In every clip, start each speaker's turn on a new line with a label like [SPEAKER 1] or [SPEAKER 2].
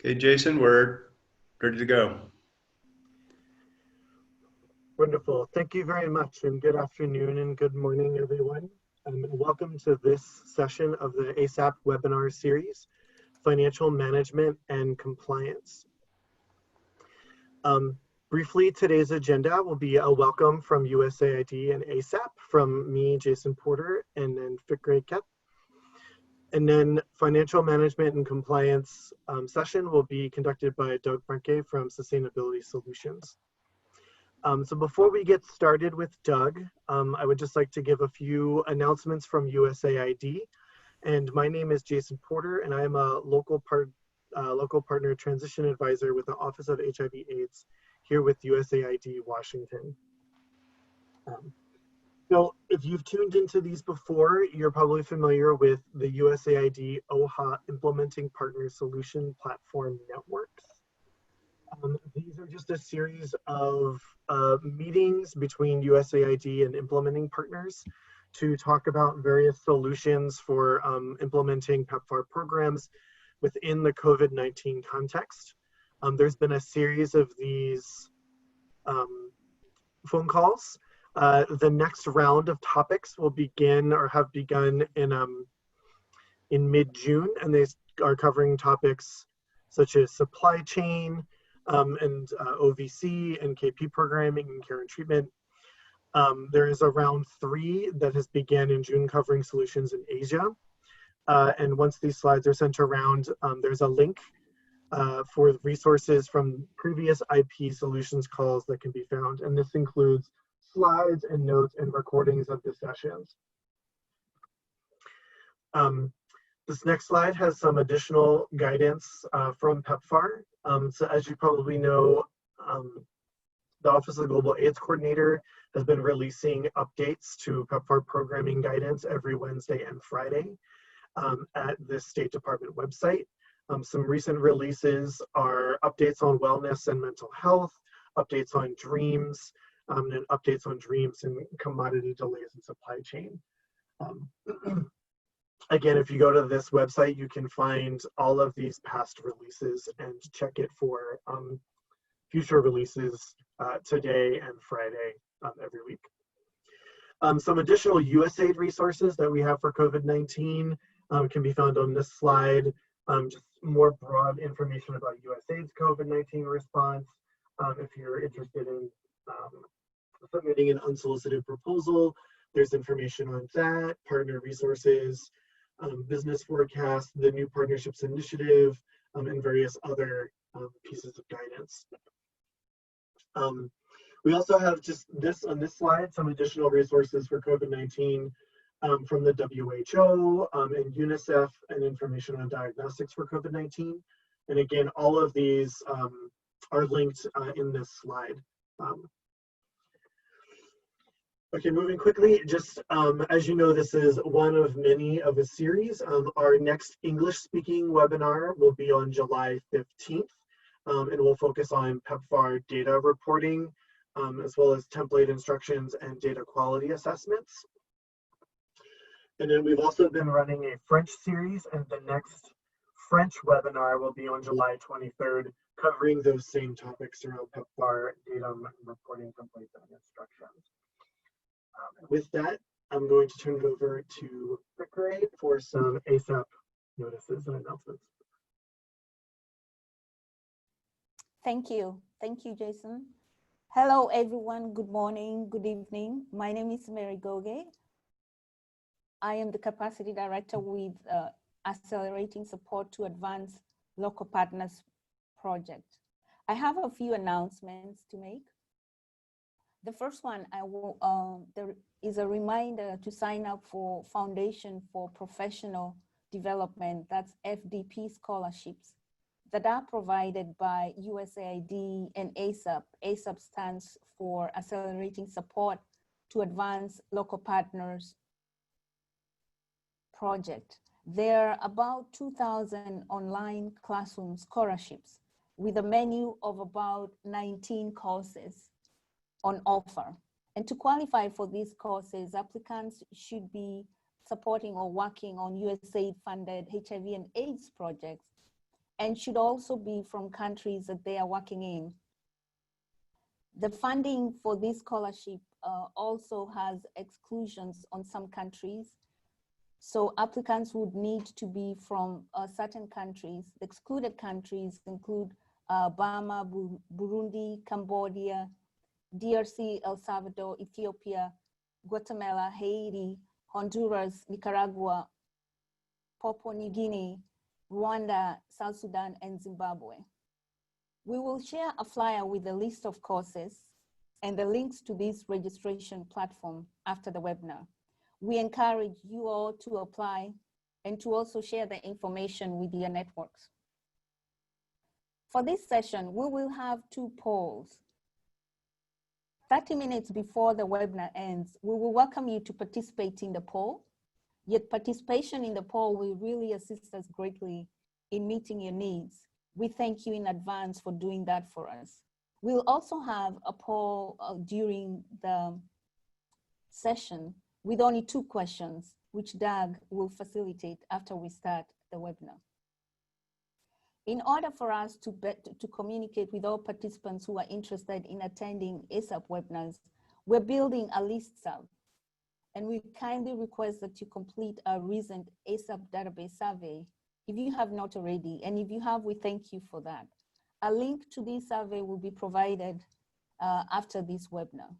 [SPEAKER 1] Okay, Jason, we're ready to go.
[SPEAKER 2] Wonderful. Thank you very much, and good afternoon and good morning, everyone. And welcome to this session of the ASAP webinar series, Financial Management and Compliance. Briefly, today's agenda will be a welcome from USAID and ASAP from me, Jason Porter, and then Fikre Kep. And then Financial Management and Compliance session will be conducted by Doug Franke from Sustainability Solutions. So before we get started with Doug, I would just like to give a few announcements from USAID. And my name is Jason Porter, and I am a local partner transition advisor with the Office of HIV/AIDS here with USAID Washington. So if you've tuned into these before, you're probably familiar with the USAID OHA Implementing Partner Solution Platform Networks. These are just a series of meetings between USAID and implementing partners to talk about various solutions for implementing PEPFAR programs within the COVID-19 context. There's been a series of these phone calls. The next round of topics will begin or have begun in mid-June, and they are covering topics such as supply chain, and OVC and KP programming and care and treatment. There is a round 3 that has began in June covering solutions in Asia. And once these slides are sent around, there's a link for resources from previous IP solutions calls that can be found. And this includes slides and notes and recordings of the sessions. This next slide has some additional guidance from PEPFAR. So as you probably know, the Office of the Global AIDS Coordinator has been releasing updates to PEPFAR programming guidance every Wednesday and Friday at the State Department website. Some recent releases are updates on wellness and mental health, updates on dreams, and updates on dreams and commodity delays and supply chain. Again, if you go to this website, you can find all of these past releases and check it for future releases today and Friday every week. Some additional USAID resources that we have for COVID-19 can be found on this slide. Just more broad information about USAID's COVID-19 response. If you're interested in submitting an unsolicited proposal, there's information on that, partner resources, business forecast, the new partnerships initiative, and various other pieces of guidance. We also have just this on this slide, some additional resources for COVID-19 from the WHO and UNICEF, and information on diagnostics for COVID-19. And again, all of these are linked in this slide. Okay, moving quickly, just as you know, this is one of many of a series. Our next English-speaking webinar will be on July 15th, and we'll focus on PEPFAR data reporting, as well as template instructions and data quality assessments. And then we've also been running a French series, and the next French webinar will be on July 23rd, covering those same topics around PEPFAR data reporting templates and instructions. With that, I'm going to turn it over to Fikre for some ASAP notices and announcements.
[SPEAKER 3] Thank you, Jason. Hello, everyone. Good morning, good evening. My name is Mary Goge. I am the Capacity Director with Accelerating Support to Advance Local Partners Project. I have a few announcements to make. The first one, there is a reminder to sign up for Foundation for Professional Development, that's FDP scholarships, that are provided by USAID and ASAP. ASAP stands for Accelerating Support to Advance Local Partners Project. There are about 2,000 online classroom scholarships with a menu of about 19 courses on offer. And to qualify for these courses, applicants should be supporting or working on USAID-funded HIV and AIDS projects and should also be from countries that they are working in. The funding for this scholarship also has exclusions on some countries. So applicants would need to be from certain countries. The excluded countries include Burma, Burundi, Cambodia, DRC, El Salvador, Ethiopia, Guatemala, Haiti, Honduras, Nicaragua, Papua New Guinea, Rwanda, South Sudan, and Zimbabwe. We will share a flyer with a list of courses and the links to this registration platform after the webinar. We encourage you all to apply and to also share the information with your networks. For this session, we will have 2 polls. 30 minutes before the webinar ends, we will welcome you to participate in the poll. Your participation in the poll will really assist us greatly in meeting your needs. We thank you in advance for doing that for us. We'll also have a poll during the session with only 2 questions, which Doug will facilitate after we start the webinar. In order for us to communicate with all participants who are interested in attending ASAP webinars, we're building a listserv, and we kindly request that you complete our recent ASAP database survey if you have not already, and if you have, we thank you for that. A link to this survey will be provided after this webinar.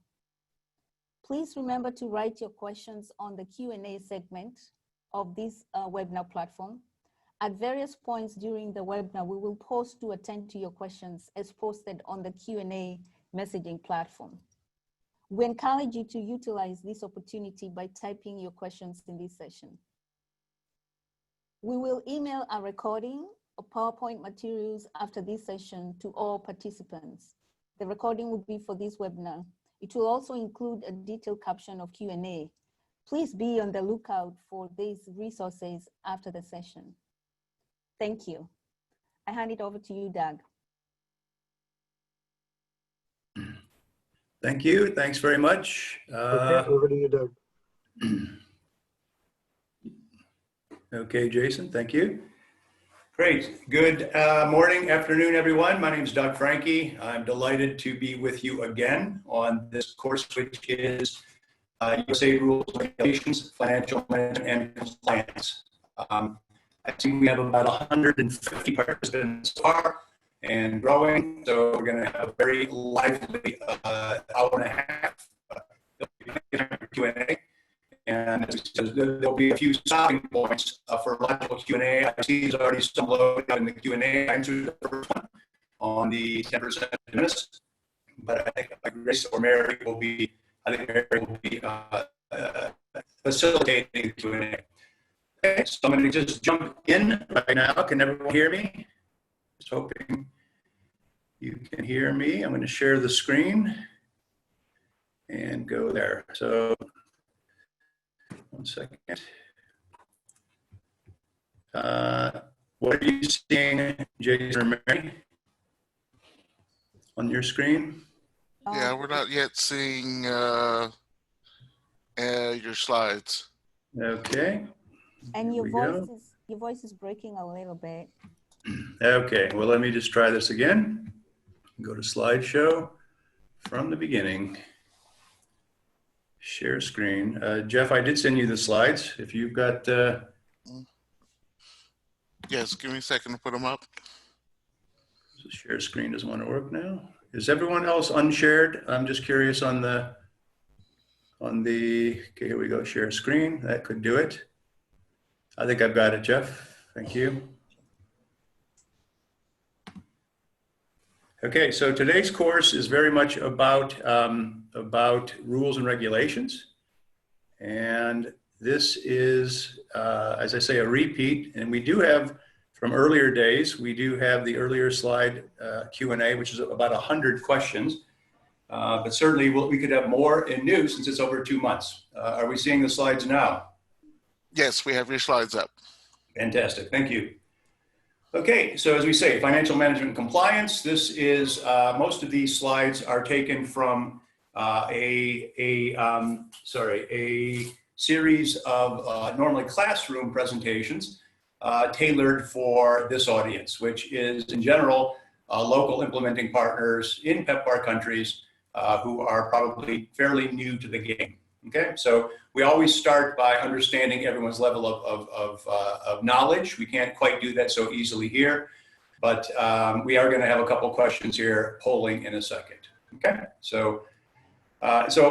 [SPEAKER 3] Please remember to write your questions on the Q&A segment of this webinar platform. At various points during the webinar, we will pause to attend to your questions as posted on the Q&A messaging platform. We encourage you to utilize this opportunity by typing your questions in this session. We will email a recording of PowerPoint materials after this session to all participants. The recording will be for this webinar. It will also include a detailed caption of Q&A. Please be on the lookout for these resources after the session. Thank you. I hand it over to you, Doug.
[SPEAKER 1] Thank you. Thanks very much.
[SPEAKER 2] Okay, over to you, Doug.
[SPEAKER 1] Okay, Jason, thank you. Great. Good morning, afternoon, everyone. My name is Doug Franke. I'm delighted to be with you again on this course, which is USAID Rules, Regulations, Financial Management, and Compliance. I think we have about 150 participants so far and growing, so we're going to have a very lively hour and a half Q&A. And as it says, there'll be a few stopping points for logical Q&A. I see there's already some loaded in the Q&A. I answered the first one on the 10% minutes, but I think Grace or Mary will be, facilitating the Q&A. Okay, so I'm going to just jump in right now. Can everyone hear me? Just hoping you can hear me. I'm going to share the screen and go there. So, 1 second. What are you seeing, Jason or Mary, on your screen?
[SPEAKER 4] Yeah, we're not yet seeing your slides.
[SPEAKER 1] Okay.
[SPEAKER 3] And your voice is breaking a little bit.
[SPEAKER 1] Okay, well, let me just try this again. Go to slideshow from the beginning. Share screen. Jeff, I did send you the slides. If you've got...
[SPEAKER 4] Yes, give me a second to put them up.
[SPEAKER 1] The share screen doesn't want to work now. Is everyone else unshared? I'm just curious on the... Okay, here we go, share screen. That could do it. I think I've got it, Jeff. Thank you. Okay, so today's course is very much about rules and regulations. And this is, as I say, a repeat. And we do have, from earlier days, we do have the earlier slide Q&A, which is about 100 questions. But certainly we could have more and new since it's over 2 months. Are we seeing the slides now?
[SPEAKER 4] Yes, we have your slides up.
[SPEAKER 1] Fantastic, thank you. Okay, so as we say, financial management and compliance. This is, most of these slides are taken from a series of normally classroom presentations tailored for this audience, which is in general local implementing partners in PEPFAR countries who are probably fairly new to the game. Okay, so we always start by understanding everyone's level of knowledge. We can't quite do that so easily here, but we are going to have a couple questions here polling in a second. Okay, so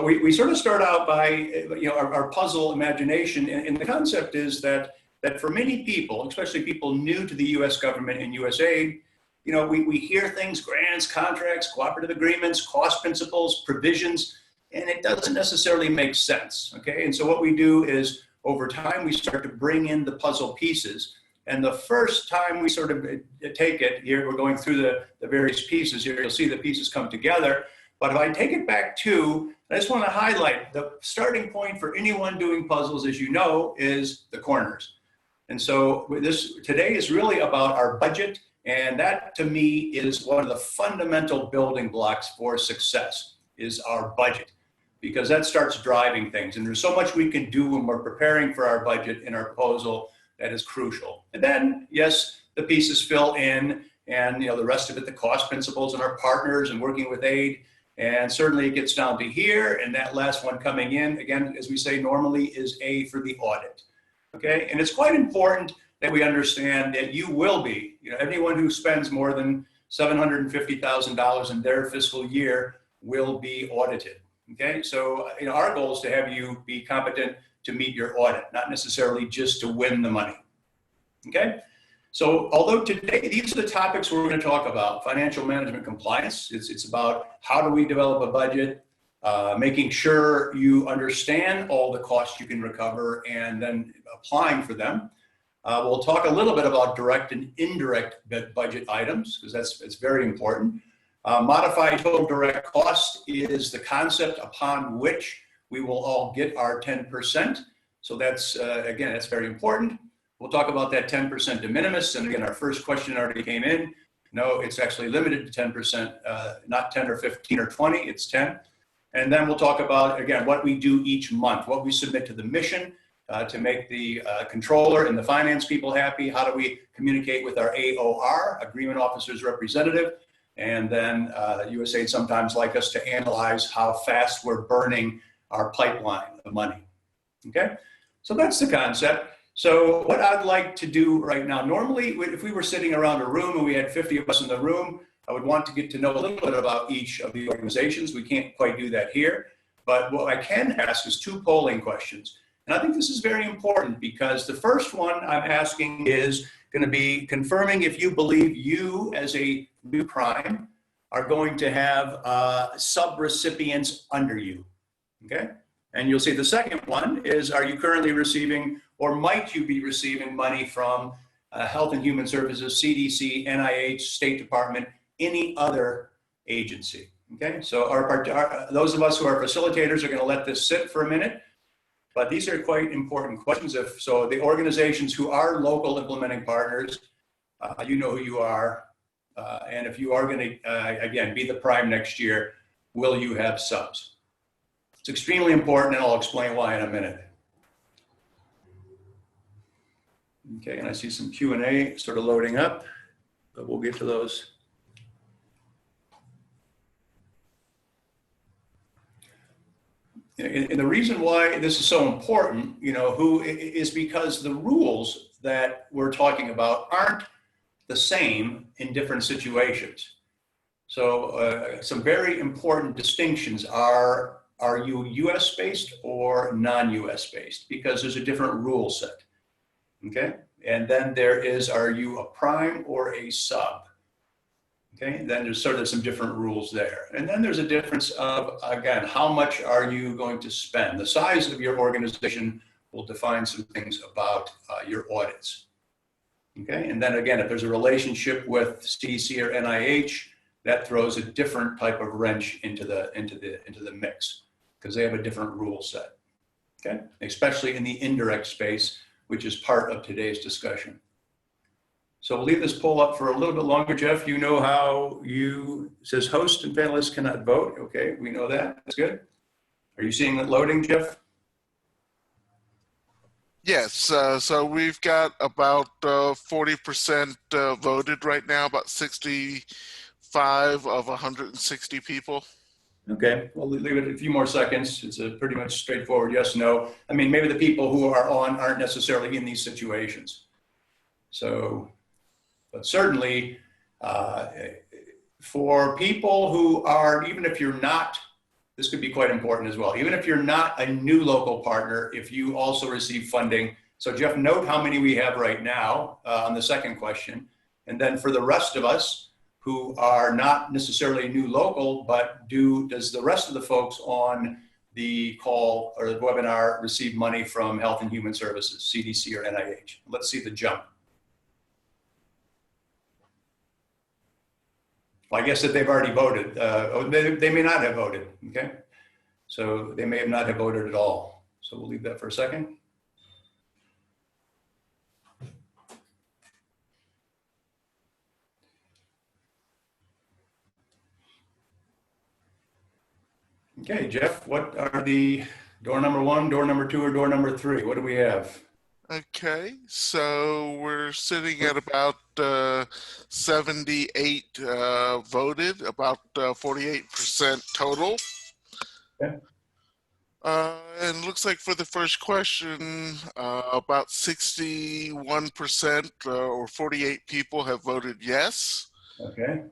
[SPEAKER 1] we sort of start out by our puzzle imagination, and the concept is that for many people, especially people new to the U.S. government and USAID, we hear things: grants, contracts, cooperative agreements, cost principles, provisions, and it doesn't necessarily make sense. Okay, and so what we do is over time we start to bring in the puzzle pieces. And the first time we sort of take it, here we're going through the various pieces here, you'll see the pieces come together. But if I take it back to, I just want to highlight the starting point for anyone doing puzzles, as you know, is the corners. And so today is really about our budget. And that to me is one of the fundamental building blocks for success is our budget, because that starts driving things. And there's so much we can do when we're preparing for our budget in our proposal that is crucial. And then, yes, the pieces fill in, and the rest of it, the cost principles and our partners and working with aid. And certainly it gets down to here, and that last one coming in, again, as we say normally, is A for the audit. Okay, and it's quite important that we understand that you will be, anyone who spends more than $750,000 in their fiscal year will be audited. Okay, so our goal is to have you be competent to meet your audit, not necessarily just to win the money. Okay, so although today these are the topics we're going to talk about: financial management compliance. It's about how do we develop a budget, making sure you understand all the costs you can recover, and then applying for them. We'll talk a little bit about direct and indirect budget items, because it's very important. Modified total direct cost is the concept upon which we will all get our 10%. So that's, again, that's very important. We'll talk about that 10% de minimis. And again, our first question already came in. No, it's actually limited to 10%, not 10 or 15 or 20, it's 10. And then we'll talk about, again, what we do each month, what we submit to the mission to make the controller and the finance people happy. How do we communicate with our AOR, Agreement Officers Representative? And then USAID sometimes like us to analyze how fast we're burning our pipeline of money. Okay, so that's the concept. So what I'd like to do right now, normally if we were sitting around a room and we had 50 of us in the room, I would want to get to know a little bit about each of the organizations. We can't quite do that here, but what I can ask is 2 polling questions. And I think this is very important, because the first one I'm asking is going to be confirming if you believe you as a new prime are going to have sub-recipients under you. Okay, and you'll see the second one is, are you currently receiving, or might you be receiving, money from Health and Human Services, CDC, NIH, State Department, any other agency? Okay, so those of us who are facilitators are going to let this sit for a minute, but these are quite important questions. So the organizations who are local implementing partners, you know who you are, and if you are going to, again, be the prime next year, will you have subs? It's extremely important, and I'll explain why in a minute. Okay, and I see some Q&A sort of loading up, but we'll get to those. And the reason why this is so important, is because the rules that we're talking about aren't the same in different situations. So some very important distinctions are you US based or non-US based? Because there's a different rule set. Okay, and then there is, are you a prime or a sub? Okay, then there's sort of some different rules there. And then there's a difference of, again, how much are you going to spend? The size of your organization will define some things about your audits. Okay, and then again, if there's a relationship with CDC or NIH, that throws a different type of wrench into the mix, because they have a different rule set. Okay, especially in the indirect space, which is part of today's discussion. So we'll leave this poll up for a little bit longer. Jeff, you know how it says host and panelists cannot vote. Okay, we know that. That's good. Are you seeing it loading, Jeff?
[SPEAKER 4] Yes, so we've got about 40% voted right now, about 65 of 160 people.
[SPEAKER 1] Okay, we'll leave it a few more seconds. It's a pretty much straightforward yes, no. I mean, maybe the people who are on aren't necessarily in these situations. So, but certainly for people who are, even if you're not, this could be quite important as well. Even if you're not a new local partner, if you also receive funding. So Jeff, note how many we have right now on the second question. And then for the rest of us who are not necessarily new local, but does the rest of the folks on the call or the webinar receive money from Health and Human Services, CDC or NIH? Let's see the jump. Well, I guess that they've already voted. They may not have voted, okay? So they may not have voted at all. So we'll leave that for a second. Okay, Jeff, what are the door number 1, door number 2, or door number 3? What do we have?
[SPEAKER 4] Okay, so we're sitting at about 78 voted, about 48% total.
[SPEAKER 1] Okay.
[SPEAKER 4] And looks like for the first question, about 61% or 48 people have voted yes.
[SPEAKER 1] Okay.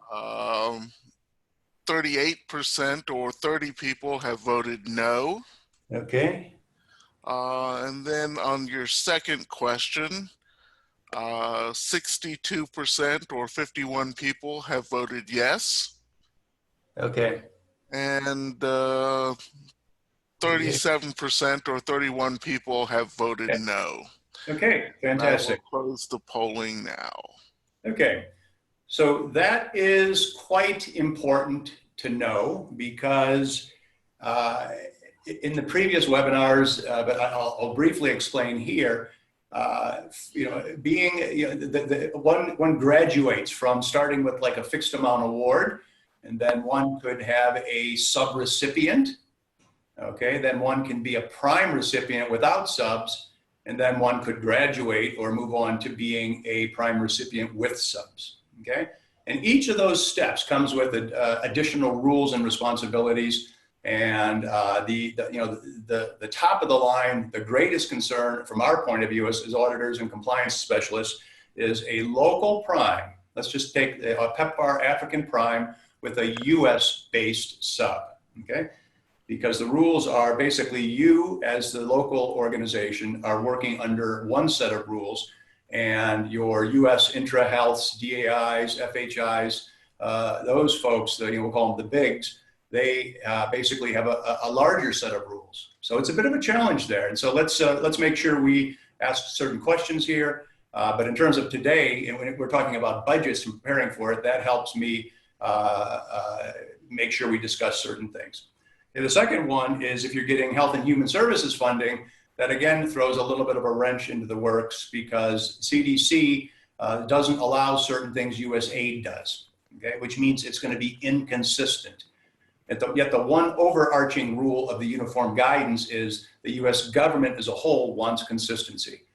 [SPEAKER 4] 38% or 30 people have voted no.
[SPEAKER 1] Okay.
[SPEAKER 4] And then on your second question, 62% or 51 people have voted yes.
[SPEAKER 1] Okay.
[SPEAKER 4] And 37% or 31 people have voted
[SPEAKER 1] Okay.
[SPEAKER 4] no.
[SPEAKER 1] Okay, fantastic.
[SPEAKER 4] I will close the polling now.
[SPEAKER 1] Okay, so that is quite important to know because in the previous webinars, but I'll briefly explain here, one graduates from starting with like a fixed amount award, and then one could have a sub-recipient. Okay, then one can be a prime recipient without subs, and then one could graduate or move on to being a prime recipient with subs. Okay, and each of those steps comes with additional rules and responsibilities. And the top of the line, the greatest concern from our point of view as auditors and compliance specialists is a local prime. Let's just take a PEPFAR African prime with a US based sub. Okay. Because the rules are basically you as the local organization are working under one set of rules, and your US IntraHealths, DAIs, FHIs, those folks, we'll call them the bigs, they basically have a larger set of rules. So it's a bit of a challenge there. And so let's make sure we ask certain questions here. But in terms of today, and when we're talking about budgets and preparing for it, that helps me make sure we discuss certain things. And the second one is if you're getting Health and Human Services funding, that again throws a little bit of a wrench into the works because CDC doesn't allow certain things USAID does, okay? Which means it's going to be inconsistent. Yet the one overarching rule of the uniform guidance is the US government as a whole wants consistency.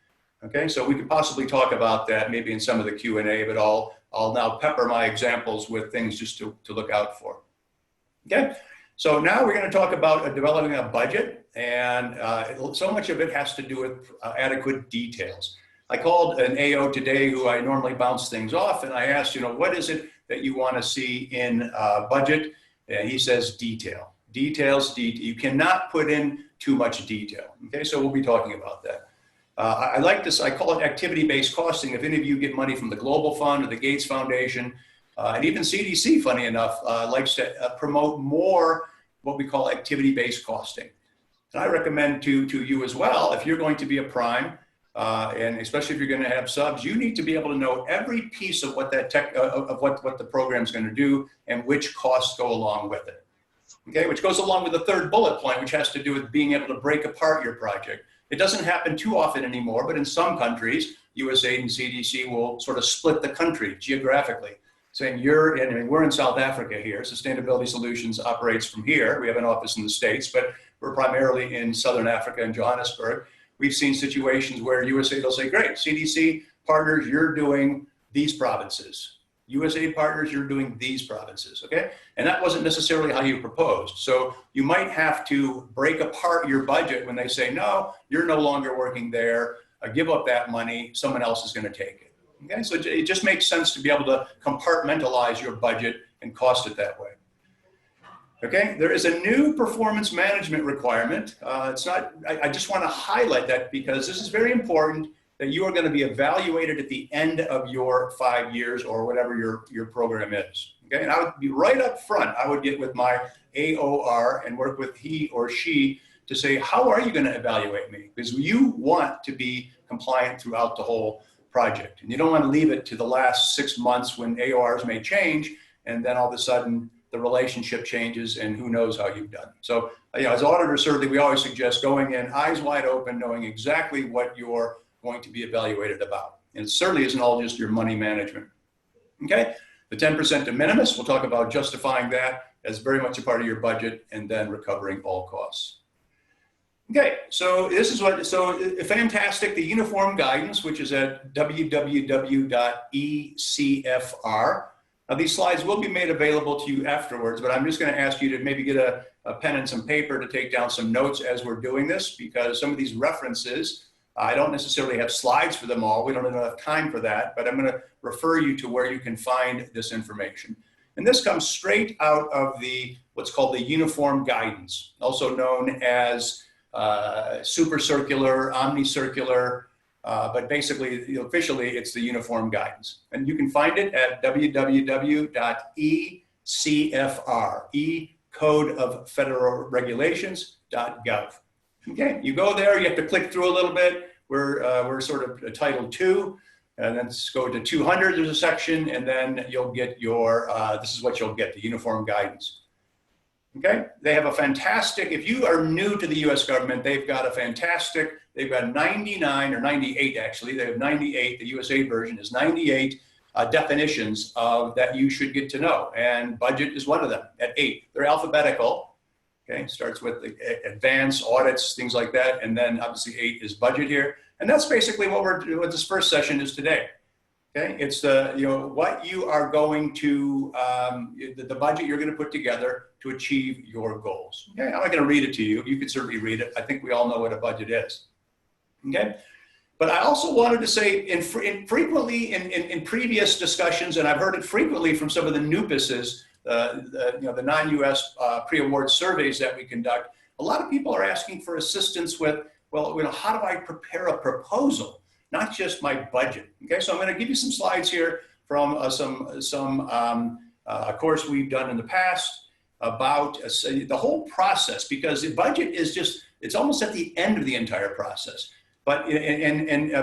[SPEAKER 1] Okay, so we could possibly talk about that maybe in some of the Q&A, but I'll now pepper my examples with things just to look out for. Okay. So now we're going to talk about developing a budget, and so much of it has to do with adequate details. I called an AO today who I normally bounce things off, and I asked, what is it that you want to see in budget? And he says detail. Details. You cannot put in too much detail. Okay, so we'll be talking about that. I like this. I call it activity-based costing. If any of you get money from the Global Fund or the Gates Foundation, and even CDC, funny enough, likes to promote more what we call activity-based costing. And I recommend to you as well, if you're going to be a prime, and especially if you're going to have subs, you need to be able to know every piece of what that what the program's going to do and which costs go along with it. Okay, which goes along with the third bullet point, which has to do with being able to break apart your project. It doesn't happen too often anymore, but in some countries, USAID and CDC will sort of split the country geographically, saying we're in South Africa here. Sustainability Solutions operates from here. We have an office in the States, but we're primarily in Southern Africa and Johannesburg. we've seen situations where USAID will say, great, CDC partners, you're doing these provinces. USAID partners, you're doing these provinces, okay? And that wasn't necessarily how you proposed. So you might have to break apart your budget when they say, no, you're no longer working there, give up that money, someone else is gonna take it, okay? So it just makes sense to be able to compartmentalize your budget and cost it that way. Okay, there is a new performance management requirement. I just wanna highlight that because this is very important that you are going to be evaluated at the end of your 5 years or whatever your program is. Okay, and I would be right up front. I would get with my AOR and work with he or she to say, how are you going to evaluate me? Because you want to be compliant throughout the whole project. And you don't want to leave it to the last 6 months when AORs may change and then all of a sudden the relationship changes and who knows how you've done. So, as auditors, certainly we always suggest going in eyes wide open, knowing exactly what you're going to be evaluated about. And it certainly isn't all just your money management. Okay, the 10% de minimis, we'll talk about justifying that as very much a part of your budget and then recovering all costs. Okay, so this is fantastic, the uniform guidance, which is at www.ecfr. Now these slides will be made available to you afterwards, but I'm just gonna ask you to maybe get a pen and some paper to take down some notes as we're doing this, because some of these references, I don't necessarily have slides for them all. We don't have enough time for that, but I'm going to refer you to where you can find this information. And this comes straight out of what's called the uniform guidance, also known as super circular, omnicircular, but basically, officially, it's the uniform guidance. And you can find it at www.ecfr, Code of Federal Regulations.gov. Okay, you go there, you have to click through a little bit. We're sort of Title 2, and then go to 200, there's a section, and then you'll get your, this is what you'll get, the uniform guidance. Okay, they have a fantastic, if you are new to the US government, they've got 99 or 98 actually, they have 98, the USAID version is 98 definitions that you should get to know, and budget is one of them at 8. They're alphabetical. Okay, starts with advanced audits, things like that, and then obviously 8 is budget here, and that's basically what this first session is today. Okay, it's what you are going to the budget you're going to put together to achieve your goals. Okay, I'm not going to read it to you. You can certainly read it. I think we all know what a budget is. Okay, but I also wanted to say, frequently in previous discussions, and I've heard it frequently from some of the NUPISs. The non-US pre-award surveys that we conduct, a lot of people are asking for assistance with, well, how do I prepare a proposal, not just my budget? Okay, so I'm going to give you some slides here from a course we've done in the past about the whole process, because the budget is it's almost at the end of the entire process. But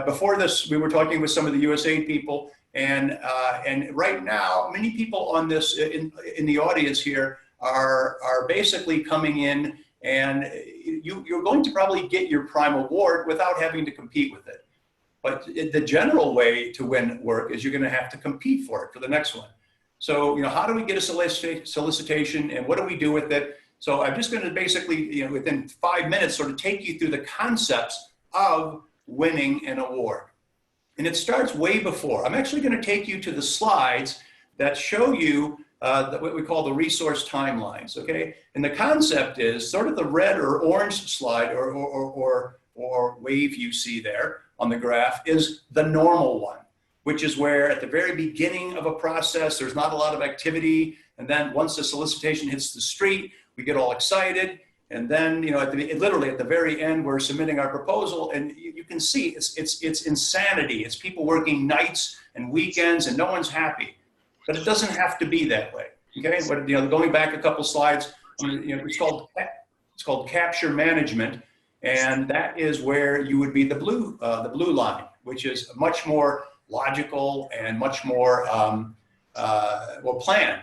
[SPEAKER 1] before this, we were talking with some of the USAID people. And right now, many people on this in the audience here are basically coming in, and you're going to probably get your prime award without having to compete with it. But the general way to win work is you're going to have to compete for it for the next one. So how do we get a solicitation, and what do we do with it? So I'm just going to basically within 5 minutes sort of take you through the concepts of winning an award. And it starts way before. I'm actually going to take you to the slides that show you what we call the resource timelines, okay? And the concept is sort of the red or orange slide or wave you see there on the graph is the normal one, which is where at the very beginning of a process, there's not a lot of activity. And then once the solicitation hits the street, we get all excited. And then, literally at the very end, we're submitting our proposal, and you can see it's insanity. It's people working nights and weekends, and no one's happy. But it doesn't have to be that way. Okay, going back a couple slides, it's called capture management, and that is where you would be the blue line, which is much more logical and much more planned.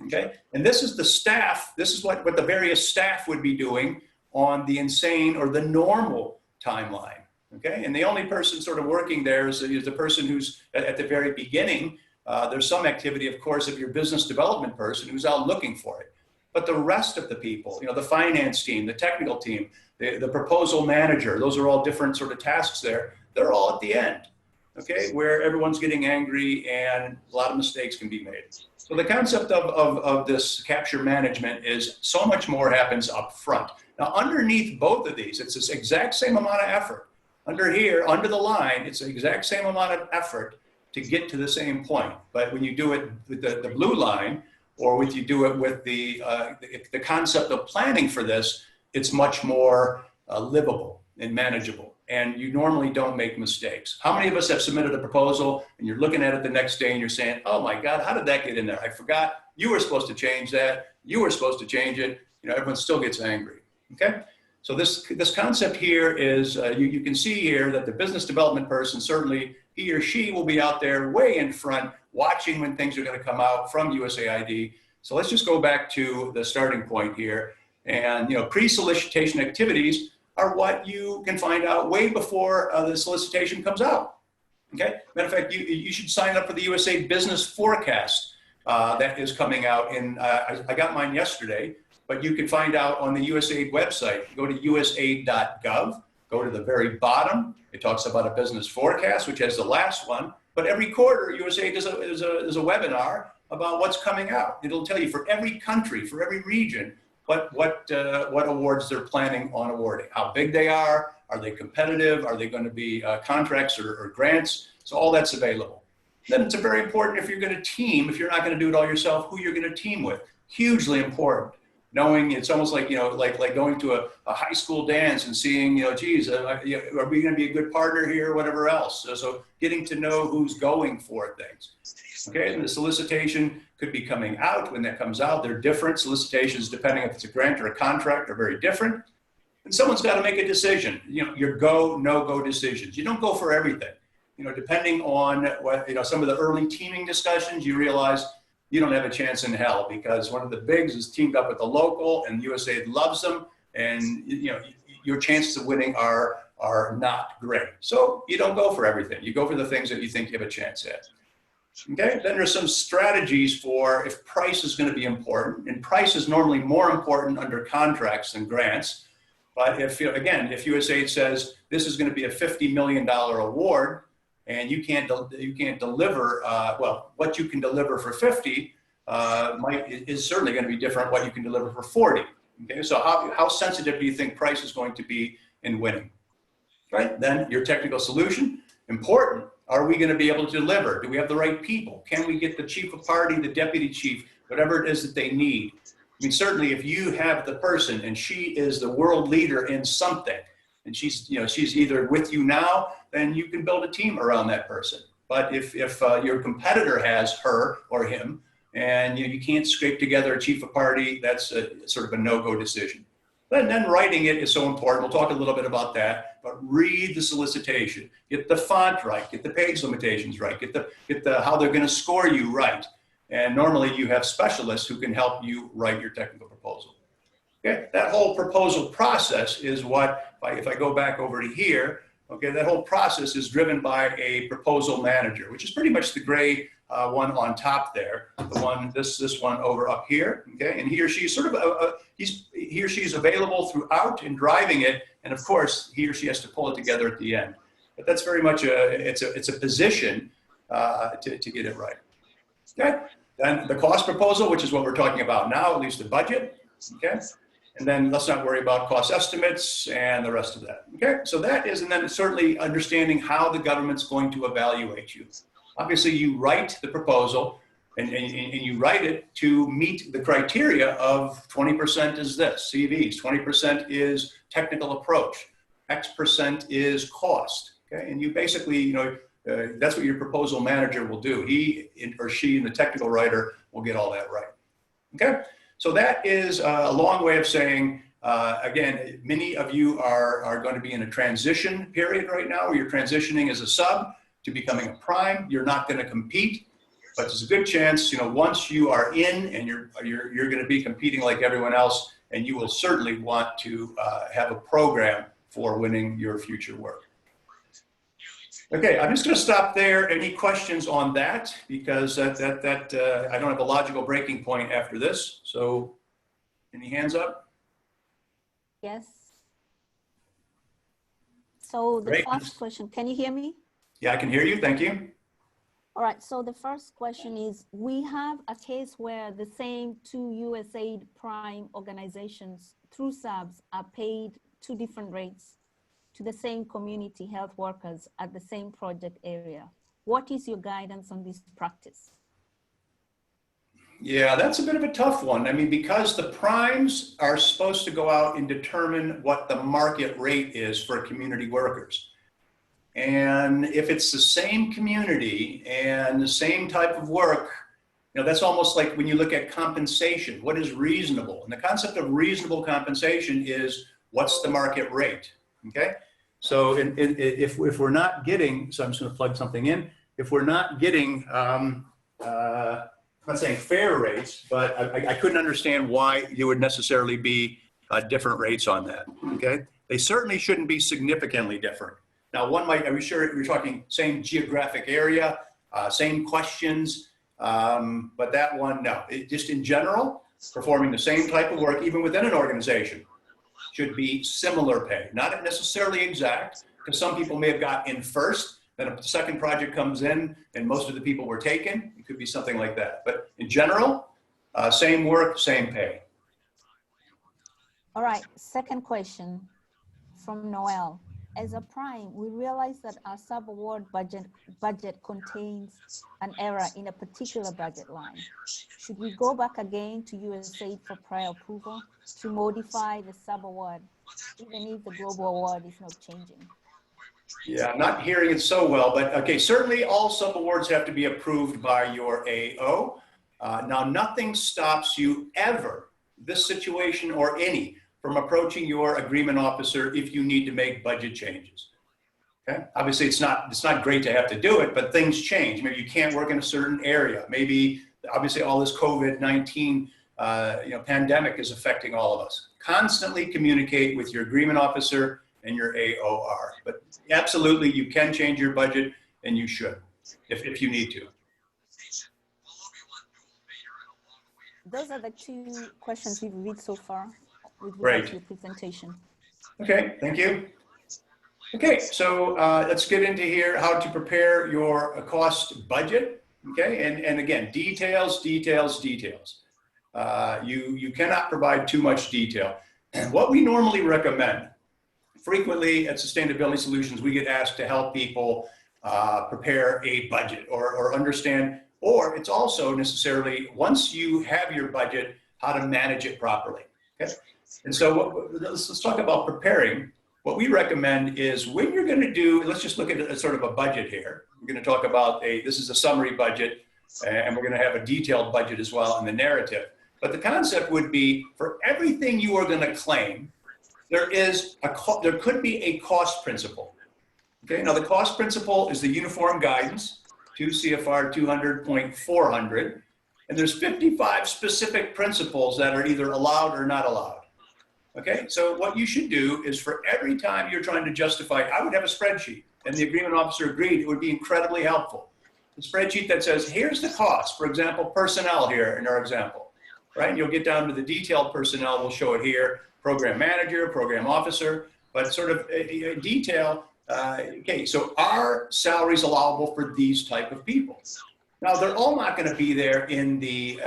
[SPEAKER 1] Okay, and this is the staff, this is what the various staff would be doing on the insane or the normal timeline. Okay, and the only person sort of working there is the person who's at the very beginning. There's some activity, of course, of your business development person who's out looking for it. But the rest of the people, the finance team, the technical team, the proposal manager, those are all different sort of tasks there. They're all at the end, okay, where everyone's getting angry and a lot of mistakes can be made. So the concept of this capture management is so much more happens up front. Now, underneath both of these, it's this exact same amount of effort. Under here, under the line, it's the exact same amount of effort to get to the same point. But when you do it with the blue line, or when you do it with the concept of planning for this, it's much more livable and manageable. And you normally don't make mistakes. How many of us have submitted a proposal and you're looking at it the next day and you're saying, oh my God, how did that get in there? I forgot. You were supposed to change that. You were supposed to change it. Everyone still gets angry, okay? So this concept here is, you can see here that the business development person, certainly he or she will be out there way in front, watching when things are gonna come out from USAID. So let's just go back to the starting point here. And pre-solicitation activities are what you can find out way before the solicitation comes out, okay? Matter of fact, you should sign up for the USAID business forecast that is coming out in, I got mine yesterday, but you can find out on the USAID website. Go to usaid.gov, go to the very bottom. It talks about a business forecast, which has the last one, but every quarter USAID does a webinar about what's coming out. It'll tell you for every country, for every region, what awards they're planning on awarding, how big they are they competitive, are they going to be contracts or grants? So all that's available. Then it's very important if you're going to team, if you're not going to do it all yourself, who you're going to team with. Hugely important. Knowing it's almost like, like going to a high school dance and seeing, geez, are we going to be a good partner here or whatever else? So getting to know who's going for things. Okay, and the solicitation could be coming out. When that comes out, they're different. Solicitations, depending if it's a grant or a contract, are very different. And someone's got to make a decision, your go, no-go decisions. You don't go for everything. Depending on what, some of the early teaming discussions, you realize you don't have a chance in hell because one of the bigs is teamed up with the local and USAID loves them. And, your chances of winning are not great. So you don't go for everything. You go for the things that you think you have a chance at. Okay, then there's some strategies for if price is going to be important, and price is normally more important under contracts than grants. But if USAID says this is going to be a $50 million award, and you can't deliver, what you can deliver for 50 is certainly going to be different what you can deliver for 40. Okay, so how sensitive do you think price is going to be in winning? Right, then your technical solution, important. Are we going to be able to deliver? Do we have the right people? Can we get the chief of party, the deputy chief, whatever it is that they need? I mean, certainly if you have the person and she is the world leader in something, and she's either with you now, then you can build a team around that person. But if your competitor has her or him, and you can't scrape together a chief of party, that's sort of a no-go decision. And then writing it is so important. We'll talk a little bit about that, but read the solicitation, get the font right, get the page limitations right, get the how they're going to score you right. And normally you have specialists who can help you write your technical proposal. Okay, that whole proposal process is what, if I go back over to here, okay, that whole process is driven by a proposal manager, which is pretty much the gray one on top there, the one, this one over up here, okay, and he or she is sort of he or she is available throughout in driving it, and of course he or she has to pull it together at the end. But that's very much it's a position to get it right. Okay, then the cost proposal, which is what we're talking about now, at least the budget, okay, and then let's not worry about cost estimates and the rest of that. Okay, so that is, and then certainly understanding how the government's going to evaluate you. Obviously, you write the proposal and you write it to meet the criteria of 20% is this, CVs, 20% is technical approach, X% is cost. Okay, and you basically, that's what your proposal manager will do. He or she and the technical writer will get all that right. Okay, so that is a long way of saying, again, many of you are going to be in a transition period right now where you're transitioning as a sub to becoming a prime. You're not going to compete, but there's a good chance, once you are in and you're going to be competing like everyone else, and you will certainly want to have a program for winning your future work. Okay, I'm just going to stop there. Any questions on that? Because I don't have a logical breaking point after this. So Any hands up?
[SPEAKER 3] Yes. So the
[SPEAKER 1] Great.
[SPEAKER 3] first question, can you hear me?
[SPEAKER 1] Yeah, I can hear you. Thank you.
[SPEAKER 3] All right, so the first question is, we have a case where the same two USAID prime organizations through subs are paid two different rates to the same community health workers at the same project area. What is your guidance on this practice?
[SPEAKER 1] Yeah, that's a bit of a tough one. I mean, because the primes are supposed to go out and determine what the market rate is for community workers. And if it's the same community and the same type of work, you know, that's almost like when you look at compensation, what is reasonable? And the concept of reasonable compensation is what's the market rate, okay? So if we're not getting, so I'm just gonna plug something in, if we're not getting, I'm not saying fair rates, but I couldn't understand why there would necessarily be different rates on that, okay? They certainly shouldn't be significantly different. Now, one might, are we sure we're talking same geographic area, same questions, but that one, no. Just in general, performing the same type of work, even within an organization, should be similar pay. Not necessarily exact, because some people may have got in first, then if the second project comes in and most of the people were taken, it could be something like that. But in general, same work, same pay.
[SPEAKER 3] All right, second question from Noel. As a prime, we realize that our sub-award budget contains an error in a particular budget line. Should we go back again to USAID for prior approval to modify the sub-award, even if the global award is not changing?
[SPEAKER 1] Yeah, I'm not hearing it so well, but okay, certainly all sub-awards have to be approved by your AO. Now, nothing stops you ever, this situation or any, from approaching your agreement officer if you need to make budget changes. Okay, obviously it's not great to have to do it, but things change. Maybe you can't work in a certain area. Maybe obviously all this COVID-19 pandemic is affecting all of us. Constantly communicate with your agreement officer and your AOR. But absolutely, you can change your budget, and you should, if you need to.
[SPEAKER 3] Those are the two questions we've read so far with
[SPEAKER 1] Great.
[SPEAKER 3] regard to your presentation.
[SPEAKER 1] Okay, thank you. Okay, so let's get into here how to prepare your cost budget. Okay, and again, details. You cannot provide too much detail. And what we normally recommend, frequently at Sustainability Solutions, we get asked to help people prepare a budget or understand, or it's also necessarily, once you have your budget, how to manage it properly. Okay? And so let's talk about preparing. What we recommend is when you're going to do, let's just look at a sort of a budget here. We're going to talk about this is a summary budget, and we're going to have a detailed budget as well in the narrative. But the concept would be, for everything you are going to claim, there could be a cost principle. Okay, now the cost principle is the uniform guidance, 2 CFR 200.400, and there's 55 specific principles that are either allowed or not allowed. Okay, so what you should do is, for every time you're trying to justify, I would have a spreadsheet, and the agreement officer agreed it would be incredibly helpful. A spreadsheet that says, here's the cost, for example, personnel here in our example, right? And you'll get down to the detailed personnel, we'll show it here, program manager, program officer, but sort of detail, okay, so are salaries allowable for these type of people? Now, they're all not going to be there in the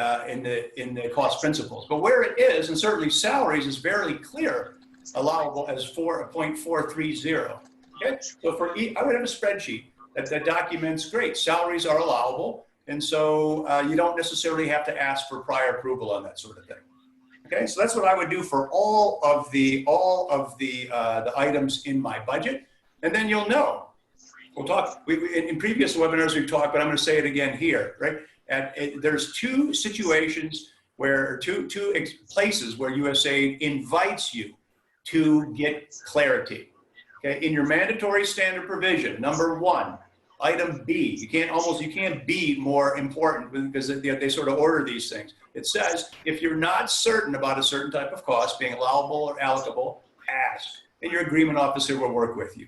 [SPEAKER 1] cost principles, but where it is, and certainly salaries is very clear, allowable as 4.430. Okay, so I would have a spreadsheet that documents, great, salaries are allowable, and so you don't necessarily have to ask for prior approval on that sort of thing. Okay, so that's what I would do for all of the items in my budget, and then you'll know. We'll talk, in previous webinars we've talked, but I'm going to say it again here, right? There's two situations where, two places where USAID invites you to get clarity. Okay, in your mandatory standard provision, number 1, item B, you can't be more important because they sort of order these things. It says, if you're not certain about a certain type of cost being allowable or allocable, ask, and your agreement officer will work with you.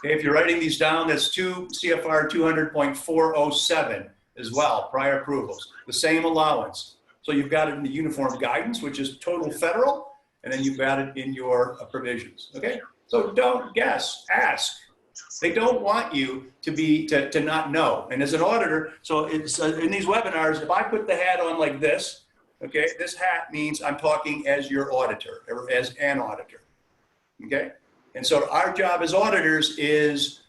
[SPEAKER 1] Okay, if you're writing these down, that's 2 CFR 200.407 as well, prior approvals, the same allowance. So you've got it in the uniform guidance, which is total federal, and then you've got it in your provisions, okay? So don't guess, ask. They don't want you to not know. And as an auditor, so it's in these webinars, if I put the hat on like this, okay, this hat means I'm talking as your auditor or as an auditor, okay? And so our job as auditors is,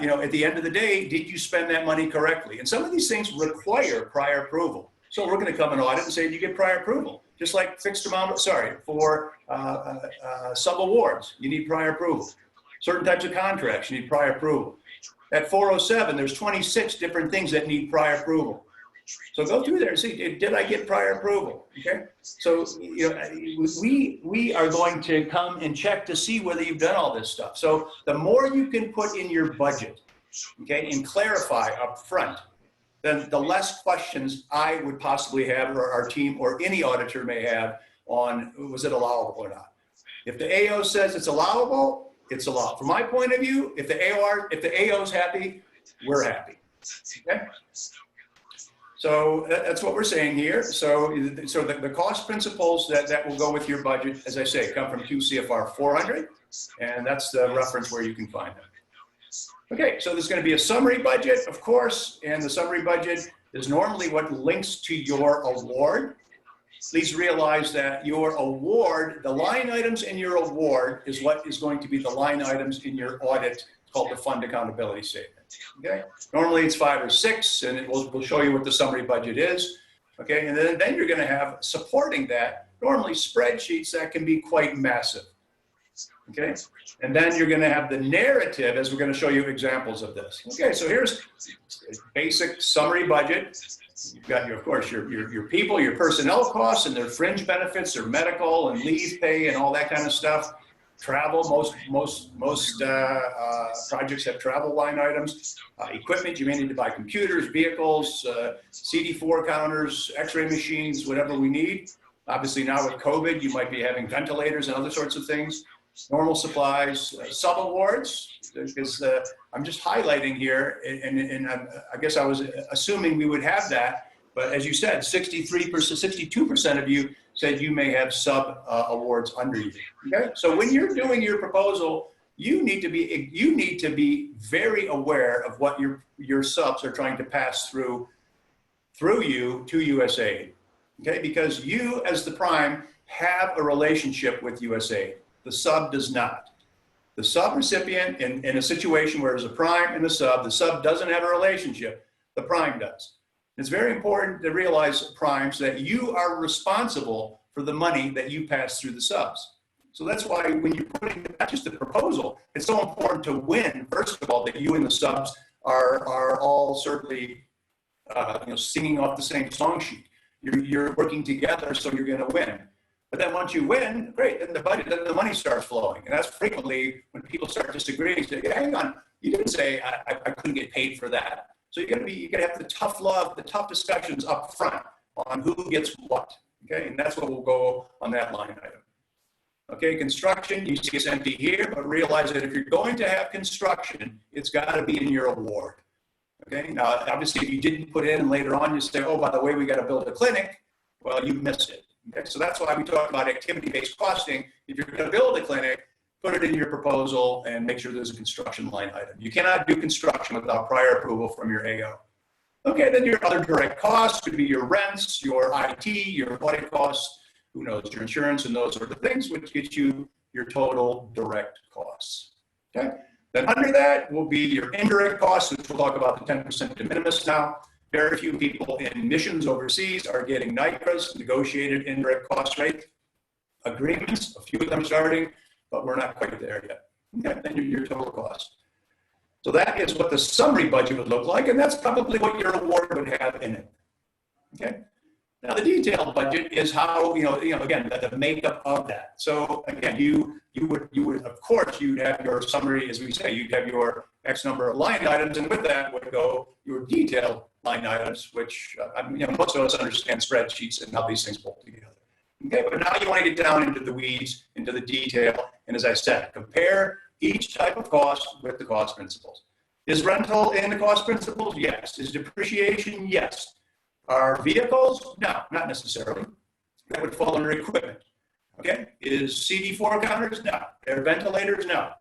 [SPEAKER 1] you know, at the end of the day, did you spend that money correctly? And some of these things require prior approval. So we're going to come and audit and say, do you get prior approval? Just like fixed amount, for sub-awards, you need prior approval. Certain types of contracts, you need prior approval. At 407, there's 26 different things that need prior approval. So go through there and see, did I get prior approval? Okay. So, you know, we are going to come and check to see whether you've done all this stuff. So the more you can put in your budget, okay, and clarify up front, then the less questions I would possibly have, or our team, or any auditor may have on, was it allowable or not? If the AO says it's allowable, it's allowed. From my point of view, if the AO is happy, we're happy. Okay. So that's what we're saying here. So the cost principles that will go with your budget, as I say, come from QCFR 400, and that's the reference where you can find them. Okay, so there's going to be a summary budget, of course, and the summary budget is normally what links to your award. Please realize that your award, the line items in your award is what is going to be the line items in your audit. It's called the fund accountability statement. Okay, normally it's 5 or 6, and we'll show you what the summary budget is. Okay, and then you're going to have supporting that, normally spreadsheets that can be quite massive. Okay, and then you're going to have the narrative, as we're going to show you examples of this. Okay, so here's a basic summary budget. You've got of course your people, your personnel costs, and their fringe benefits, their medical and leave pay, and all that kind of stuff. Travel, most projects have travel line items. Equipment, you may need to buy computers, vehicles, CD4 counters, x-ray machines, whatever we need. Obviously now with COVID, you might be having ventilators and other sorts of things. Normal supplies, sub-awards, because I'm just highlighting here, and I guess I was assuming we would have that, but as you said, 63%, 62% of you said you may have sub-awards under you. Okay, so when you're doing your proposal, you need to be very aware of what your subs are trying to pass through you to USAID. Okay, because you as the prime have a relationship with USAID. The sub does not. The sub recipient in a situation where there's a prime and the sub doesn't have a relationship, the prime does. It's very important to realize, primes, that you are responsible for the money that you pass through the subs. So that's why when you're putting not just the proposal, it's so important to win, first of all, that you and the subs are all certainly singing off the same song sheet. You're working together, so you're going to win. But then once you win, great, then the money starts flowing. And that's frequently when people start disagreeing, say, hang on, you didn't say I couldn't get paid for that. So you're gonna have the tough love, the tough discussions up front on who gets what, okay? And that's what will go on that line item. Okay, construction, you see it's empty here, but realize that if you're going to have construction, it's gotta be in your award. Okay, now obviously if you didn't put in and later on you say, oh, by the way, we gotta build a clinic, well, you missed it. Okay, so that's why we talk about activity-based costing. If you're gonna build a clinic, put it in your proposal and make sure there's a construction line item. You cannot do construction without prior approval from your AO. Okay, then your other direct costs could be your rents, your IT, your audit costs, who knows, your insurance and those sort of things, which gets you your total direct costs. Okay, then under that will be your indirect costs, which we'll talk about the 10% de minimis now. Very few people in missions overseas are getting NICRA's, negotiated indirect cost rate agreements. A few of them starting, but we're not quite there yet. Okay, then your total cost. So that is what the summary budget would look like, and that's probably what your award would have in it. Okay. Now the detailed budget is how again the makeup of that. So again, you would of course you'd have your summary, as we say, you'd have your X number of line items, and with that would go your detailed line items, which most of us understand spreadsheets and how these things pull together. Okay, but now you want to get down into the weeds, into the detail, and as I said, compare each type of cost with the cost principles. Is rental in the cost principles? Yes. Is depreciation? Yes. Are vehicles? No, not necessarily. That would fall under equipment. Okay, is CD4 counters? No. Air ventilators? No.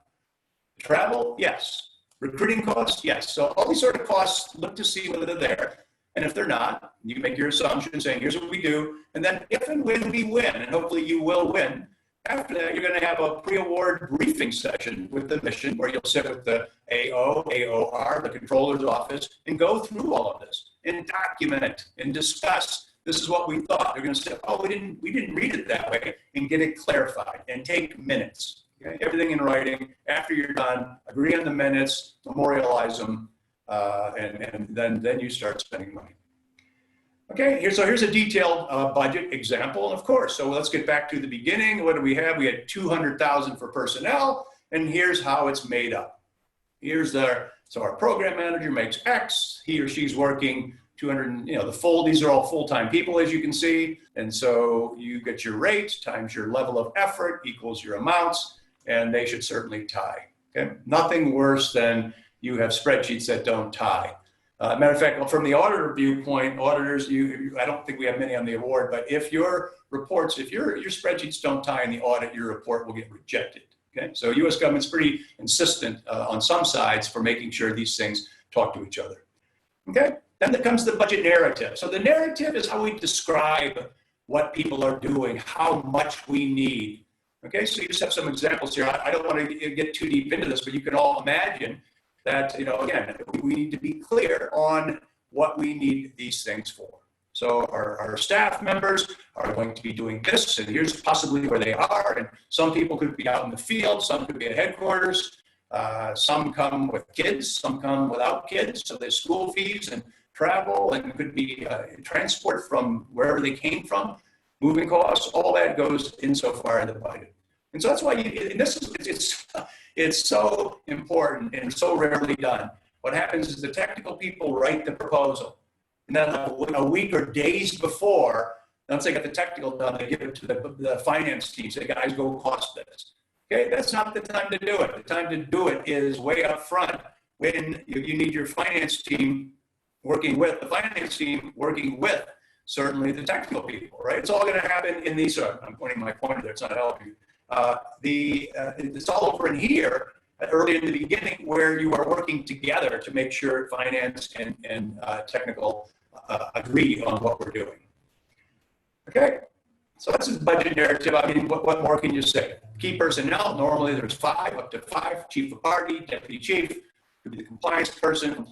[SPEAKER 1] Travel? Yes. Recruiting costs? Yes. So all these sort of costs, look to see whether they're there. And if they're not, you make your assumption saying, here's what we do. And then if and when we win, and hopefully you will win, after that, you're going to have a pre-award briefing session with the mission where you'll sit with the AO, AOR, the controller's office, and go through all of this and document it and discuss. This is what we thought. They're going to say, oh, we didn't read it that way, and get it clarified and take minutes. Okay? Everything in writing. After you're done, agree on the minutes, memorialize them, and then you start spending money. Okay, here's a detailed budget example, of course. So let's get back to the beginning. What do we have? We had $200,000 for personnel, and here's how it's made up. So our program manager makes X. He or she's working 200, these are all full-time people, as you can see. And so you get your rate times your level of effort equals your amounts, and they should certainly tie. Okay, nothing worse than you have spreadsheets that don't tie. Matter of fact, from the auditor viewpoint, auditors, I don't think we have many on the award, but if your reports, if your spreadsheets don't tie in the audit, your report will get rejected. Okay, so U.S. government's pretty insistent on some sides for making sure these things talk to each other. Okay, then there comes the budget narrative. So the narrative is how we describe what people are doing, how much we need. Okay, so you just have some examples here. I don't want to get too deep into this, but you can all imagine that, again, we need to be clear on what we need these things for. So our staff members are going to be doing this, and here's possibly where they are. And some people could be out in the field, some could be at headquarters, some come with kids, some come without kids. So there's school fees and travel, and it could be transport from wherever they came from, moving costs, all that goes insofar in the budget. And so that's why it's so important and so rarely done. What happens is the technical people write the proposal. And then a week or days before, once they get the technical done, they give it to the finance team. Say, guys, go cost this. Okay, that's not the time to do it. The time to do it is way up front when you need your finance team working with certainly the technical people, right? It's all going to happen in these, I'm pointing my pointer there, it's not helping you. It's all over in here, early in the beginning, where you are working together to make sure finance and technical agree on what we're doing. Okay, so that's the budget narrative. I mean, what more can you say? Key personnel, normally there's up to five, chief of party, deputy chief, could be the compliance person,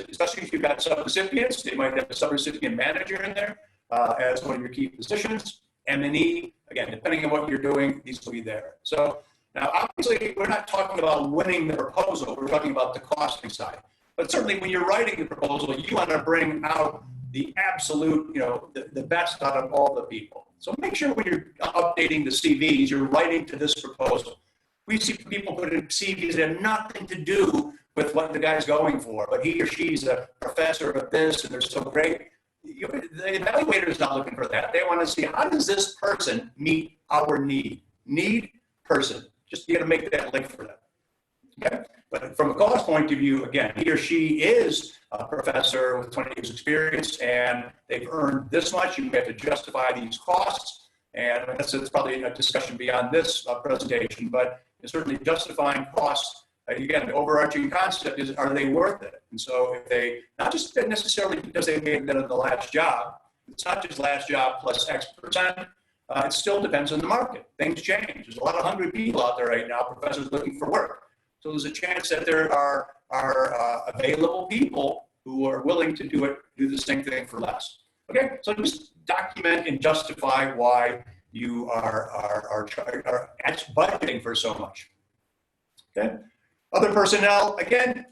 [SPEAKER 1] especially if you've got sub-recipients, they might have a sub-recipient manager in there as one of your key positions. M&E, again, depending on what you're doing, these will be there. So now, obviously, we're not talking about winning the proposal. We're talking about the costing side. But certainly, when you're writing the proposal, you want to bring out the absolute, the best out of all the people. So make sure when you're updating the CVs, you're writing to this proposal. We see people put in CVs that have nothing to do with what the guy's going for, but he or she's a professor of this, and they're so great. The evaluator is not looking for that. They want to see, how does this person meet our need? Need person. Just you got to make that link for them. Okay? But from a cost point of view, again, he or she is a professor with 20 years experience, and they've earned this much. You have to justify these costs. And it's probably a discussion beyond this presentation, but it's certainly justifying costs. Again, the overarching concept is, are they worth it? And so if they, not just necessarily because they made that in the last job, it's not just last job plus X%, it still depends on the market. Things change. There's a lot of hungry people out there right now, professors looking for work. So there's a chance that there are available people who are willing to do the same thing for less. Okay, so just document and justify why you are budgeting for so much. Okay. Other personnel, again,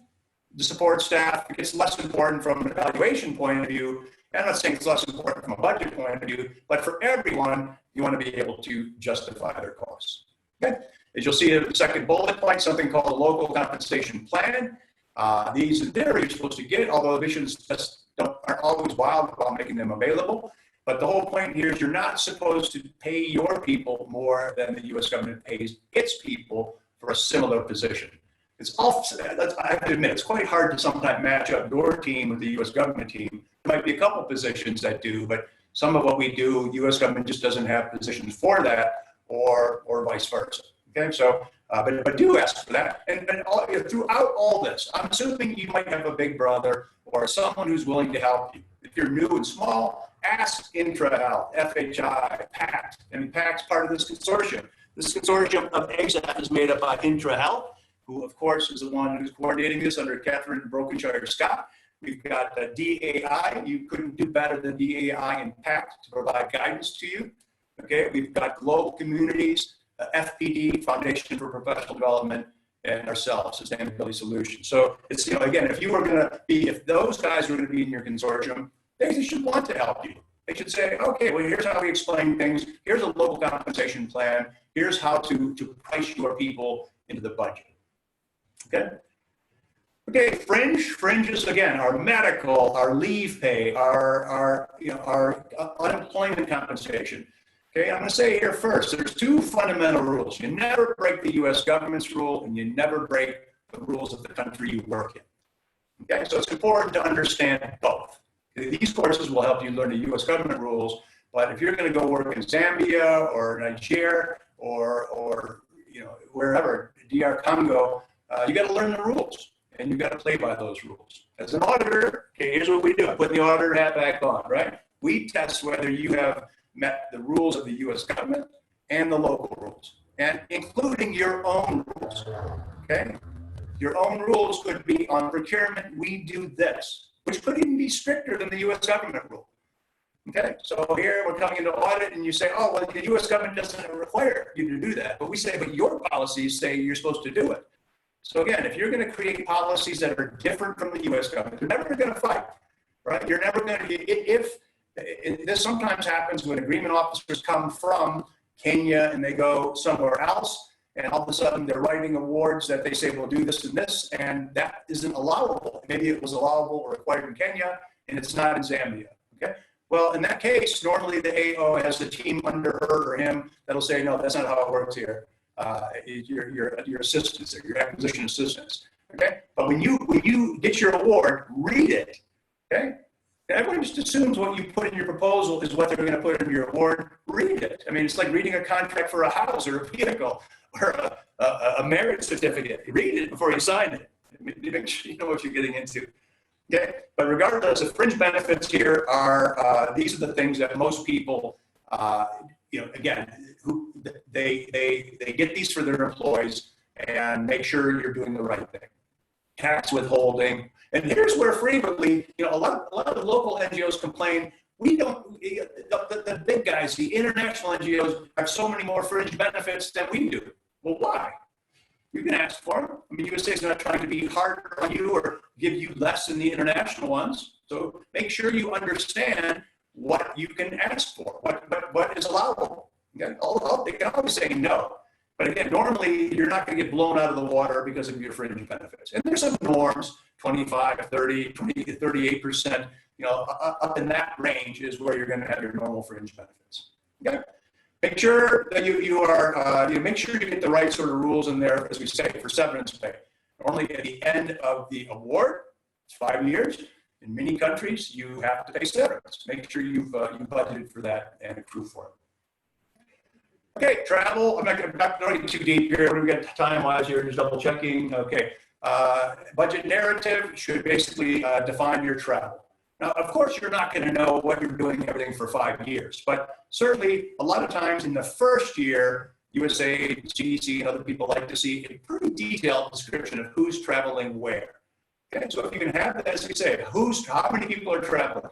[SPEAKER 1] the support staff, it gets less important from an evaluation point of view. I'm not saying it's less important from a budget point of view, but for everyone, you want to be able to justify their costs. Okay? As you'll see in the second bullet point, something called a local compensation plan. These in theory you're supposed to get, although missions just aren't always wild about making them available. But the whole point here is you're not supposed to pay your people more than the U.S. government pays its people for a similar position. It's also, I have to admit, it's quite hard to sometimes match up your team with the U.S. government team There might be a couple positions that do, but some of what we do, U.S. government just doesn't have positions for that, or vice versa. Okay, so but do ask for that. And all, throughout all this, I'm assuming you might have a big brother or someone who's willing to help you. If you're new and small, ask IntraHealth, FHI, PACT. And PACT's part of this consortium. This consortium of ASAP is made up by IntraHealth, who of course is the one who's coordinating this under Catherine Brokenshire-Scott. We've got DAI. You couldn't do better than DAI and PACT to provide guidance to you. Okay, we've got Global Communities, FPD, Foundation for Professional Development, and ourselves, Sustainability Solutions. So it's, again, if those guys are going to be in your consortium, they should want to help you. They should say, okay, well, here's how we explain things. Here's a local compensation plan. Here's how to price your people into the budget. Okay. Okay, fringes, again, our medical, our leave pay, our unemployment compensation. Okay, I'm going to say here first, there's two fundamental rules. You never break the U.S. government's rule, and you never break the rules of the country you work in. Okay, so it's important to understand both. These courses will help you learn the U.S. government rules, but if you're going to go work in Zambia or Nigeria or wherever, DR Congo, you got to learn the rules, and you got to play by those rules. As an auditor, okay, here's what we do. I put the auditor hat back on, right? We test whether you have met the rules of the U.S. government and the local rules, and including your own rules, okay? Your own rules could be on procurement, we do this, which could even be stricter than the U.S. government rule, okay? So here we're coming into audit and you say, oh, well, the U.S. government doesn't require you to do that, but we say, but your policies say you're supposed to do it. So again, if you're going to create policies that are different from the U.S. government, you're never going to fight, right? You're never going to, this sometimes happens when agreement officers come from Kenya and they go somewhere else, and all of a sudden they're writing awards that they say will do this and this, and that isn't allowable. Maybe it was allowable or required in Kenya, and it's not in Zambia. Okay. Well, in that case, normally the AO has a team under her or him that'll say, no, that's not how it works here. Your assistants, or your acquisition assistants. Okay. But when you get your award, read it. Okay. Everyone just assumes what you put in your proposal is what they're going to put in your award. Read it. I mean, it's like reading a contract for a house or a vehicle or a marriage certificate. Read it before you sign it. Make sure you know what you're getting into. Okay, but regardless, the fringe benefits here are these are the things that most people, again, they get these for their employees, and make sure you're doing the right thing. Tax withholding. And here's where frequently, a lot of the local NGOs complain, we don't, the big guys, the international NGOs have so many more fringe benefits than we do. Well, why? You can ask for them. I mean, USAID is not trying to be harder on you or give you less than the international ones. So make sure you understand what you can ask for, what is allowable. Okay? They can always say no. But again, normally you're not going to get blown out of the water because of your fringe benefits. And there's some norms, 25, 30, 20, 38%, up in that range is where you're going to have your normal fringe benefits. Okay? Make sure that make sure you get the right sort of rules in there, as we say, for severance pay. Normally at the end of the award, it's 5 years. In many countries, you have to pay severance. Make sure you've budgeted for that and accrue for it. Okay, travel. I'm not going to get too deep here. We've got time-wise here, just double checking. Okay, budget narrative should basically define your travel. Now, of course, you're not going to know what you're doing everything for 5 years, but certainly a lot of times in the first year, USAID, CDC, and other people like to see a pretty detailed description of who's traveling where. Okay, so if you can have that, as we say, how many people are traveling?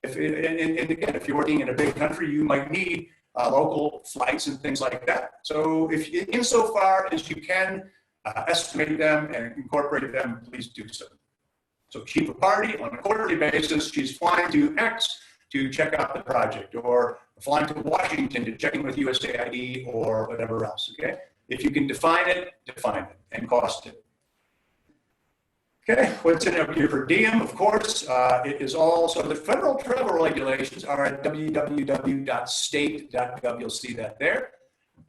[SPEAKER 1] And again, if you're working in a big country, you might need local flights and things like that. So if insofar as you can estimate them and incorporate them, please do so. So Chief of Party, on a quarterly basis, she's flying to X to check out the project, or flying to Washington to check in with USAID or whatever else, okay? If you can define it, and cost it. Okay, what's in here per diem? Of course, it is all, so the federal travel regulations are at www.state.gov. You'll see that there.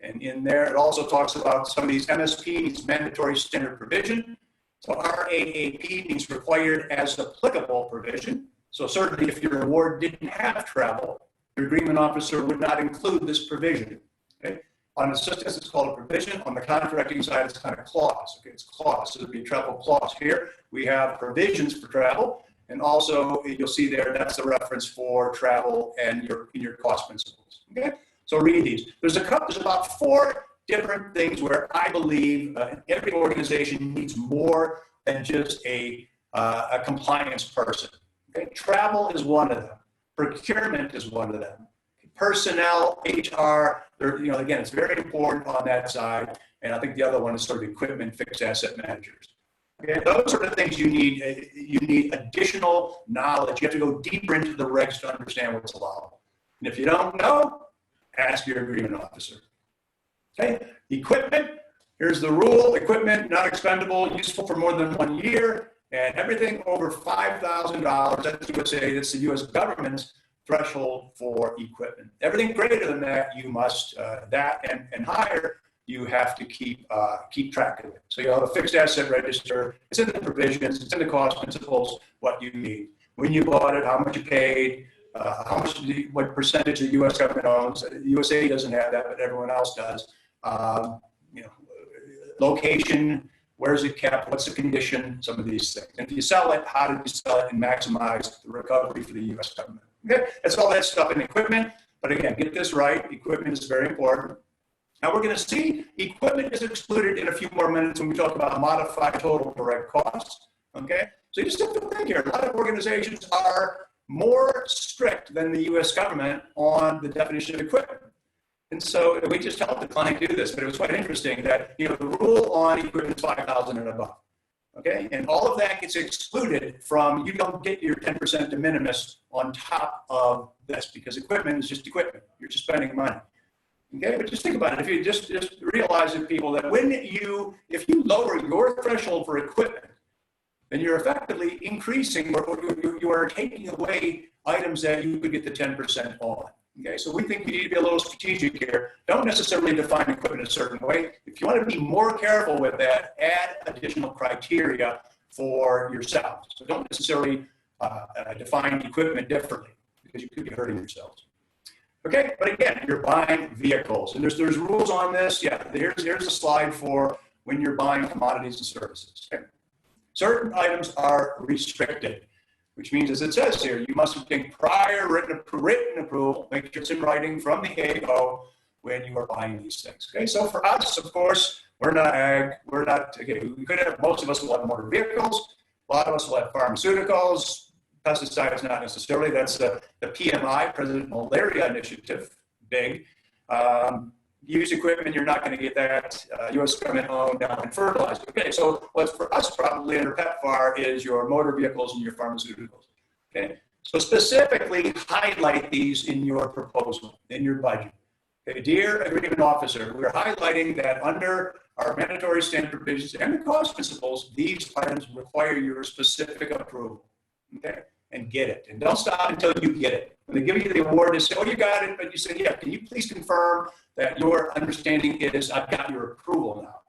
[SPEAKER 1] And in there, it also talks about some of these MSP, mandatory standard provision. So RAAP means required as applicable provision. So certainly if your award didn't have travel, your agreement officer would not include this provision. Okay? On the systems, it's called a provision. On the contracting side, it's kind of clause. Okay, it's clause. So there'd be a travel clause. Here we have provisions for travel, and also you'll see there that's the reference for travel and your cost principles. Okay, so read these. There's about 4 different things where I believe every organization needs more than just a compliance person. Okay, travel is one of them. Procurement is one of them. Personnel, HR, again, it's very important on that side. And I think the other one is sort of equipment, fixed asset managers. Okay, those are the things you need. You need additional knowledge. You have to go deeper into the regs to understand what's allowable. And if you don't know, ask your agreement officer. Okay, equipment, here's the rule. Equipment, not expendable, useful for more than 1 year, and everything over $5,000, that's USAID, that's the US government's threshold for equipment. Everything greater than that, you must, and higher, you have to keep track of it. So you have a fixed asset register, it's in the provisions, it's in the cost principles, what you need. When you bought it, how much you paid, what percentage the US government owns. USAID doesn't have that, but everyone else does. Location, where is it kept, what's the condition, some of these things. And if you sell it, how did you sell it and maximize the recovery for the US government? Okay, that's all that stuff in equipment. But again, get this right, equipment is very important. Now we're going to see equipment is excluded in a few more minutes when we talk about modified total direct costs. Okay, so you just have to think here. A lot of organizations are more strict than the US government on the definition of equipment. And so we just helped the client do this, but it was quite interesting that the rule on equipment is 5,000 and above. Okay, and all of that gets excluded from, you don't get your 10% de minimis on top of this because equipment is just equipment. You're just spending money. Okay, but just think about it. If you just realize that people that if you lower your threshold for equipment, then you're effectively increasing or you are taking away items that you could get the 10% on. Okay, so we think you need to be a little strategic here. Don't necessarily define equipment a certain way. If you want to be more careful with that, add additional criteria for yourselves. So don't necessarily define equipment differently because you could be hurting yourselves. Okay, but again, you're buying vehicles, and there's rules on this. Yeah, here's a slide for when you're buying commodities and services. Okay? Certain items are restricted, which means, as it says here, you must obtain prior written approval, make sure it's in writing from the AO when you are buying these things. Okay, so for us, of course, we're not ag, we could have, most of us will have motor vehicles, a lot of us will have pharmaceuticals, pesticides not necessarily, that's the PMI, President Malaria Initiative, big. Used equipment, you're not going to get that. U.S. government owned now and fertilizer. Okay, so what's for us probably under PEPFAR is your motor vehicles and your pharmaceuticals. Okay, so specifically highlight these in your proposal, in your budget. Okay, dear agreement officer, we're highlighting that under our mandatory standard provisions and the cost principles, these items require your specific approval. Okay, and get it. And don't stop until you get it. When they give you the award, they say, oh, you got it, but you say, yeah, can you please confirm that your understanding is I've got your approval now.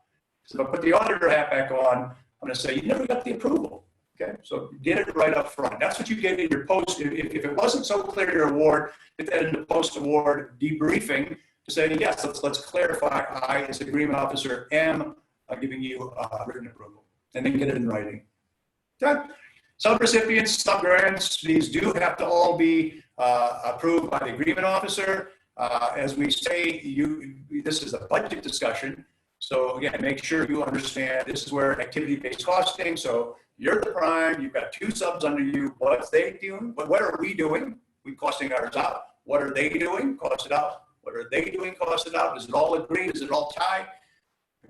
[SPEAKER 1] So if I put the auditor hat back on, I'm going to say, you never got the approval. Okay, so get it right up front. That's what you get in your post. If it wasn't so clear your award, get that in the post-award debriefing to say, yes, let's clarify, I, as agreement officer, am giving you written approval. And then get it in writing. Okay. Subrecipients, subgrants, these do have to all be approved by the agreement officer. As we say, this is a budget discussion. So again, make sure you understand this is where activity-based costing. So you're the prime, you've got 2 subs under you. What's they doing? What are we doing? We costing ours out. What are they doing? Cost it out. What are they doing? Cost it out. Is it all agreed? Is it all tied?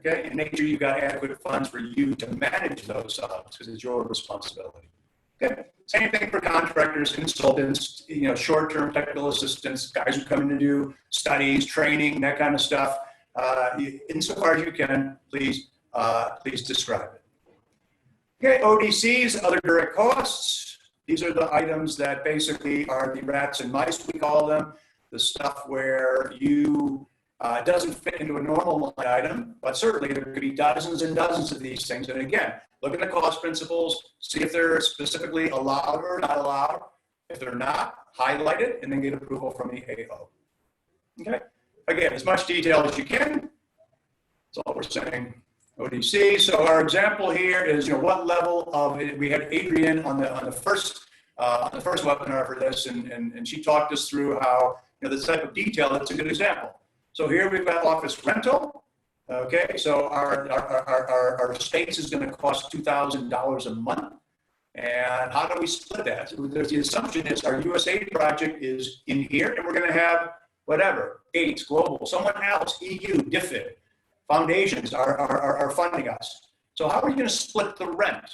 [SPEAKER 1] Okay, and make sure you've got adequate funds for you to manage those subs because it's your responsibility. Okay. Same thing for contractors, consultants, short-term technical assistants, guys who come in to do studies, training, that kind of stuff. Insofar as you can, please describe it. Okay, ODCs, other direct costs. These are the items that basically are the rats and mice, we call them. The stuff where it doesn't fit into a normal line item, but certainly there could be dozens and dozens of these things. And again, look at the cost principles, see if they're specifically allowed or not allowed. If they're not, highlight it and then get approval from the AO. Okay. Again, as much detail as you can. That's all we're saying. ODC. So our example here is, what level of it. We had Adrienne on the first webinar for this, and she talked us through how this type of detail. That's a good example. So here we've got office rental. Okay, so our space is going to cost $2,000 a month. And how do we split that? So the assumption is our USAID project is in here, and we're going to have whatever, Gates, Global, someone else, EU, DFID, foundations are funding us. So how are we going to split the rent?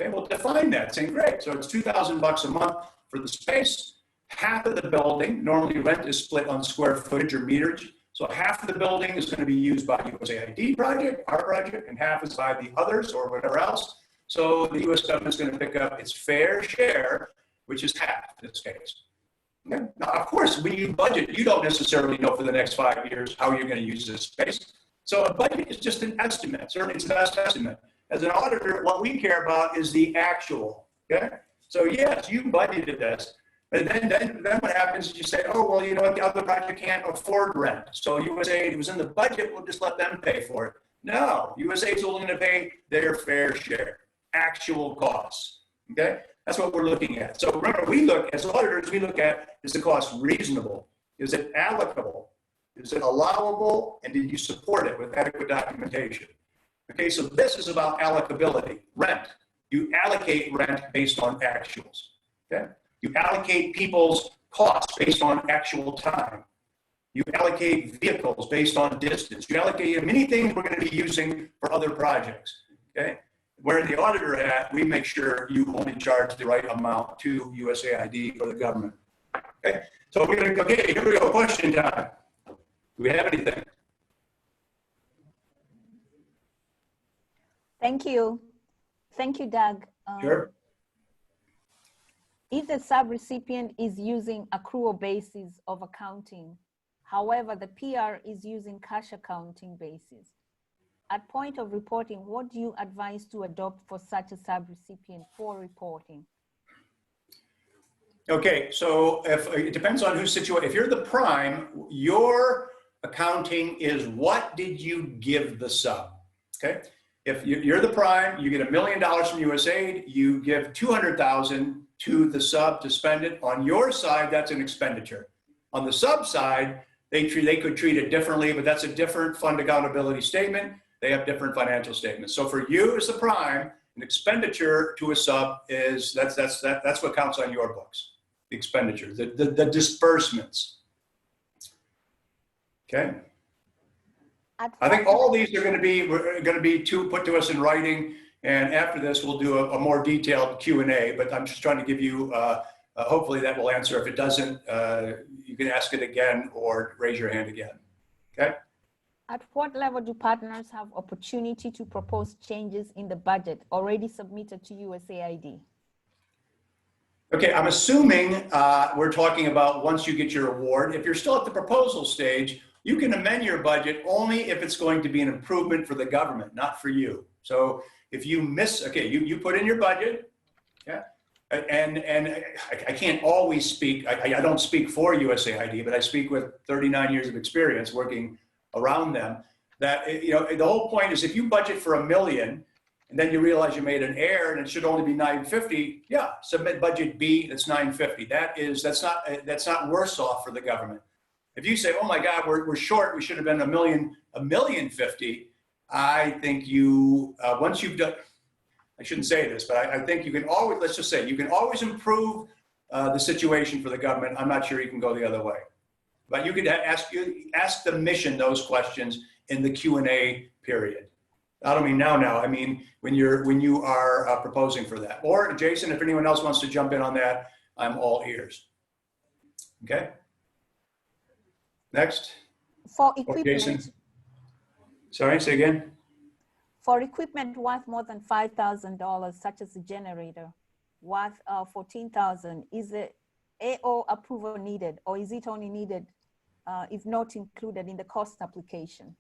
[SPEAKER 1] Okay, well, define that. Saying, great, so it's $2,000 a month for the space. Half of the building, normally rent is split on square footage or meterage. So half of the building is going to be used by USAID project, our project, and half is by the others or whatever else. So the U.S. government is going to pick up its fair share, which is half in this case. Okay? Now, of course, when you budget, you don't necessarily know for the next 5 years how you're going to use this space. So a budget is just an estimate. Certainly, it's a best estimate. As an auditor, what we care about is the actual. Okay? So yes, you budgeted this. But then what happens is you say, oh, well, you know what, the other project can't afford rent. So USAID was in the budget, we'll just let them pay for it. No, USAID is only going to pay their fair share, actual costs. Okay? That's what we're looking at. So remember, we look, as auditors, we look at, is the cost reasonable? Is it allocable? Is it allowable? And did you support it with adequate documentation? Okay, so this is about allocability, rent. You allocate rent based on actuals. Okay? You allocate people's costs based on actual time. You allocate vehicles based on distance. You allocate many things we're going to be using for other projects. Okay? Where the auditor at, we make sure you only charge the right amount to USAID or the government. Okay? So we're going to go, okay, here we go, question time. Do we have anything?
[SPEAKER 3] Thank you. Thank you, Doug.
[SPEAKER 1] Sure.
[SPEAKER 3] If the subrecipient is using accrual basis of accounting, however, the PR is using cash accounting basis, at point of reporting, what do you advise to adopt for such a subrecipient for reporting?
[SPEAKER 1] Okay, so if it depends on who's situated. If you're the prime, your accounting is what did you give the sub? Okay, if you're the prime, you get $1 million from USAID, you give $200,000 to the sub to spend it. On your side, that's an expenditure. On the sub side, they could treat it differently, but that's a different fund accountability statement. They have different financial statements. So for you as the prime, an expenditure to a sub is that's what counts on your books. The expenditure, the disbursements. Okay. I think all these are going to be put to us in writing, and after this we'll do a more detailed Q&A. But I'm just trying to give you. Hopefully that will answer. If it doesn't, you can ask it again or raise your hand again. Okay.
[SPEAKER 3] At what level do partners have opportunity to propose changes in the budget already submitted to USAID?
[SPEAKER 1] Okay, I'm assuming we're talking about once you get your award. If you're still at the proposal stage, you can amend your budget only if it's going to be an improvement for the government, not for you. So if you miss, okay, you put in your budget, yeah, and I can't always speak, I don't speak for USAID, but I speak with 39 years of experience working around them, that, the whole point is if you budget for $1 million, and then you realize you made an error and it should only be 950, yeah, submit budget B, that's 950. That's not worse off for the government. If you say, oh my God, we're short, we should have been $1.05 million, I think once you've done, I shouldn't say this, but I think you can always, let's just say, you can always improve the situation for the government. I'm not sure you can go the other way. But you could ask the mission those questions in the Q&A period. I don't mean now, I mean when you are proposing for that. Or Jason, if anyone else wants to jump in on that, I'm all ears. Okay. Next.
[SPEAKER 3] For
[SPEAKER 1] Or Jason.
[SPEAKER 3] equipment,
[SPEAKER 1] Sorry, say again.
[SPEAKER 3] for equipment worth more than $5,000, such as a generator worth $14,000, is the AO approval needed, or is it only needed if not included in the cost application?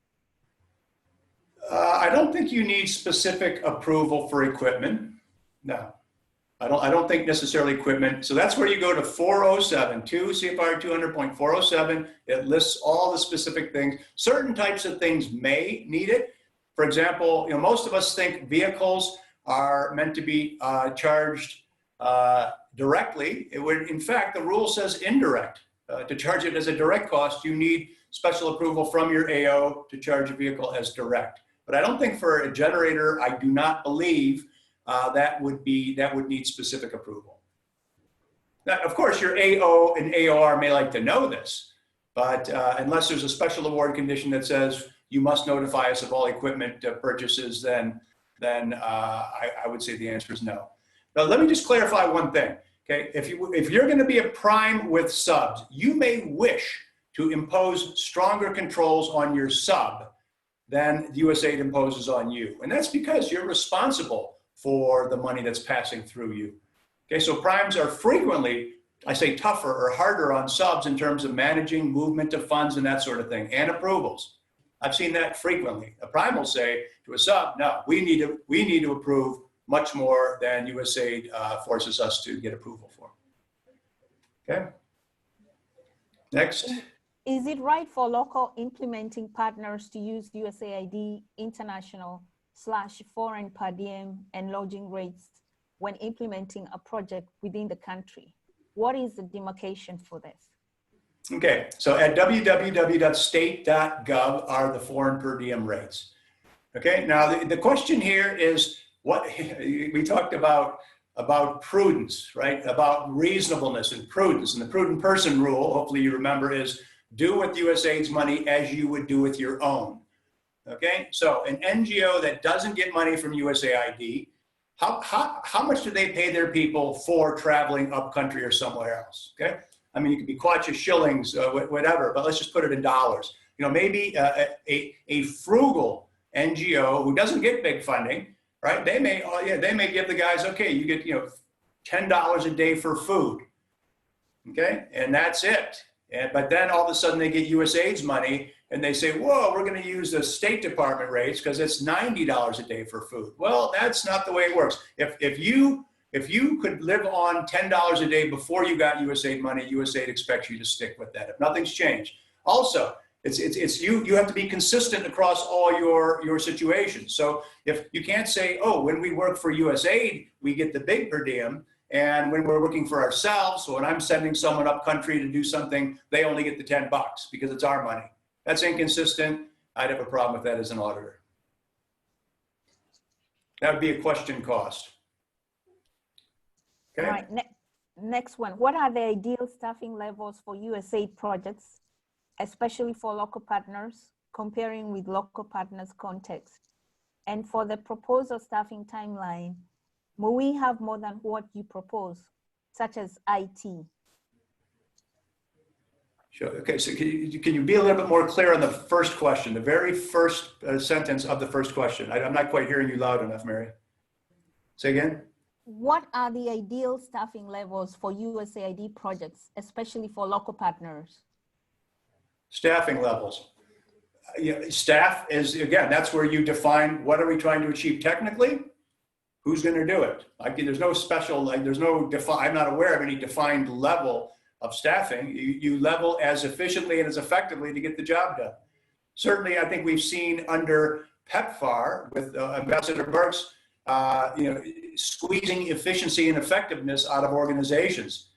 [SPEAKER 1] I don't think you need specific approval for equipment. No. I don't think necessarily equipment. So that's where you go to 407, 2 CFR 200.407. It lists all the specific things. Certain types of things may need it. For example, most of us think vehicles are meant to be charged directly. In fact, the rule says indirect. To charge it as a direct cost, you need special approval from your AO to charge a vehicle as direct. But I don't think for a generator, I do not believe that would need specific approval. Now, of course, your AO and AOR may like to know this, but unless there's a special award condition that says you must notify us of all equipment purchases, then I would say the answer is no. Now, let me just clarify one thing. Okay, if you're going to be a prime with subs, you may wish to impose stronger controls on your sub than USAID imposes on you, and that's because you're responsible for the money that's passing through you. Okay, so primes are frequently, I say, tougher or harder on subs in terms of managing movement of funds and that sort of thing, and approvals. I've seen that frequently. A prime will say to a sub, no, we need to approve much more than USAID forces us to get approval for. Okay, next.
[SPEAKER 3] Is it right for local implementing partners to use USAID international/foreign per diem and lodging rates when implementing a project within the country? What is the demarcation for this?
[SPEAKER 1] Okay, so at www.state.gov are the foreign per diem rates. Okay, now the question here is what we talked about prudence, right? About reasonableness and prudence. And the prudent person rule, hopefully you remember, is do with USAID's money as you would do with your own. Okay, so an NGO that doesn't get money from USAID, how much do they pay their people for traveling up country or somewhere else? Okay, I mean, it could be kwacha, shillings, whatever, but let's just put it in dollars. Maybe a frugal NGO who doesn't get big funding, right? They may give the guys, okay, you get $10 a day for food, okay, and that's it. But then all of a sudden they get USAID's money and they say, whoa, we're going to use the State Department rates because it's $90 a day for food. Well, that's not the way it works. If you could live on $10 a day before you got USAID money, USAID expects you to stick with that if nothing's changed. Also, you have to be consistent across all your situations. So if you can't say, oh, when we work for USAID, we get the big per diem, and when we're working for ourselves, so when I'm sending someone up country to do something, they only get the $10 because it's our money. That's inconsistent. I'd have a problem with that as an auditor. That would be a question cost. Okay.
[SPEAKER 3] All right, next one. What are the ideal staffing levels for USAID projects, especially for local partners, comparing with local partners' context? And for the proposal staffing timeline, will we have more than what you propose, such as IT?
[SPEAKER 1] Sure. Okay, so can you be a little bit more clear on the first question, the very first sentence of the first question? I'm not quite hearing you loud enough, Mary. Say again?
[SPEAKER 3] What are the ideal staffing levels for USAID projects, especially for local partners?
[SPEAKER 1] Staffing levels. Staff is, again, that's where you define what are we trying to achieve technically? Who's going to do it? There's no special, I'm not aware of any defined level of staffing. You level as efficiently and as effectively to get the job done. Certainly, I think we've seen under PEPFAR with Ambassador Burks, squeezing efficiency and effectiveness out of organizations,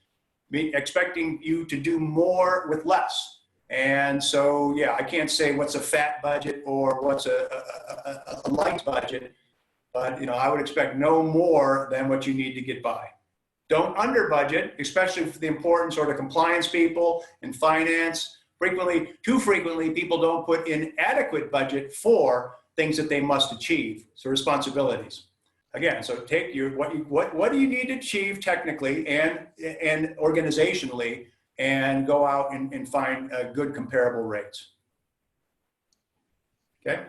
[SPEAKER 1] expecting you to do more with less. And so, yeah, I can't say what's a fat budget or what's a light budget, but I would expect no more than what you need to get by. Don't under budget, especially for the important sort of compliance people and finance. Too frequently, people don't put in adequate budget for things that they must achieve, so responsibilities. Again, so take what do you need to achieve technically and organizationally, and go out and find good comparable rates. Okay.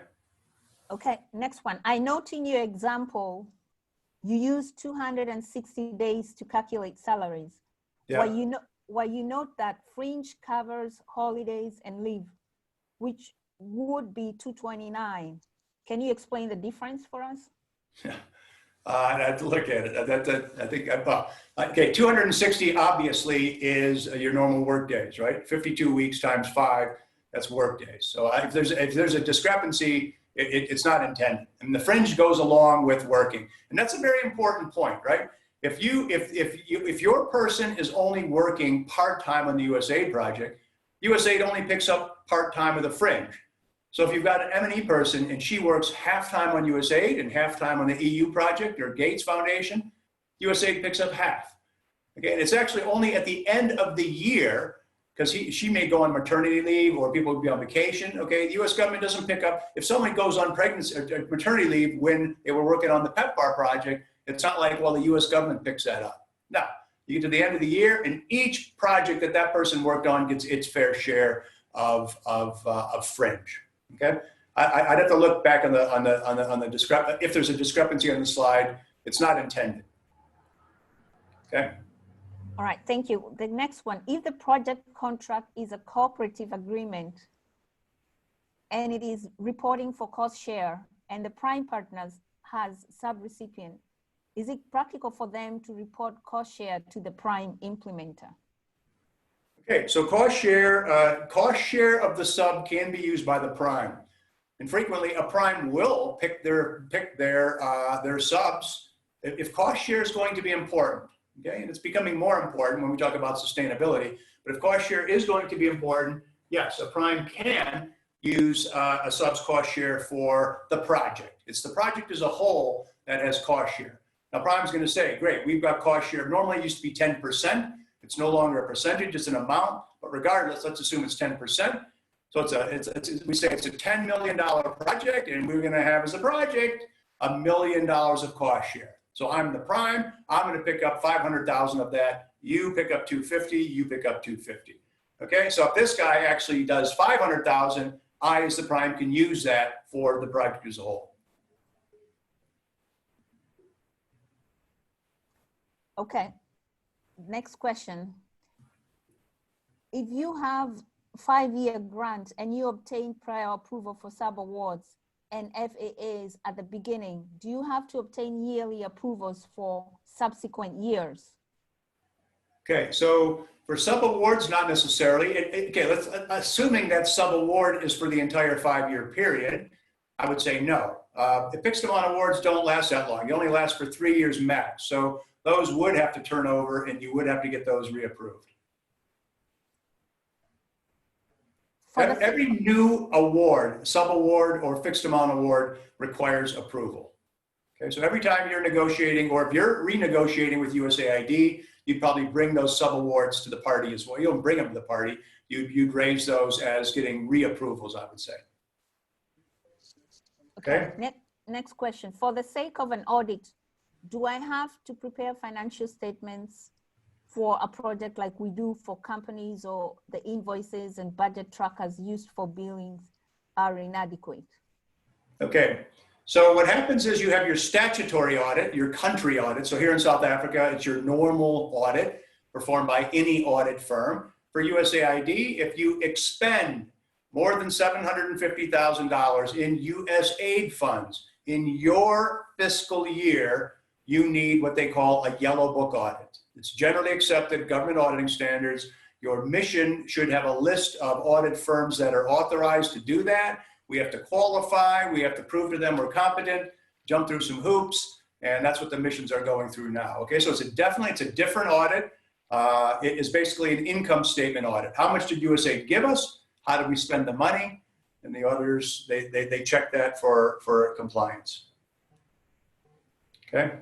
[SPEAKER 3] Okay, next one. I note in your example, you use 260 days to calculate salaries.
[SPEAKER 1] Yeah.
[SPEAKER 3] While you note that fringe covers holidays and leave, which would be 229. Can you explain the difference for us?
[SPEAKER 1] Yeah. I'd have to look at it. I think, well, okay, 260 obviously is your normal work days, right? 52 weeks times 5, that's work days. So if there's a discrepancy, it's not intended. And the fringe goes along with working. And that's a very important point, right? If your person is only working part-time on the USAID project, USAID only picks up part-time of the fringe. So if you've got an M&E person and she works half-time on USAID and half-time on the EU project or Gates Foundation, USAID picks up half. Okay, and it's actually only at the end of the year, because she may go on maternity leave or people will be on vacation. Okay, the U.S. government doesn't pick up. If someone goes on pregnancy or maternity leave when they were working on the PEPFAR project, it's not like, well, the U.S. government picks that up. No, you get to the end of the year, and each project that person worked on gets its fair share of fringe. Okay, I'd have to look back on the discrepancy. If there's a discrepancy on the slide, it's not intended. Okay.
[SPEAKER 3] All right, thank you. The next one, if the project contract is a cooperative agreement and it is reporting for cost share and the prime partners has sub-recipient, is it practical for them to report cost share to the prime implementer?
[SPEAKER 1] Okay, so cost share of the sub can be used by the prime, and frequently a prime will pick their subs if cost share is going to be important. Okay, and it's becoming more important when we talk about sustainability. But if cost share is going to be important, yes, a prime can use a sub's cost share for the project. It's the project as a whole that has cost share. Now, prime's going to say, great, we've got cost share. Normally it used to be 10%. It's no longer a percentage, it's an amount. But regardless, let's assume it's 10%. So we say it's a $10 million project, and we're going to have as a project $1 million of cost share. So I'm the prime, I'm going to pick up 500,000 of that. You pick up 250, you pick up 250. Okay, so if this guy actually does 500,000, I as the prime can use that for the project as a whole.
[SPEAKER 3] Okay, next question. If you have 5-year grant and you obtain prior approval for sub-awards and FAAs at the beginning, do you have to obtain yearly approvals for subsequent years?
[SPEAKER 1] Okay, so for sub-awards, not necessarily. Okay, assuming that sub-award is for the entire 5-year period, I would say no. The fixed amount awards don't last that long. They only last for 3 years max. So those would have to turn over and you would have to get those reapproved. Every new award, sub-award or fixed amount award requires approval. Okay, so every time you're negotiating, or if you're renegotiating with USAID, you'd probably bring those sub-awards to the party as well. You don't bring them to the party, you'd raise those as getting reapprovals, I would say. Okay.
[SPEAKER 3] Next question. For the sake of an audit, do I have to prepare financial statements for a project like we do for companies, or the invoices and budget trackers used for billings are inadequate? Okay.
[SPEAKER 1] So what happens is you have your statutory audit, your country audit. So here in South Africa, it's your normal audit performed by any audit firm. For USAID, if you expend more than $750,000 in USAID funds in your fiscal year, you need what they call a yellow book audit. It's generally accepted government auditing standards. Your mission should have a list of audit firms that are authorized to do that. We have to qualify, we have to prove to them we're competent, jump through some hoops, and that's what the missions are going through now. Okay, so it's a different audit. It is basically an income statement audit. How much did USAID give us? How did we spend the money? And the auditors, they check that for compliance. Okay.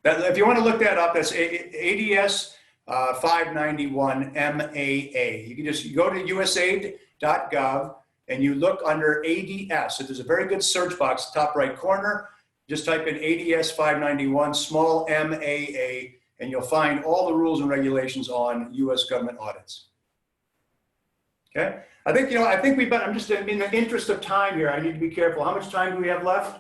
[SPEAKER 1] If you want to look that up, that's ADS 591 MAA. You can just go to usaid.gov and you look under ADS. So there's a very good search box, top right corner. Just type in ADS 591 small MAA, and you'll find all the rules and regulations on U.S. government audits. Okay. I think we've got, I'm just in the interest of time here, I need to be careful. How much time do we have left?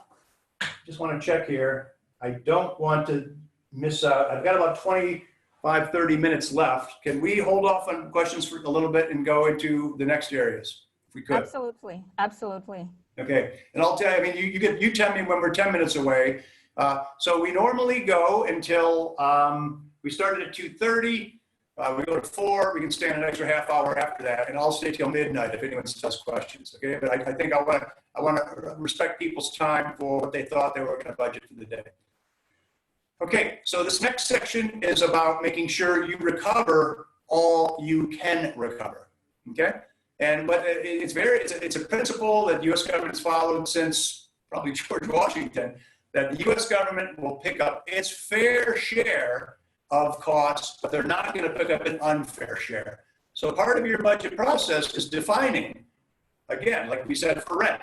[SPEAKER 1] Just want to check here. I don't want to miss out. I've got about 25, 30 minutes left. Can we hold off on questions for a little bit and go into the next areas, if we could?
[SPEAKER 3] Absolutely, absolutely.
[SPEAKER 1] Okay, and I'll tell you, I mean, you tell me when we're 10 minutes away, So we normally go until, we started at 2:30. We go to 4, we can stay an extra half hour after that, and I'll stay till midnight if anyone has questions, okay? But I think I want to respect people's time for what they thought they were going to budget for the day. Okay, so this next section is about making sure you recover all you can recover, okay? And but it's a principle that the U.S. government has followed since probably George Washington, that the U.S. government will pick up its fair share of costs, but they're not going to pick up an unfair share. So part of your budget process is defining, again, like we said, for rent,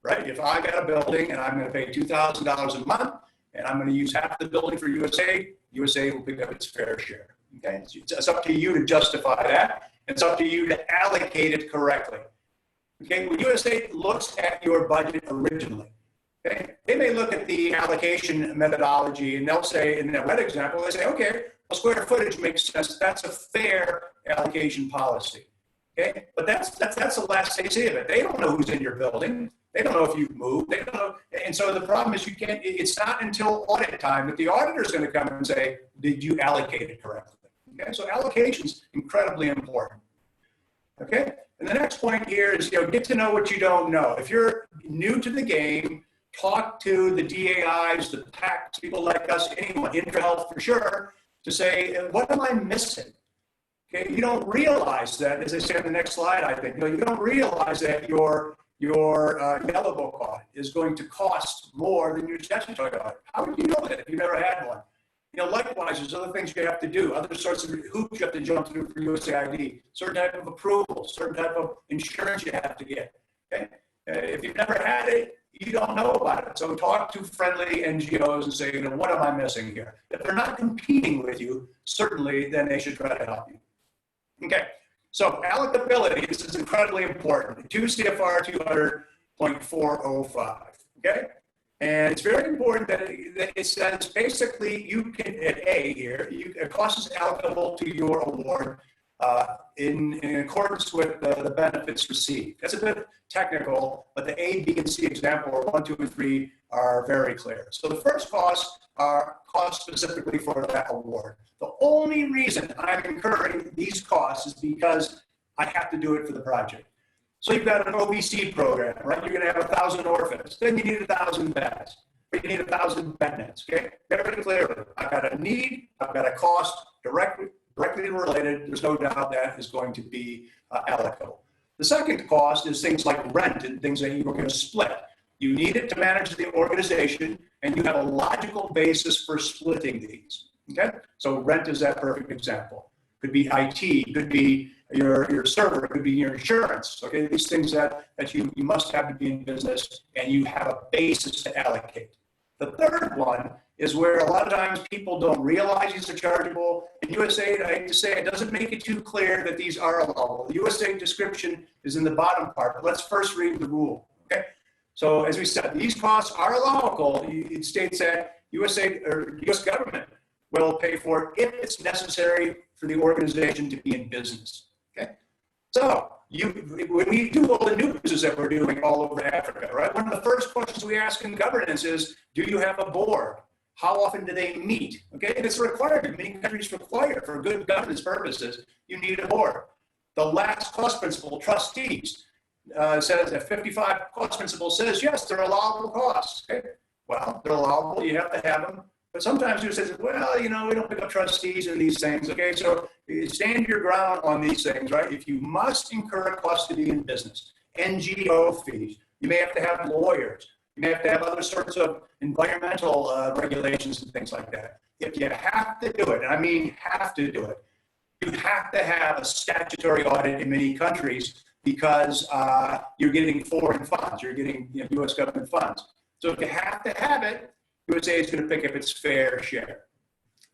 [SPEAKER 1] right? If I got a building and I'm going to pay $2,000 a month and I'm going to use half the building for USAID, USAID will pick up its fair share, okay? It's up to you to justify that. It's up to you to allocate it correctly, okay? When USAID looks at your budget originally, okay, they may look at the allocation methodology and they'll say, in that red example, they say, okay, well, square footage makes sense. That's a fair allocation policy, okay? But that's the last they see of it. They don't know who's in your building. They don't know if you've moved. They don't know. And so the problem is it's not until audit time that the auditor is going to come and say, did you allocate it correctly? Okay, so allocation's incredibly important, okay? And the next point here is, get to know what you don't know. If you're new to the game, talk to the DAIs, the PACs, people like us, anyone, IntraHealth for sure, to say, what am I missing? Okay, you don't realize that, as I say on the next slide, I think, you don't realize that your yellow book audit is going to cost more than your statutory audit. How would you know that if you never had one? Likewise, there's other things you have to do, other sorts of hoops you have to jump through for USAID, certain type of approval, certain type of insurance you have to get, okay? If you've never had it, you don't know about it. So talk to friendly NGOs and say, what am I missing here? If they're not competing with you, certainly then they should try to help you. Okay, so allocability, this is incredibly important. 2 CFR 200.405, okay? And it's very important that it says basically you can, at A here, a cost is allocable to your award in accordance with the benefits received. That's a bit technical, but the A, B, and C example, or 1, 2, and 3, are very clear. So the first costs are costs specifically for that award. The only reason I'm incurring these costs is because I have to do it for the project. So you've got an OBC program, right? You're going to have 1,000 orphans. Then you need 1,000 beds. Or you need 1,000 bed nets, okay? Very clearly, I've got a need, I've got a cost directly related. There's no doubt that is going to be allocable. The second cost is things like rent and things that you're going to split. You need it to manage the organization, and you have a logical basis for splitting these, okay? So rent is that perfect example. Could be IT, could be your server, could be your insurance, okay? These things that you must have to be in business, and you have a basis to allocate. The third one is where a lot of times people don't realize these are chargeable. In USAID, I hate to say, it doesn't make it too clear that these are allowable. The USAID description is in the bottom part, but let's first read the rule, okay? So as we said, these costs are allowable. It states that USAID or US government will pay for it if it's necessary for the organization to be in business, okay? So when we do all the new business that we're doing all over Africa, right? One of the first questions we ask in governance is, do you have a board? How often do they meet? Okay, and it's required. Many countries require, for good governance purposes, you need a board. The last cost principle, trustees, says that 55 cost principle says, yes, they're allowable costs. Okay, well, they're allowable, you have to have them. But sometimes you say, well, we don't pick up trustees and these things. Okay, so stand your ground on these things, right? If you must incur a cost to be in business, NGO fees, you may have to have lawyers. You may have to have other sorts of environmental regulations and things like that. If you have to do it, and I mean have to do it, you have to have a statutory audit in many countries because you're getting foreign funds, you're getting U.S. government funds. So if you have to have it, USA is going to pick up its fair share.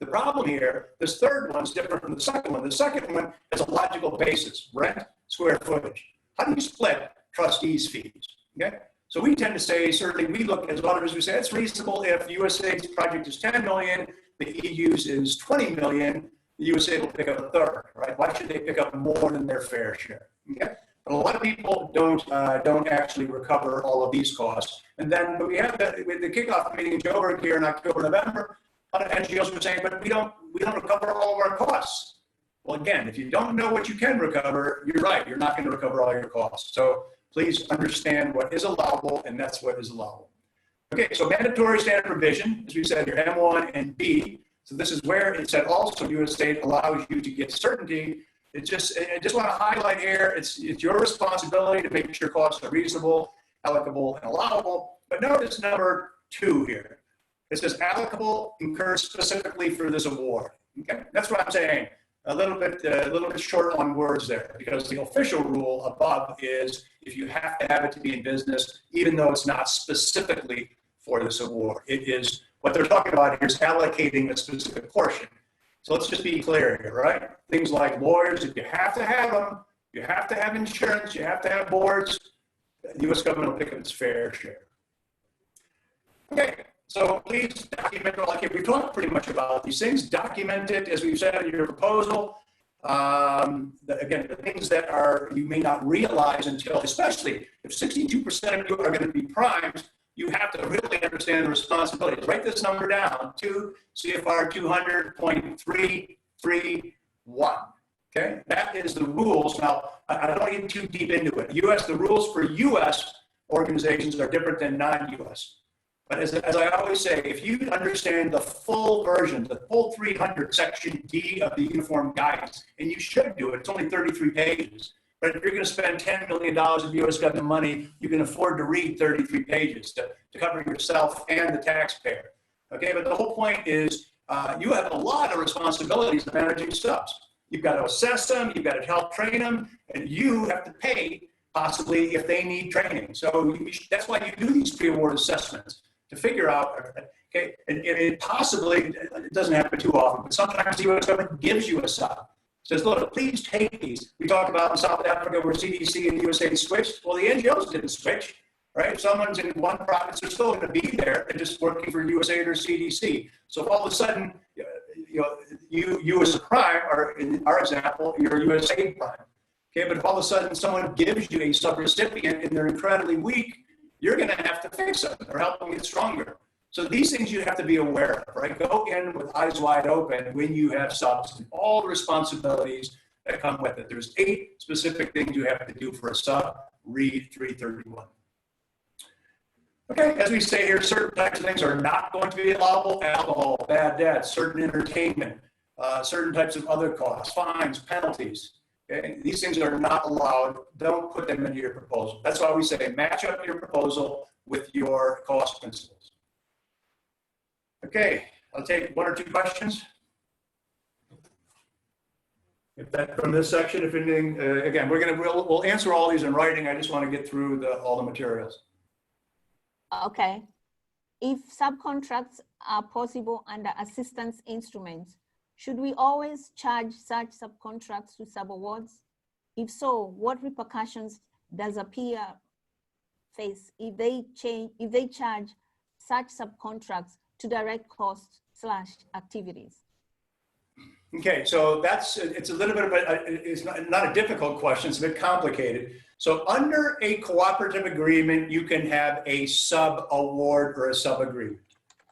[SPEAKER 1] The problem here, this third one is different from the second one. The second one has a logical basis, rent, square footage. How do you split trustees' fees? Okay. So we tend to say, certainly we look as auditors, we say it's reasonable if USAID's project is 10 million, the EU's is 20 million, the USA will pick up a third, right? Why should they pick up more than their fair share? Okay? But a lot of people don't actually recover all of these costs. And then we have with the kickoff meeting in Joburg here in October, November, a lot of NGOs were saying, but we don't recover all of our costs. Well, again, if you don't know what you can recover, you're right. You're not going to recover all your costs. So please understand what is allowable, and that's what is allowable. Okay, so mandatory standard provision, as we said here, M1 and B. So this is where it said also USAID allows you to get certainty. I just want to highlight here, it's your responsibility to make sure costs are reasonable, allocable, and allowable. But notice number 2 here. It says applicable incurred specifically for this award. Okay, that's what I'm saying. A little bit short on words there, because the official rule above is if you have to have it to be in business, even though it's not specifically for this award. It is, what they're talking about here is allocating a specific portion. So let's just be clear here, right? Things like lawyers, if you have to have them, you have to have insurance, you have to have boards, the U.S. government will pick up its fair share. Okay, so please document, like we've talked pretty much about these things, document it as we've said in your proposal. Again, the things that you may not realize until, especially if 62% of you are going to be primes, you have to really understand the responsibilities. Write this number down, 2 CFR 200.331. Okay, that is the rules. Now, I don't want to get too deep into it. The rules for U.S. organizations are different than non-U.S. But as I always say, if you understand the full version, the full 300 section D of the uniform guidance, and you should do it, it's only 33 pages. But if you're going to spend $10 million of U.S. government money, you can afford to read 33 pages to cover yourself and the taxpayer. Okay, but the whole point is you have a lot of responsibilities in managing subs. You've got to assess them, you've got to help train them, and you have to pay possibly if they need training. So that's why you do these pre-award assessments to figure out, okay, and it doesn't happen too often, but sometimes the U.S. government gives you a sub. Says, look, please take these. We talked about in South Africa where CDC and USAID switched. Well, the NGOs didn't switch, right? If someone's in one province, they're still going to be there and just working for USAID or CDC. So if all of a sudden, you as a prime, or in our example, you're a USAID prime. Okay, but if all of a sudden someone gives you a subrecipient and they're incredibly weak, you're going to have to fix them or help them get stronger. So these things you have to be aware of, right? Go in with eyes wide open when you have subs and all the responsibilities that come with it. There's 8 specific things you have to do for a sub. Read 331. Okay, as we say here, certain types of things are not going to be allowable: alcohol, bad debt, certain entertainment, certain types of other costs, fines, penalties. Okay, these things are not allowed. Don't put them into your proposal. That's why we say match up your proposal with your cost principles. Okay, I'll take 1 or 2 questions. If that from this section, if anything, again, we'll answer all these in writing. I just want to get through all the materials.
[SPEAKER 3] Okay. If subcontracts are possible under assistance instruments, should we always charge such subcontracts to subawards? If so, what repercussions does a peer face if they charge such subcontracts to direct costs / activities?
[SPEAKER 1] Okay, so it's a little bit of it's not a difficult question, it's a bit complicated. So under a cooperative agreement, you can have a sub-award or a sub-agreement.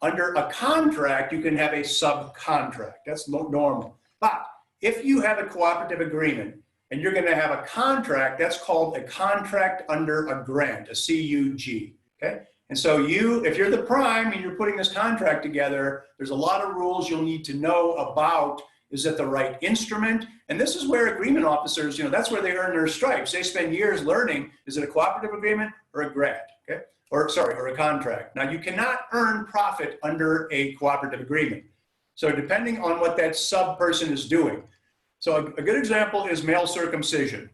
[SPEAKER 1] Under a contract, you can have a subcontract. That's normal. But if you have a cooperative agreement and you're going to have a contract, that's called a contract under a grant, a CUG. Okay? And so if you're the prime and you're putting this contract together, there's a lot of rules you'll need to know about. Is it the right instrument? And this is where agreement officers, that's where they earn their stripes. They spend years learning, is it a cooperative agreement or a grant? Okay? Or a contract. Now, you cannot earn profit under a cooperative agreement. So depending on what that sub person is doing. So a good example is male circumcision.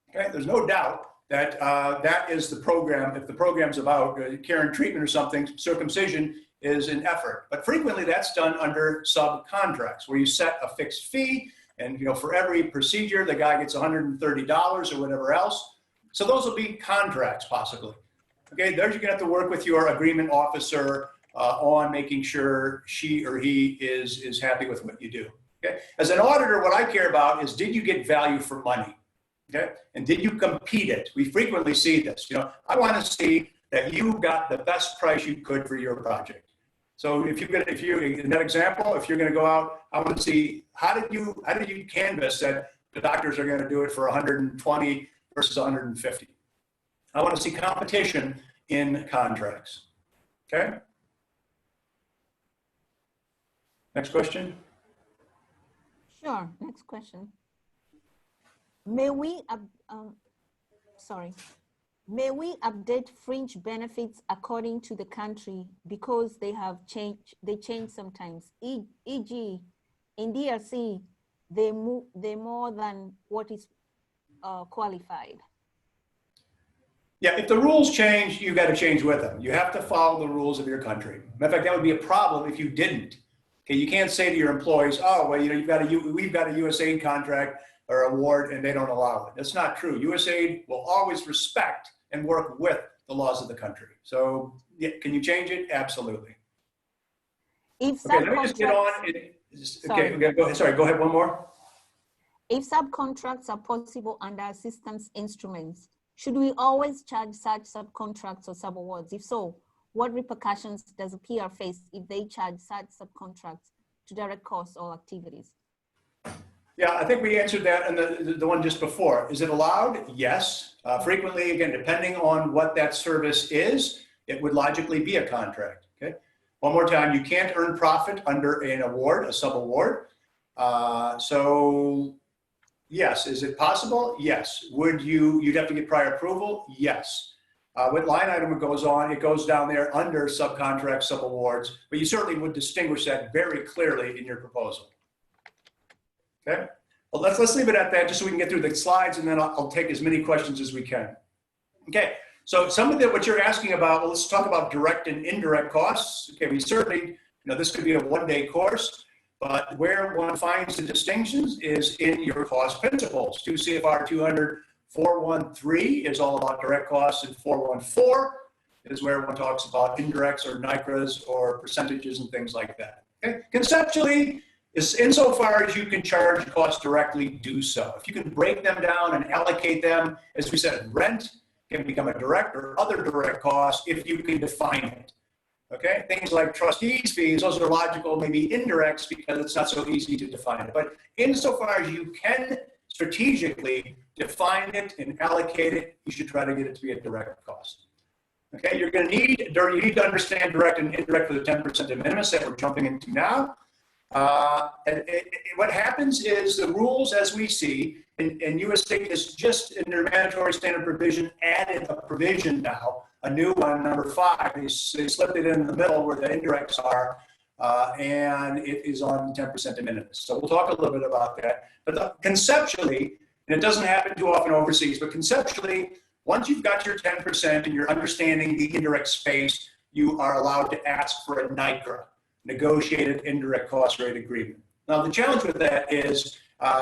[SPEAKER 1] Okay? There's no doubt that that is the program. If the program's about care and treatment or something, circumcision is an effort. But frequently that's done under subcontracts where you set a fixed fee and for every procedure, the guy gets $130 or whatever else. So those will be contracts possibly. Okay, there you're gonna have to work with your agreement officer on making sure she or he is happy with what you do. Okay, as an auditor, what I care about is, did you get value for money? Okay, and did you compete it? We frequently see this. You know, I want to see that you got the best price you could for your project. So if you in that example, if you're going to go out, I want to see how did you canvass that the doctors are going to do it for 120 versus 150. I want to see competition in contracts. Okay. Next question.
[SPEAKER 3] Sure, next question. May we update fringe benefits according to the country because they change sometimes. E.g., in DRC, they more than what is qualified.
[SPEAKER 1] Yeah, if the rules change, you got to change with them. You have to follow the rules of your country. Matter of fact, that would be a problem if you didn't. Okay, you can't say to your employees, "Oh, well, you know, we've got a USAID contract or award, and they don't allow it." That's not true. USAID will always respect and work with the laws of the country. So, yeah, can you change it? Absolutely. Okay, let me just get on. Sorry, go ahead. One more.
[SPEAKER 3] If subcontracts are possible under assistance instruments, should we always charge such subcontracts or subawards? If so, what repercussions does a PR face if they charge such subcontracts to direct costs or activities?
[SPEAKER 1] Yeah, I think we answered that in the one just before. Is it allowed? Yes. Frequently, again, depending on what that service is, it would logically be a contract. Okay. One more time, you can't earn profit under an award, a subaward. So yes, is it possible? Yes. You'd have to get prior approval? Yes. What line item it goes on, it goes down there under subcontract, subawards, but you certainly would distinguish that very clearly in your proposal. Okay, well, let's leave it at that just so we can get through the slides, and then I'll take as many questions as we can. Okay, so some of what you're asking about, well, let's talk about direct and indirect costs. Okay, we certainly, this could be a one-day course, but where one finds the distinctions is in your cost principles. 2 CFR 200-413 is all about direct costs, and 414 is where one talks about indirects or NICRAs or percentages and things like that. Okay, conceptually, insofar as you can charge costs directly, do so. If you can break them down and allocate them, as we said, rent can become a direct or other direct cost if you can define it. Okay, things like trustees' fees, those are logical, maybe indirects because it's not so easy to define it. But insofar as you can strategically define it and allocate it, you should try to get it to be a direct cost. Okay, you need to understand direct and indirect for the 10% de minimis that we're jumping into now. What happens is the rules as we see, and USAID is just in their mandatory standard provision added a provision now, a new one, number 5. They slipped it in the middle where the indirects are, and it is on 10% de minimis. So we'll talk a little bit about that. But conceptually, and it doesn't happen too often overseas, but conceptually, once you've got your 10% and you're understanding the indirect space, you are allowed to ask for a NICRA, negotiated indirect cost rate agreement. Now, the challenge with that is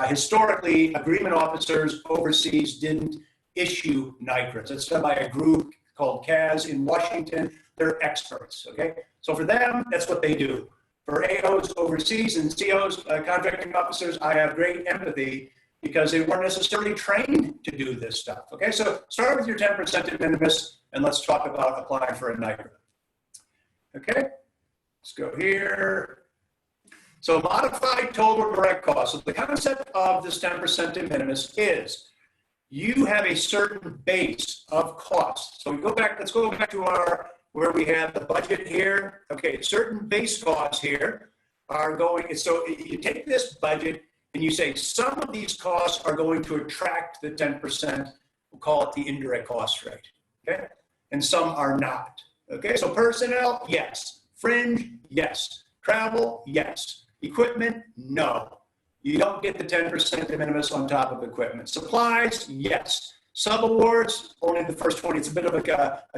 [SPEAKER 1] historically, agreement officers overseas didn't issue NICRAs. It's done by a group called CAS in Washington. They're experts, okay? So for them, that's what they do. For AOs overseas and COs, contracting officers, I have great empathy because they weren't necessarily trained to do this stuff, okay? So start with your 10% de minimis, and let's talk about applying for a NICRA. Okay, let's go here. So modified total direct cost. So the concept of this 10% de minimis is you have a certain base of costs. So we go back, let's go back to where we have the budget here. Okay, certain base costs here are going, so you take this budget and you say some of these costs are going to attract the 10%, we'll call it the indirect cost rate, okay? And some are not, okay? So personnel, yes. Fringe, yes. Travel, yes. Equipment, no. You don't get the 10% de minimis on top of equipment. Supplies, yes. Subawards, only the first 20. It's a bit of a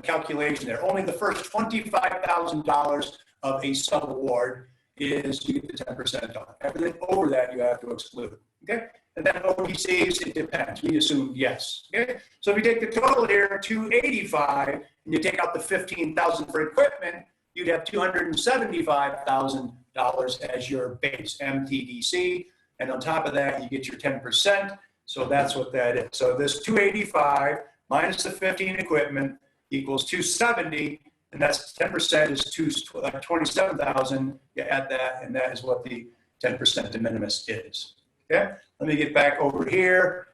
[SPEAKER 1] calculation there. Only the first $25,000 of a subaward is you get the 10% on. Everything over that you have to exclude. Okay? And then ODCs, it depends. We assume yes. Okay? So if you take the total here, 285, and you take out the 15,000 for equipment, you'd have $275,000 as your base MTDC. And on top of that, you get your 10%. So that's what that is. So this 285 minus the 15 equipment equals 270, and that's 10% is 27,000. You add that, and that is what the 10% de minimis is. Okay, let me get back over here.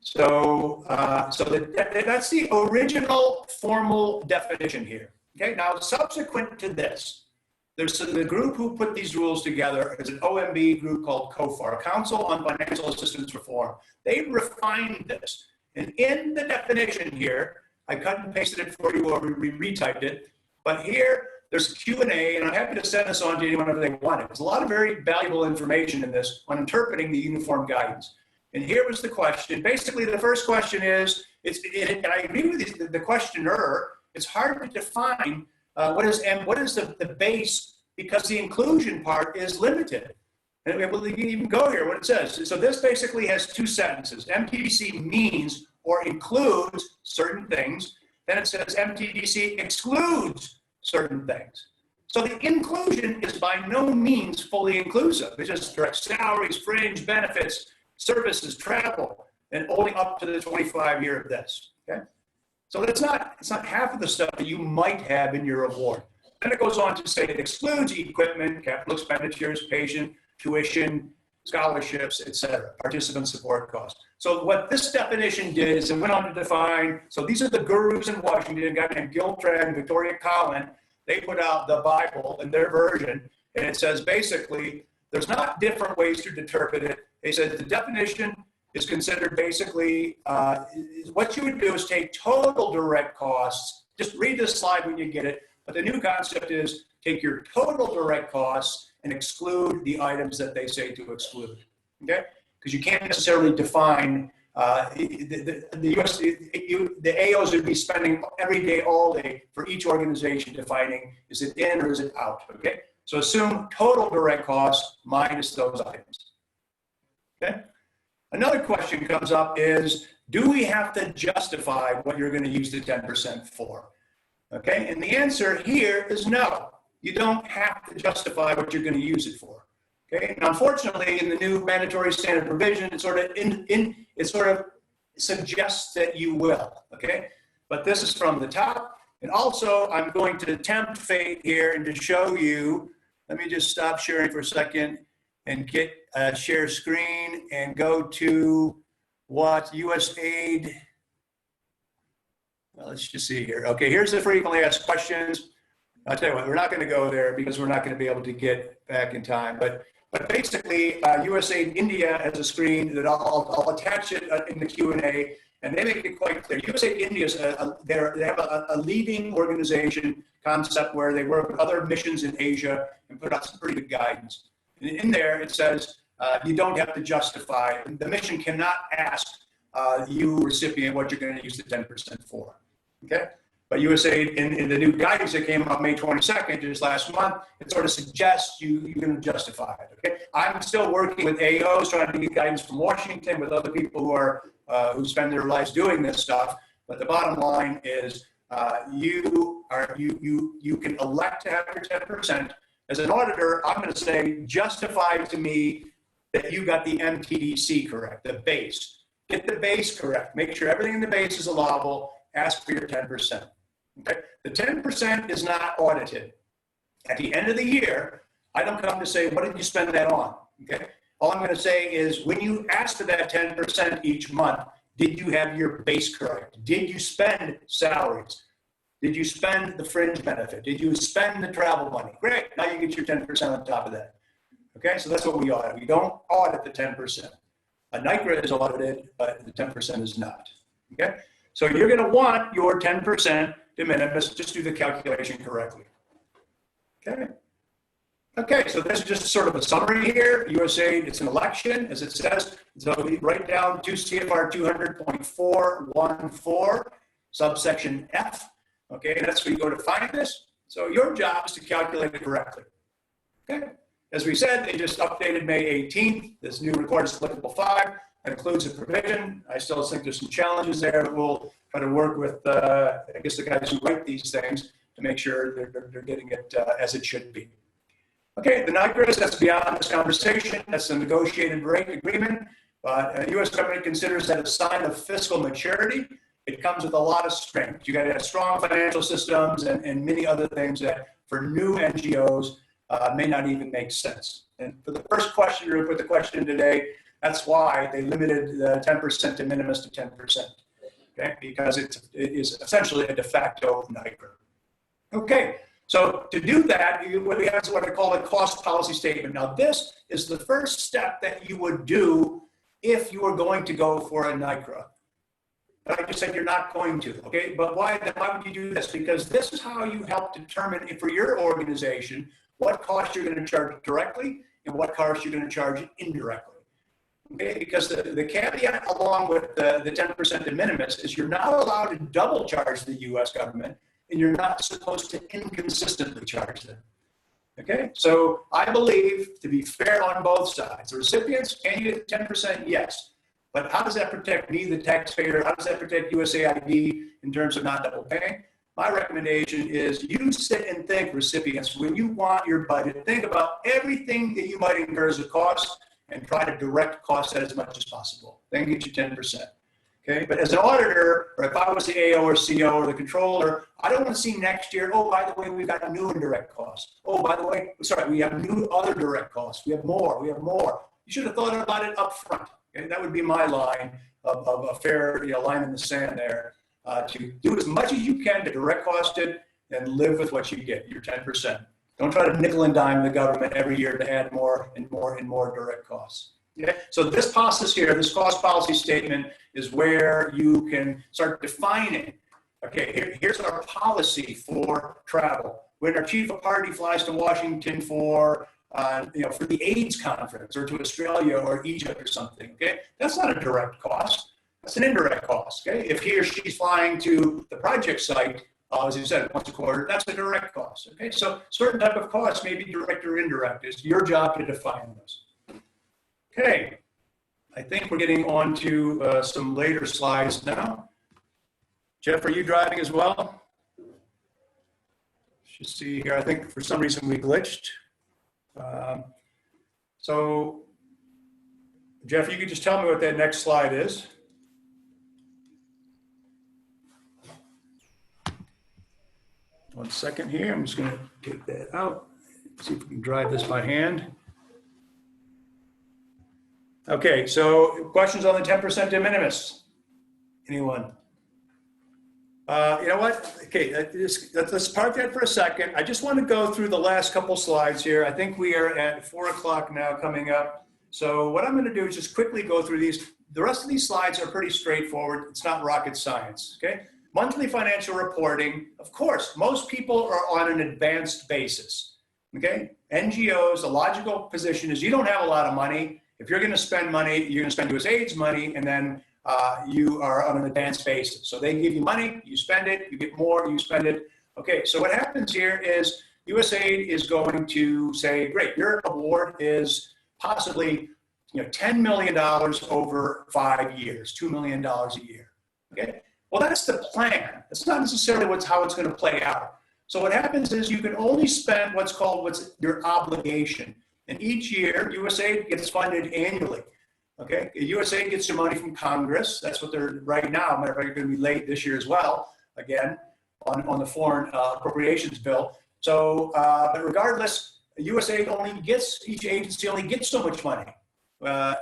[SPEAKER 1] So, that's the original formal definition here. Okay, now subsequent to this, there's the group who put these rules together is an OMB group called COFAR, Council on Financial Assistance Reform. They refined this, and in the definition here, I cut and pasted it for you or retyped it, but here there's Q&A, and I'm happy to send this on to anyone if they want it. There's a lot of very valuable information in this on interpreting the uniform guidance. And here was the question. Basically, the first question is, and I agree with the questioner, it's hard to define what is the base, because the inclusion part is limited. And we'll even go here, what it says. So this basically has two sentences. MTDC means or includes certain things. Then it says MTDC excludes certain things. So the inclusion is by no means fully inclusive. It's just direct salaries, fringe benefits, services, travel, and only up to the 25-year of this. Okay, so it's not half of the stuff that you might have in your award. Then it goes on to say it excludes equipment, capital expenditures, patient tuition, scholarships, etc., participant support costs. So what this definition did is it went on to define, so these are the gurus in Washington, a guy named Gil Trent and Victoria Collin. They put out the Bible in their version, and it says basically, there's not different ways to interpret it. They said the definition is considered basically, what you would do is take total direct costs. Just read this slide when you get it. But the new concept is take your total direct costs and exclude the items that they say to exclude, okay? Because you can't necessarily define, the AOs would be spending every day, all day for each organization defining, is it in or is it out, okay? So assume total direct costs minus those items, okay? Another question comes up is, do we have to justify what you're gonna use the 10% for? Okay, and the answer here is no. You don't have to justify what you're going to use it for. Okay, and unfortunately, in the new mandatory standard provision, it sort of suggests that you will. Okay, but this is from the top, and also I'm going to tempt fate here and to show you. Let me just stop sharing for a second and get share screen and go to what USAID. Well, let's just see here. Okay, here's the frequently asked questions. I'll tell you what, we're not going to go there because we're not going to be able to get back in time. But basically, USAID India has a screen that I'll attach it in the Q&A, and they make it quite clear. USAID India is they have a leading organization concept where they work with other missions in Asia and put out some pretty good guidance. And in there, it says you don't have to justify. The mission cannot ask you recipient what you're going to use the 10% for. Okay, but USAID in the new guidance that came out May 22nd, just last month, it sort of suggests you're going to justify it. Okay, I'm still working with AOs trying to get guidance from Washington with other people who are who spend their lives doing this stuff. But the bottom line is you can elect to have your 10%. As an auditor, I'm going to say justify to me that you got the MTDC correct, the base. Get the base correct. Make sure everything in the base is allowable. Ask for your 10%. Okay? The 10% is not audited. At the end of the year, I don't come to say, what did you spend that on? Okay? All I'm going to say is, when you ask for that 10% each month, did you have your base correct? Did you spend salaries? Did you spend the fringe benefit? Did you spend the travel money? Great. Now you get your 10% on top of that. Okay? So that's what we audit. We don't audit the 10%. A NICRA is audited, but the 10% is not. Okay? So you're going to want your 10% de minimis. Just do the calculation correctly. Okay. Okay, so this is just sort of a summary here. USAID, it's an election, as it says. So we write down 2 CFR 200.414, subsection F. Okay, and that's where you go to find this. So your job is to calculate it correctly. Okay. As we said, they just updated May 18th, this new required applicable 5. That includes a provision. I still think there's some challenges there. We'll try to work with, I guess, the guys who write these things to make sure they're getting it as it should be. Okay, the NICRAs, that's beyond this conversation. That's a negotiated rate agreement. But the U.S. government considers that a sign of fiscal maturity. It comes with a lot of strength. You got to have strong financial systems and many other things that for new NGOs may not even make sense. And for the first question, you're going to put the question today, that's why they limited the 10% de minimis to 10%, okay? Because it is essentially a de facto NICRA. Okay, so to do that, we have what I call a cost policy statement. Now, this is the first step that you would do if you were going to go for a NICRA. But I just said you're not going to, okay? But why would you do this? Because this is how you help determine for your organization what costs you're going to charge directly and what costs you're going to charge indirectly, okay? Because the caveat along with the 10% de minimis is you're not allowed to double charge the U.S. government and you're not supposed to inconsistently charge them, okay? So I believe, to be fair on both sides, the recipients, can you get 10%? Yes. But how does that protect me, the taxpayer? How does that protect USAID in terms of not double paying? My recommendation is you sit and think, recipients, when you want your budget, think about everything that you might incur as a cost and try to direct costs that as much as possible. Then get you 10%. Okay, but as an auditor, or if I was the AO or CO or the controller, I don't want to see next year, oh, by the way, we've got new indirect costs. Oh, by the way, sorry, we have new other direct costs. We have more. You should have thought about it up front. And that would be my line of a fair line in the sand there, to do as much as you can to direct cost it and live with what you get, your 10%. Don't try to nickel and dime the government every year to add more and more and more direct costs. Okay? So this process here, this cost policy statement, is where you can start defining, okay, here's our policy for travel. When our chief of party flies to Washington for the AIDS conference or to Australia or Egypt or something, okay? That's not a direct cost. That's an indirect cost, okay? If he or she's flying to the project site, as you said, once a quarter, that's a direct cost, okay? So certain type of costs may be direct or indirect. It's your job to define those. Okay, I think we're getting on to some later slides now. Jeff, are you driving as well? Should see here, I think for some reason we glitched. So, Jeff, you could just tell me what that next slide is. One second here, I'm just going to take that out, see if we can drive this by hand. Okay, so questions on the 10% de minimis? Anyone? You know what? Okay, let's park that for a second. I just want to go through the last couple slides here. I think we are at 4 o'clock now coming up. So what I'm going to do is just quickly go through these. The rest of these slides are pretty straightforward. It's not rocket science, okay? Monthly financial reporting. Of course, most people are on an advanced basis, okay? NGOs, the logical position is you don't have a lot of money. If you're going to spend money, you're going to spend USAID's money, and then you are on an advanced basis. So they give you money, you spend it, you get more, you spend it. Okay, so what happens here is USAID is going to say, great, your award is possibly $10 million over 5 years, $2 million a year. Okay, well, that's the plan. That's not necessarily how it's going to play out. So what happens is you can only spend what's your obligation. And each year, USAID gets funded annually. Okay, USAID gets some money from Congress. That's what they're right now. Matter of fact, they're going to be late this year as well. Again, on the foreign appropriations bill. So, but regardless, USAID each agency only gets so much money,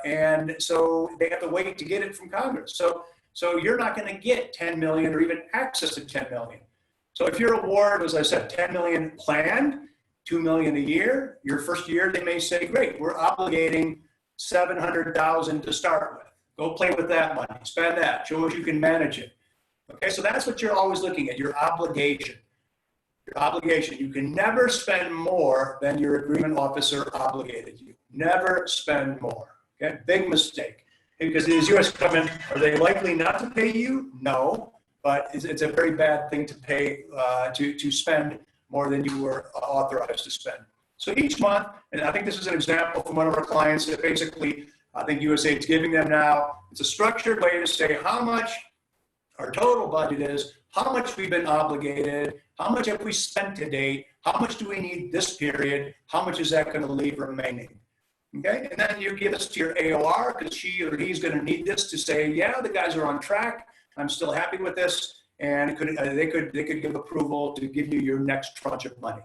[SPEAKER 1] and so they have to wait to get it from Congress. So you're not going to get 10 million or even access to 10 million. So if your award, as I said, 10 million planned, 2 million a year, your first year, they may say, great, we're obligating 700,000 to start with. Go play with that money, spend that, show us you can manage it. Okay, so that's what you're always looking at, your obligation. Your obligation, you can never spend more than your agreement officer obligated you. Never spend more, okay? Big mistake. Because the U.S. government, are they likely not to pay you? No, but it's a very bad thing to pay, to spend more than you were authorized to spend. So each month, and I think this is an example from one of our clients that basically, I think USAID is giving them now, it's a structured way to say how much our total budget is, how much we've been obligated, how much have we spent to date, how much do we need this period, how much is that going to leave remaining? Okay, and then you give this to your AOR because she or he's going to need this to say, yeah, the guys are on track. I'm still happy with this, and they could give approval to give you your next tranche of money.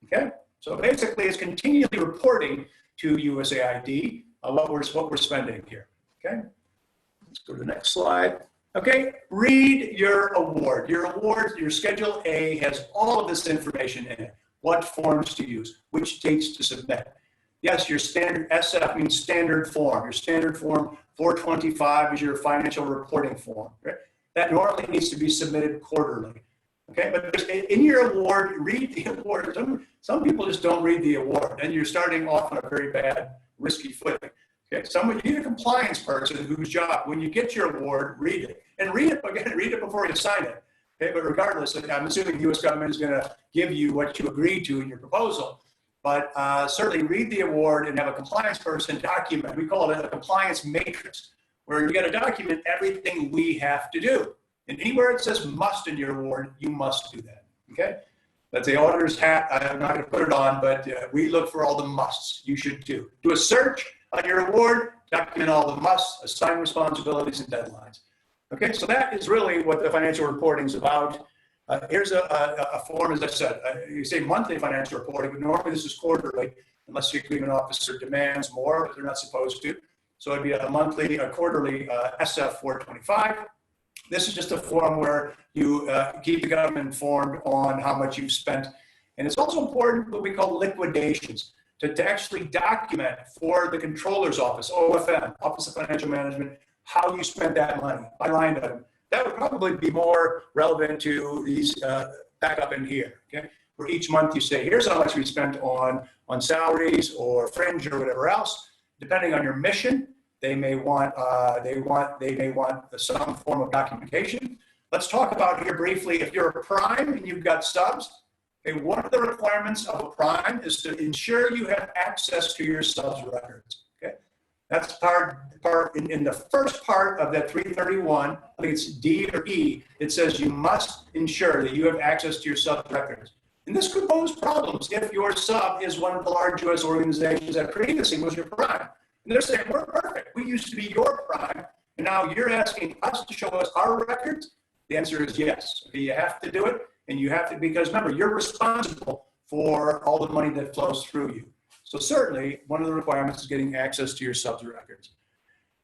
[SPEAKER 1] Okay, so basically, it's continually reporting to USAID what we're spending here. Okay, let's go to the next slide. Okay, read your award. Your award, your Schedule A has all of this information in it. What forms to use, which dates to submit. Yes, your standard SF means standard form. Your standard form 425 is your financial reporting form. Right? That normally needs to be submitted quarterly. Okay, but in your award, read the award. Some people just don't read the award, and you're starting off on a very bad, risky footing. Okay, you need a compliance person whose job, when you get your award, read it. And read it again, read it before you sign it. Okay, but regardless, I'm assuming the U.S. government is going to give you what you agreed to in your proposal. But certainly read the award and have a compliance person document. We call it a compliance matrix, where you got to document everything we have to do. And anywhere it says must in your award, you must do that. Okay? That's the auditor's hat. I'm not going to put it on, but we look for all the musts. You should do. Do a search on your award, document all the musts, assign responsibilities and deadlines. Okay, so that is really what the financial reporting is about. Here's a form, as I said, you say monthly financial reporting, but normally this is quarterly, unless your agreement officer demands more, but they're not supposed to. So it'd be a quarterly SF 425. This is just a form where you keep the government informed on how much you've spent. And it's also important what we call liquidations, to actually document for the controller's office, OFM, Office of Financial Management, how you spent that money by line item. That would probably be more relevant to these back up in here, okay? Where each month you say, here's how much we spent on salaries or fringe or whatever else. Depending on your mission, they may want some form of documentation. Let's talk about here briefly, if you're a prime and you've got subs, okay, one of the requirements of a prime is to ensure you have access to your subs records. That's part in the first part of that 331, I think it's D or E, it says you must ensure that you have access to your sub records. And this could pose problems if your sub is one of the large U.S. organizations that previously was your prime. And they're saying, we're perfect. We used to be your prime, and now you're asking us to show us our records? The answer is yes. Okay, you have to do it, and you have to, because remember, you're responsible for all the money that flows through you. So certainly, one of the requirements is getting access to your subs records.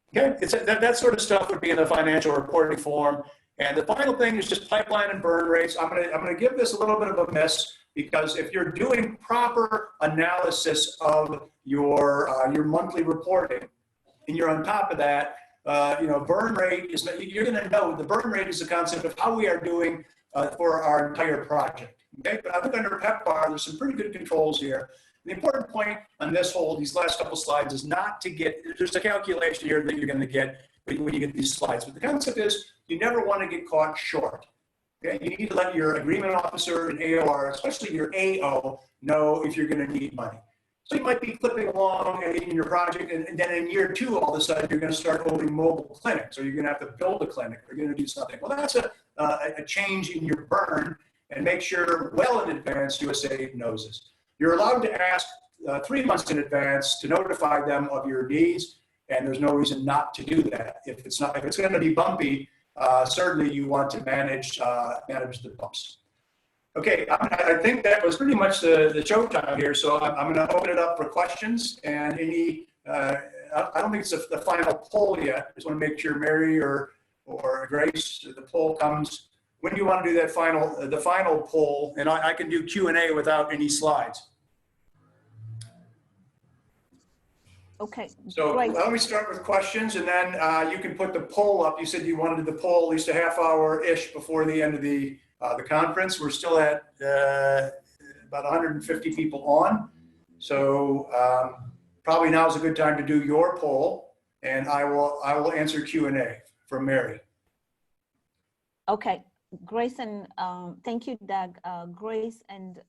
[SPEAKER 1] Okay, that sort of stuff would be in the financial reporting form. And the final thing is just pipeline and burn rates. I'm gonna give this a little bit of a miss because if you're doing proper analysis of your monthly reporting, and you're on top of that, burn rate is, you're gonna know the burn rate is the concept of how we are doing for our entire project. Okay, but I think under PEPFAR, there's some pretty good controls here. The important point on these last couple slides is not to get, there's a calculation here that you're going to get when you get these slides. But the concept is you never want to get caught short. Okay? You need to let your agreement officer and AOR, especially your AO, know if you're going to need money. So you might be clipping along in your project, and then in year 2, all of a sudden, you're going to start opening mobile clinics, or you're going to have to build a clinic, or you're going to do something. Well, that's a change in your burn, and make sure well in advance USAID knows this. You're allowed to ask 3 months in advance to notify them of your needs, and there's no reason not to do that. If it's going to be bumpy, certainly you want to manage the bumps. Okay, I think that was pretty much the show time here, so I'm going to open it up for questions and any. I don't think it's the final poll yet. I just want to make sure Mary or Grace, the poll comes. When do you want to do that the final poll? And I can do Q&A without any slides.
[SPEAKER 3] Okay.
[SPEAKER 1] So
[SPEAKER 3] great.
[SPEAKER 1] let me start with questions, and then you can put the poll up. You said you wanted the poll at least a half hour-ish before the end of the conference. We're still at about 150 people on. So probably now is a good time to do your poll, and I will answer Q&A from Mary.
[SPEAKER 3] Okay. Grace and thank you, Doug. Grace and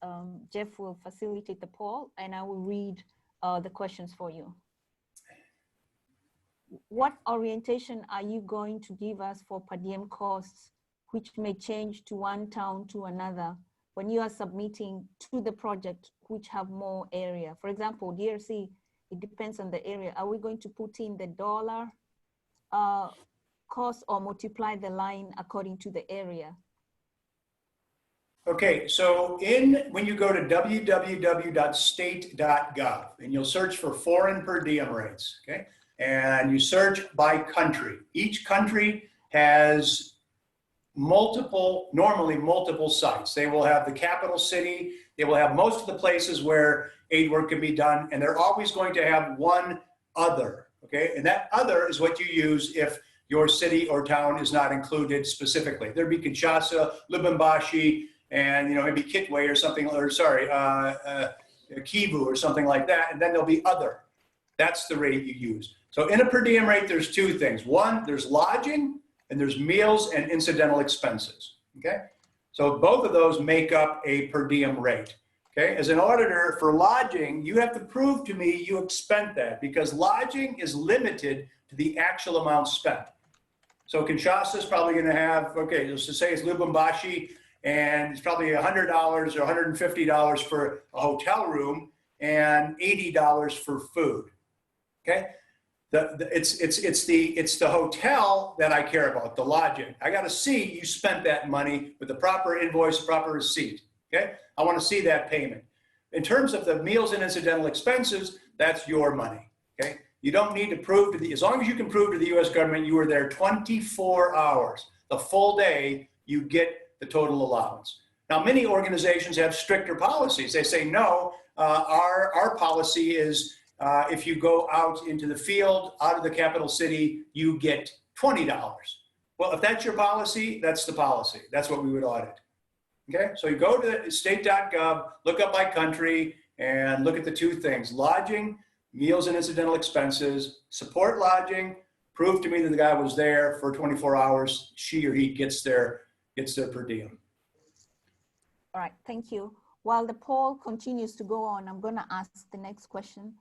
[SPEAKER 3] Jeff will facilitate the poll, and I will read the questions for you. What orientation are you going to give us for per diem costs, which may change to one town to another when you are submitting to the project which have more area? For example, DRC it depends on the area. Are we going to put in the dollar cost or multiply the line according to the area?
[SPEAKER 1] Okay, so when you go to www.state.gov and you'll search for foreign per diem rates, okay? And you search by country. Each country has normally multiple sites. They will have the capital city, they will have most of the places where aid work can be done, and they're always going to have one other, okay? And that other is what you use if your city or town is not included specifically. There'd be Kinshasa, Lubumbashi, and maybe Kitwe or something, or sorry, Kivu or something like that, and then there'll be other. That's the rate you use. So in a per diem rate, there's two things. One, there's lodging, and there's meals and incidental expenses, okay? So both of those make up a per diem rate, okay? As an auditor for lodging, you have to prove to me you expend that because lodging is limited to the actual amount spent. So Kinshasa is probably gonna have, okay, let's just say it's Lubumbashi, and it's probably $100 or $150 for a hotel room and $80 for food, okay? It's the hotel that I care about, the lodging. I got to see you spent that money with the proper invoice, proper receipt. Okay, I want to see that payment. In terms of the meals and incidental expenses, that's your money. Okay, you don't need to prove to as long as you can prove to the U.S. government you were there 24 hours, the full day, you get the total allowance. Now, many organizations have stricter policies. They say no. Our policy is. If you go out into the field, out of the capital city, you get $20. Well, if that's your policy, that's the policy. That's what we would audit. Okay, so you go to state.gov, look up by country, and look at the two things: lodging, meals and incidental expenses, support lodging, prove to me that the guy was there for 24 hours, she or he gets their per diem.
[SPEAKER 3] All right, thank you. While the poll continues to go on, I'm going to ask the next question.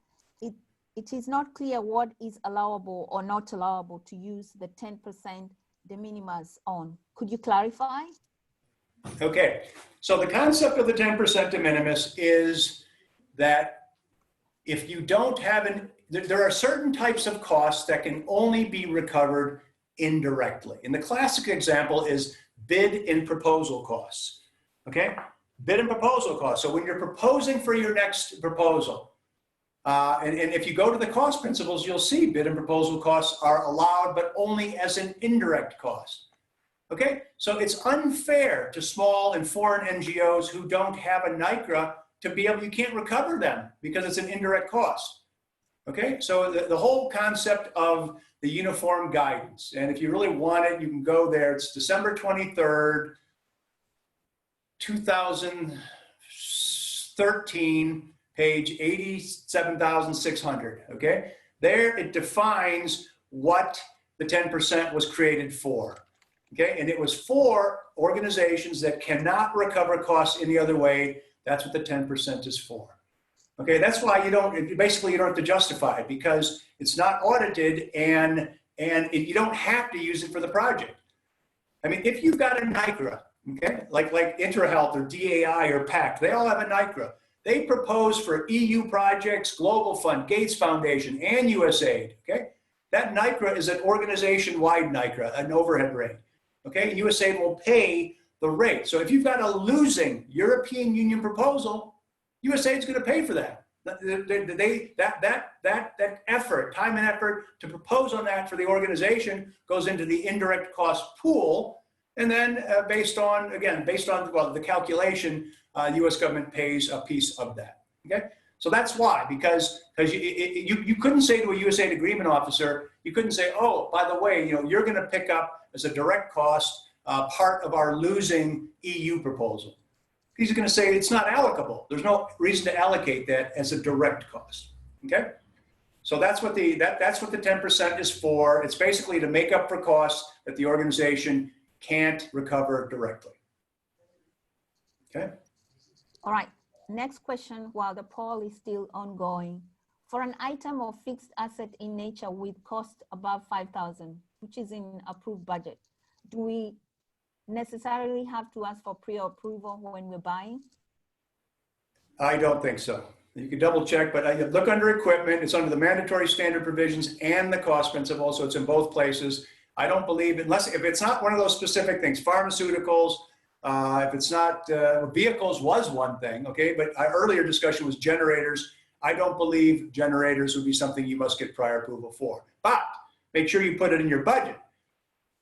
[SPEAKER 3] It is not clear what is allowable or not allowable to use the 10% de minimis on. Could you clarify?
[SPEAKER 1] Okay, so the concept of the 10% de minimis is that if you don't have there are certain types of costs that can only be recovered indirectly. And the classic example is bid and proposal costs, okay? Bid and proposal costs. So when you're proposing for your next proposal, and if you go to the cost principles, you'll see bid and proposal costs are allowed, but only as an indirect cost. Okay, so it's unfair to small and foreign NGOs who don't have a NICRA to be able, you can't recover them because it's an indirect cost. Okay, so the whole concept of the uniform guidance, and if you really want it, you can go there. It's December 23rd, 2013, page 87,600, okay? There it defines what the 10% was created for, okay? And it was for organizations that cannot recover costs any other way. That's what the 10% is for, okay? That's why you don't have to justify it because it's not audited and you don't have to use it for the project. I mean, if you've got a NICRA, okay, like IntraHealth or DAI or PACT, they all have a NICRA. They propose for EU projects, Global Fund, Gates Foundation, and USAID, okay? That NICRA is an organization-wide NICRA, an overhead rate, okay? USAID will pay the rate. So if you've got a losing European Union proposal, USAID's gonna pay for that. That effort, time and effort to propose on that for the organization goes into the indirect cost pool. And then based on the calculation, U.S. government pays a piece of that, okay? So that's why, because you couldn't say to a USAID agreement officer, you couldn't say, oh, by the way, you're gonna pick up as a direct cost part of our losing EU proposal. He's gonna say it's not allocable. There's no reason to allocate that as a direct cost, okay? So that's what the 10% is for. It's basically to make up for costs that the organization can't recover directly, okay?
[SPEAKER 3] All right, next question while the poll is still ongoing. For an item of fixed asset in nature with cost above 5,000, which is in approved budget, do we necessarily have to ask for pre-approval when we're buying?
[SPEAKER 1] I don't think so. You can double check, but I look under equipment. It's under the mandatory standard provisions and the cost principle, so it's in both places. I don't believe, if it's not one of those specific things, pharmaceuticals, if it's not, vehicles was one thing, okay? But our earlier discussion was generators. I don't believe generators would be something you must get prior approval for. But make sure you put it in your budget,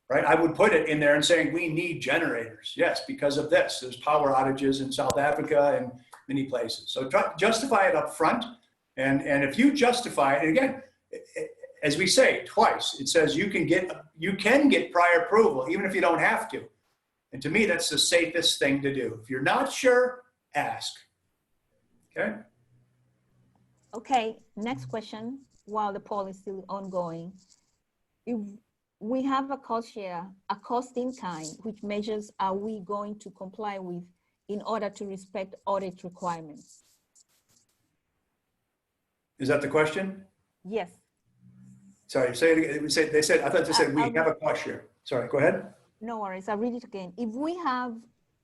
[SPEAKER 1] right? I would put it in there and saying, we need generators. Yes, because of this. There's power outages in South Africa and many places. So justify it up front. And if you justify it, and again, as we say twice, it says you can get prior approval even if you don't have to. And to me, that's the safest thing to do. If you're not sure, ask. Okay?
[SPEAKER 3] Okay, next question, while the poll is still ongoing. If we have a cost share, a cost in kind, which measures are we going to comply with in order to respect audit requirements?
[SPEAKER 1] Is that the question?
[SPEAKER 3] Yes.
[SPEAKER 1] Sorry, say it again. I thought they said we have a cost share. Sorry, go ahead.
[SPEAKER 3] No worries, I'll read it again. If we have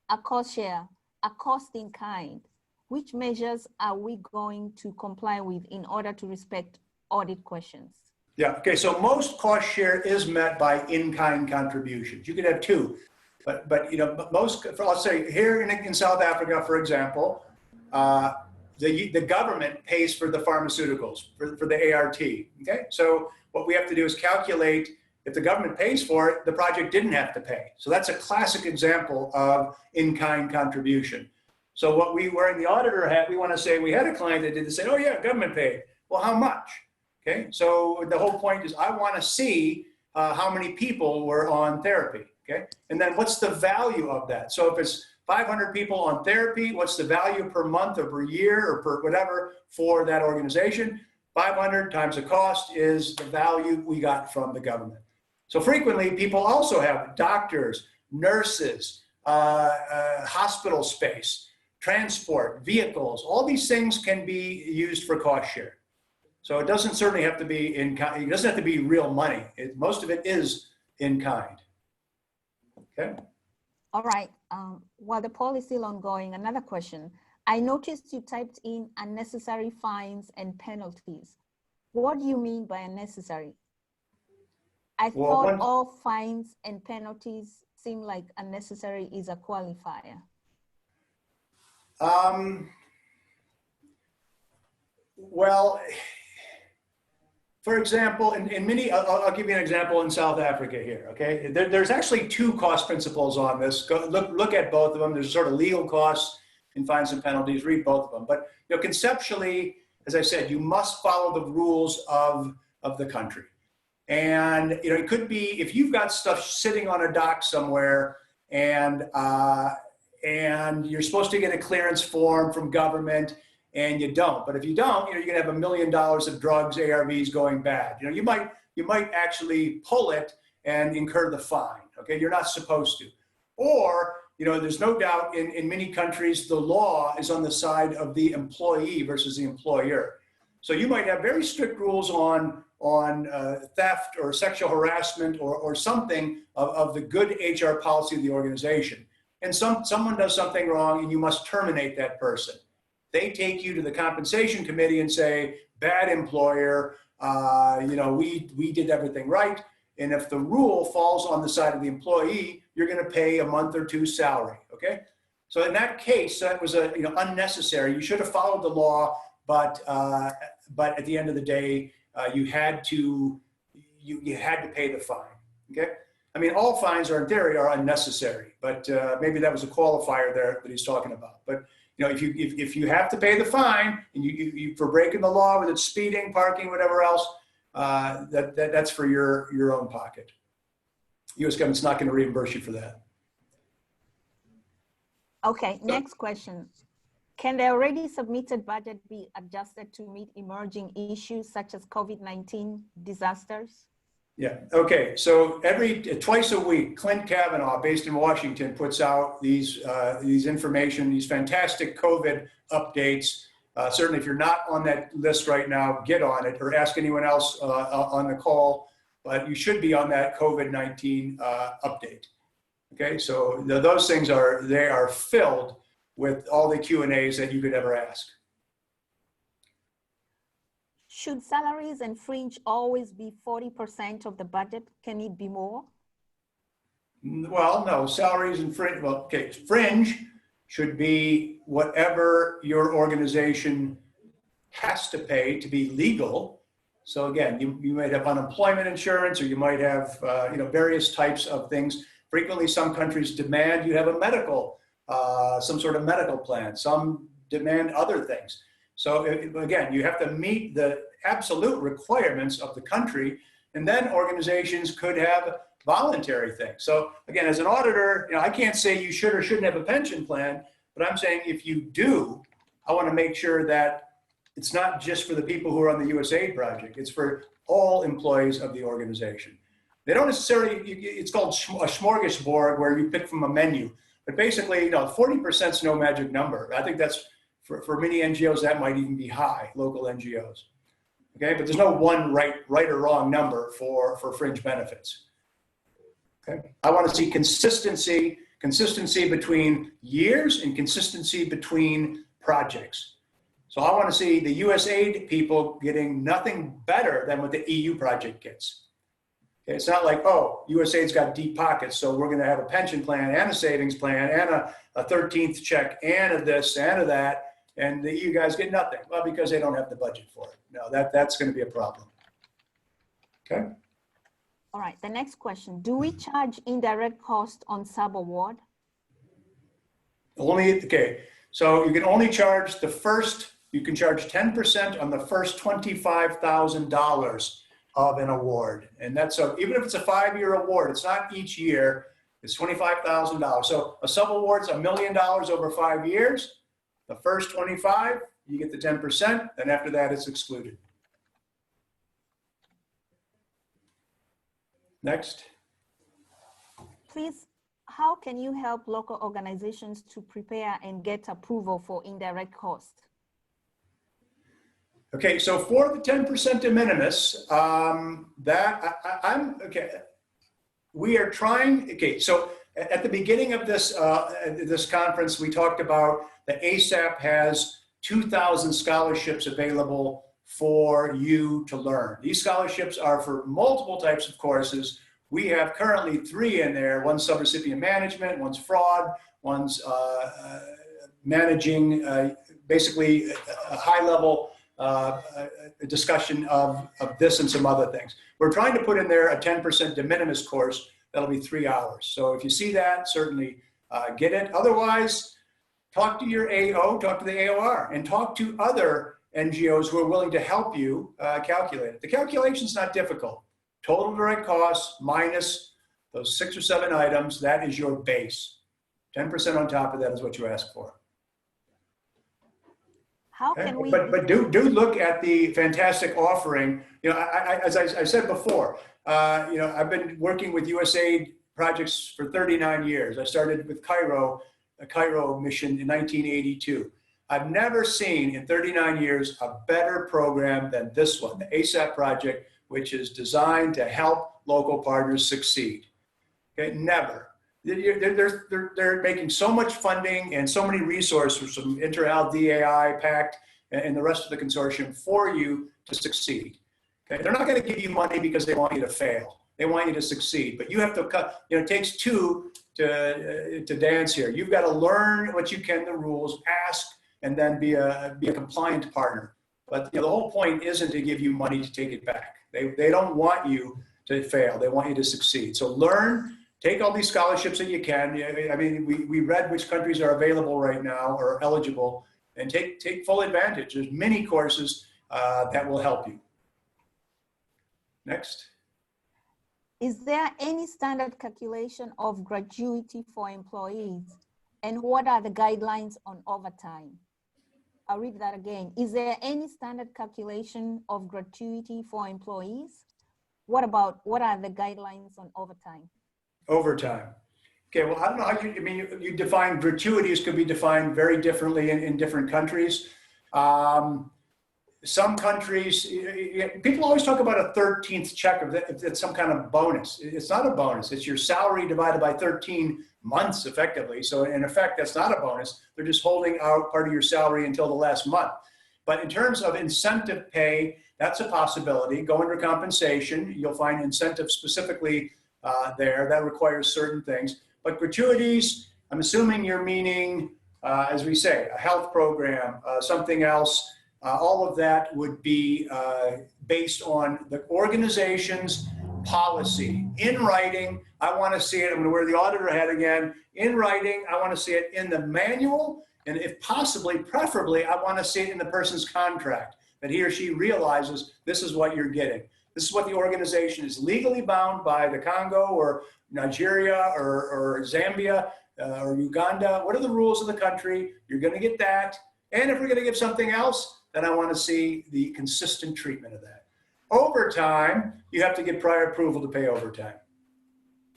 [SPEAKER 3] a cost share, a cost in kind, which measures are we going to comply with in order to respect audit questions?
[SPEAKER 1] Yeah, okay, so most cost share is met by in-kind contributions. You could have two, but you know, most, I'll say here in South Africa, for example, the government pays for the pharmaceuticals, for the ART, okay? So what we have to do is calculate, if the government pays for it, the project didn't have to pay. So that's a classic example of in-kind contribution. So what we wearing the auditor hat, we want to say we had a client that did this, say, oh yeah, government paid. Well, how much? Okay, so the whole point is I want to see how many people were on therapy, okay? And then what's the value of that? So if it's 500 people on therapy, what's the value per month or per year or per whatever for that organization? 500 times the cost is the value we got from the government. So frequently people also have doctors, nurses, hospital space, transport, vehicles, all these things can be used for cost share. So it doesn't certainly have to be it doesn't have to be real money. Most of it is in kind. Okay.
[SPEAKER 3] All right, while the poll is still ongoing, another question. I noticed you typed in unnecessary fines and penalties. What do you mean by unnecessary? I thought all fines and penalties seem like unnecessary is a qualifier.
[SPEAKER 1] Well, for example, in many, I'll give you an example in South Africa here, okay? There's actually two cost principles on this. Look at both of them. There's sort of legal costs and fines and penalties, read both of them. But you know, conceptually, as I said, you must follow the rules of the country. And you know, it could be, if you've got stuff sitting on a dock somewhere and you're supposed to get a clearance form from government and you don't. But if you don't, you know, you're gonna have $1 million of drugs, ARVs going bad. You know, you might actually pull it and incur the fine, okay? You're not supposed to. Or, you know, there's no doubt in many countries, the law is on the side of the employee versus the employer. So you might have very strict rules on theft or sexual harassment or something of the good HR policy of the organization. And someone does something wrong and you must terminate that person. They take you to the compensation committee and say, bad employer, you know, we did everything right. And if the rule falls on the side of the employee, you're going to pay a month or two salary. Okay. So in that case, that was unnecessary. You should have followed the law, but at the end of the day, you had to pay the fine. Okay. I mean, all fines are in theory are unnecessary, but maybe that was a qualifier there that he's talking about. But you know, if you have to pay the fine and you for breaking the law, whether it's speeding, parking, whatever else, that's for your own pocket. U.S. government's not going to reimburse you for that.
[SPEAKER 3] Okay, next question. Can the already submitted budget be adjusted to meet emerging issues such as COVID-19 disasters?
[SPEAKER 1] Yeah, okay, so twice a week, Clint Kavanaugh, based in Washington, puts out these information, these fantastic COVID updates. Certainly if you're not on that list right now, get on it or ask anyone else on the call, but you should be on that COVID-19 update. Okay, so those things are filled with all the Q&As that you could ever ask.
[SPEAKER 3] Should salaries and fringe always be 40% of the budget? Can it be more?
[SPEAKER 1] Well, no, salaries and fringe, well, okay, fringe should be whatever your organization has to pay to be legal. So again, you might have unemployment insurance, or you might have various types of things. Frequently, some countries demand you have a medical, some sort of medical plan. Some demand other things. So again, you have to meet the absolute requirements of the country, and then organizations could have voluntary things. So again, as an auditor, I can't say you should or shouldn't have a pension plan, but I'm saying if you do, I want to make sure that it's not just for the people who are on the USAID project. It's for all employees of the organization. They don't necessarily, it's called a smorgasbord where you pick from a menu. But basically, 40% is no magic number. I think that's, for many NGOs, that might even be high, local NGOs. Okay, but there's no one right or wrong number for fringe benefits. Okay, I want to see consistency between years and consistency between projects. So I want to see the USAID people getting nothing better than what the EU project gets. Okay, it's not like, oh, USAID's got deep pockets, so we're going to have a pension plan and a savings plan and a 13th check and a this and a that, and the EU guys get nothing. Well, because they don't have the budget for it. No, that's going to be a problem. Okay.
[SPEAKER 3] All right, the next question. Do we charge indirect cost on sub-award?
[SPEAKER 1] Okay, so you can only charge you can charge 10% on the first $25,000 of an award. And that's, so even if it's a 5-year award, it's not each year, it's $25,000. So a sub-award's $1 million over 5 years. The first 25, you get the 10%, then after that it's excluded. Next.
[SPEAKER 3] Please, how can you help local organizations to prepare and get approval for indirect cost?
[SPEAKER 1] Okay, so for the 10% de minimis, we are trying, okay, so at the beginning of this conference, we talked about the ASAP has 2,000 scholarships available for you to learn. These scholarships are for multiple types of courses. We have currently 3 in there. One's subrecipient management, one's fraud, one's managing basically a high-level discussion of this and some other things. We're trying to put in there a 10% de minimis course that'll be 3 hours. So if you see that, certainly get it. Otherwise, talk to your AO, talk to the AOR, and talk to other NGOs who are willing to help you calculate it. The calculation's not difficult. Total direct costs minus those 6 or 7 items, that is your base. 10% on top of that is what you ask for.
[SPEAKER 3] How can we?
[SPEAKER 1] But do look at the fantastic offering. As I said before, I've been working with USAID projects for 39 years. I started with a Cairo mission in 1982. I've never seen in 39 years a better program than this one, the ASAP project, which is designed to help local partners succeed. Okay, never. They're making so much funding and so many resources from IntraHealth, DAI, PACT, and the rest of the consortium for you to succeed. Okay, they're not going to give you money because they want you to fail. They want you to succeed, but you have to cut. It takes 2 to dance here. You've got to learn what you can, the rules, ask, and then be a compliant partner. But the whole point isn't to give you money to take it back. They don't want you to fail. They want you to succeed. So learn. Take all these scholarships that you can. I mean, we read which countries are available right now or eligible, and take full advantage. There's many courses that will help you. Next.
[SPEAKER 3] Is there any standard calculation of gratuity for employees? And what are the guidelines on overtime? I'll read that again. Is there any standard calculation of gratuity for employees? What are the guidelines on overtime?
[SPEAKER 1] Overtime. Okay, well, I don't know how you define gratuities could be defined very differently in different countries. Some countries, people always talk about a 13th check if it's some kind of bonus. It's not a bonus. It's your salary divided by 13 months effectively. So in effect, that's not a bonus. They're just holding out part of your salary until the last month. But in terms of incentive pay, That's a possibility. Go under compensation. You'll find incentives specifically there that requires certain things. But gratuities, I'm assuming you're meaning, as we say, a health program, something else. All of that would be based on the organization's policy. In writing, I want to see it. I'm going to wear the auditor hat again. In writing, I want to see it in the manual. And if possibly, preferably, I want to see it in the person's contract, that he or she realizes this is what you're getting. This is what the organization is legally bound by the Congo or Nigeria or Zambia or Uganda. What are the rules of the country? You're going to get that. And if we're going to give something else, then I want to see the consistent treatment of that. Overtime, you have to get prior approval to pay overtime.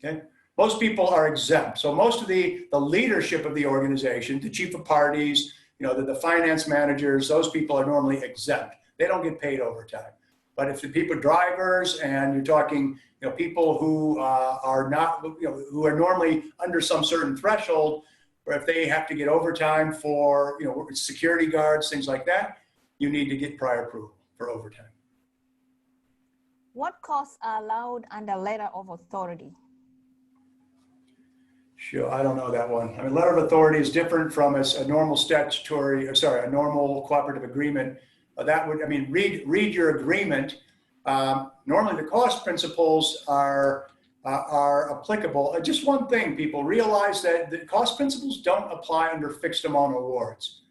[SPEAKER 1] Okay? Most people are exempt. So most of the leadership of the organization, the chief of parties, the finance managers, those people are normally exempt. They don't get paid overtime. But if the people are drivers and you're talking, people who are not, who are normally under some certain threshold, or if they have to get overtime for, security guards, things like that, you need to get prior approval for overtime.
[SPEAKER 3] What costs are allowed under letter of authority?
[SPEAKER 1] Sure, I don't know that one. I mean, letter of authority is different from a normal a normal cooperative agreement. That would, read your agreement. Normally the cost principles are applicable. Just one thing, people realize that the cost principles don't apply under fixed amount awards.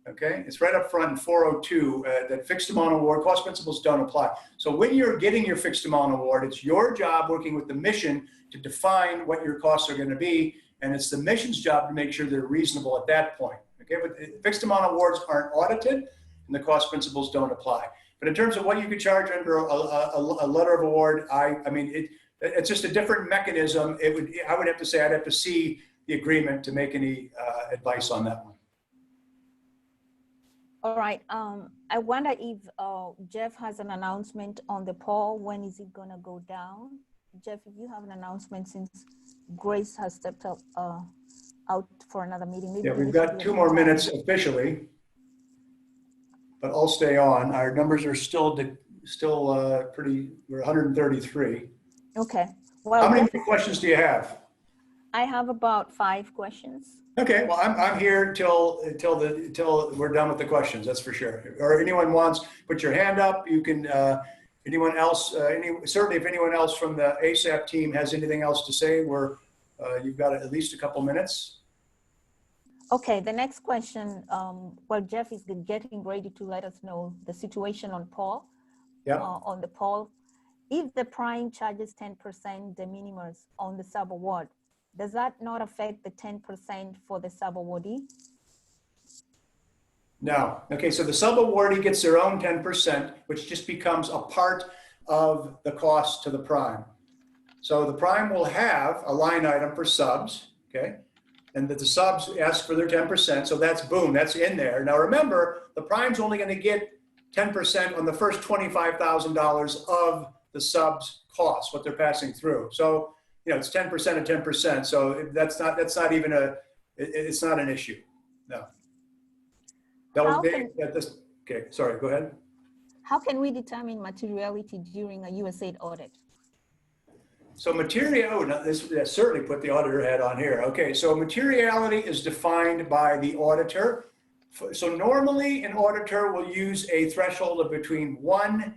[SPEAKER 1] Okay, it's right up front in 402 that fixed amount award cost principles don't apply. So when you're getting your fixed amount award, it's your job working with the mission to define what your costs are going to be, and it's the mission's job to make sure they're reasonable at that point. Okay, but fixed amount awards aren't audited, and the cost principles don't apply. But in terms of what you could charge under a letter of award, it's just a different mechanism. I would have to say I'd have to see the agreement to make any advice on that one.
[SPEAKER 3] All right. I wonder if Jeff has an announcement on the poll. When is it going to go down? Jeff, if you have an announcement, since Grace has stepped up out for another meeting. Maybe
[SPEAKER 1] we've got 2 more minutes officially, but I'll stay on. Our numbers are still pretty. We're 133.
[SPEAKER 3] Okay. Well,
[SPEAKER 1] how many questions do you have?
[SPEAKER 3] I have about 5 questions.
[SPEAKER 1] Okay, well, I'm here till we're done with the questions. That's for sure. Or anyone wants, put your hand up. You can. Anyone else? Certainly, if anyone else from the ASAP team has anything else to say, you've got at least a couple minutes.
[SPEAKER 3] Okay, the next question. Well, Jeff is getting ready to let us know the situation on Paul.
[SPEAKER 1] Yeah.
[SPEAKER 3] On the poll, if the prime charges 10% de minimis on the sub-award, does that not affect the 10% for the sub-awardee? No. Okay, so the sub-awardee gets their own 10%, which just becomes a part of the cost to the prime. So the prime will have a line item for subs, okay? And that the subs ask for their 10%, so that's boom, that's in there. Now remember, the prime's only gonna get 10% on the first $25,000 of the subs costs, what they're passing through. So, it's 10% of 10%. So that's not even it's not an issue. No. Okay, sorry, go ahead. How can we determine materiality during a USAID audit?
[SPEAKER 1] So this certainly put the auditor hat on here. Okay, so materiality is defined by the auditor. So normally an auditor will use a threshold of between 1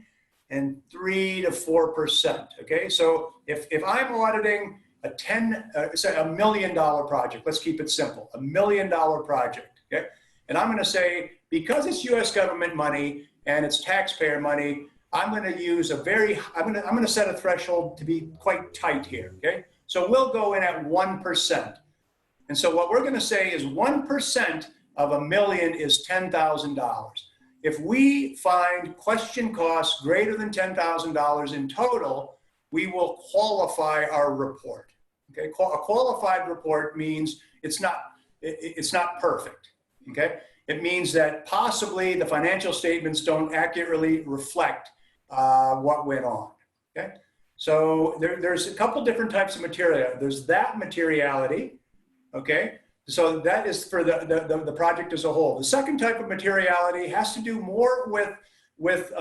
[SPEAKER 1] and 3 to 4%. Okay, so if I'm auditing say $1 million project, let's keep it simple, $1 million project. Okay, and I'm going to say, because it's U.S. government money and it's taxpayer money, I'm going to use I'm going to set a threshold to be quite tight here. Okay, so we'll go in at 1%, and so what we're going to say is 1% of $1 million is $10,000. If we find question costs greater than $10,000 in total, we will qualify our report. Okay, a qualified report means it's not perfect. Okay, it means that possibly the financial statements don't accurately reflect what went on. Okay, so there's a couple different types of material. There's that materiality. Okay. So that is for the project as a whole. The second type of materiality has to do more with with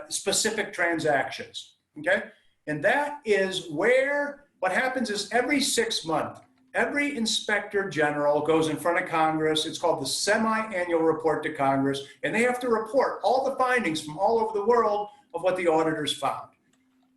[SPEAKER 1] specific transactions, okay? And that is where what happens is every 6 months, every inspector general goes in front of Congress. It's called the semi-annual report to Congress, and they have to report all the findings from all over the world of what the auditors found.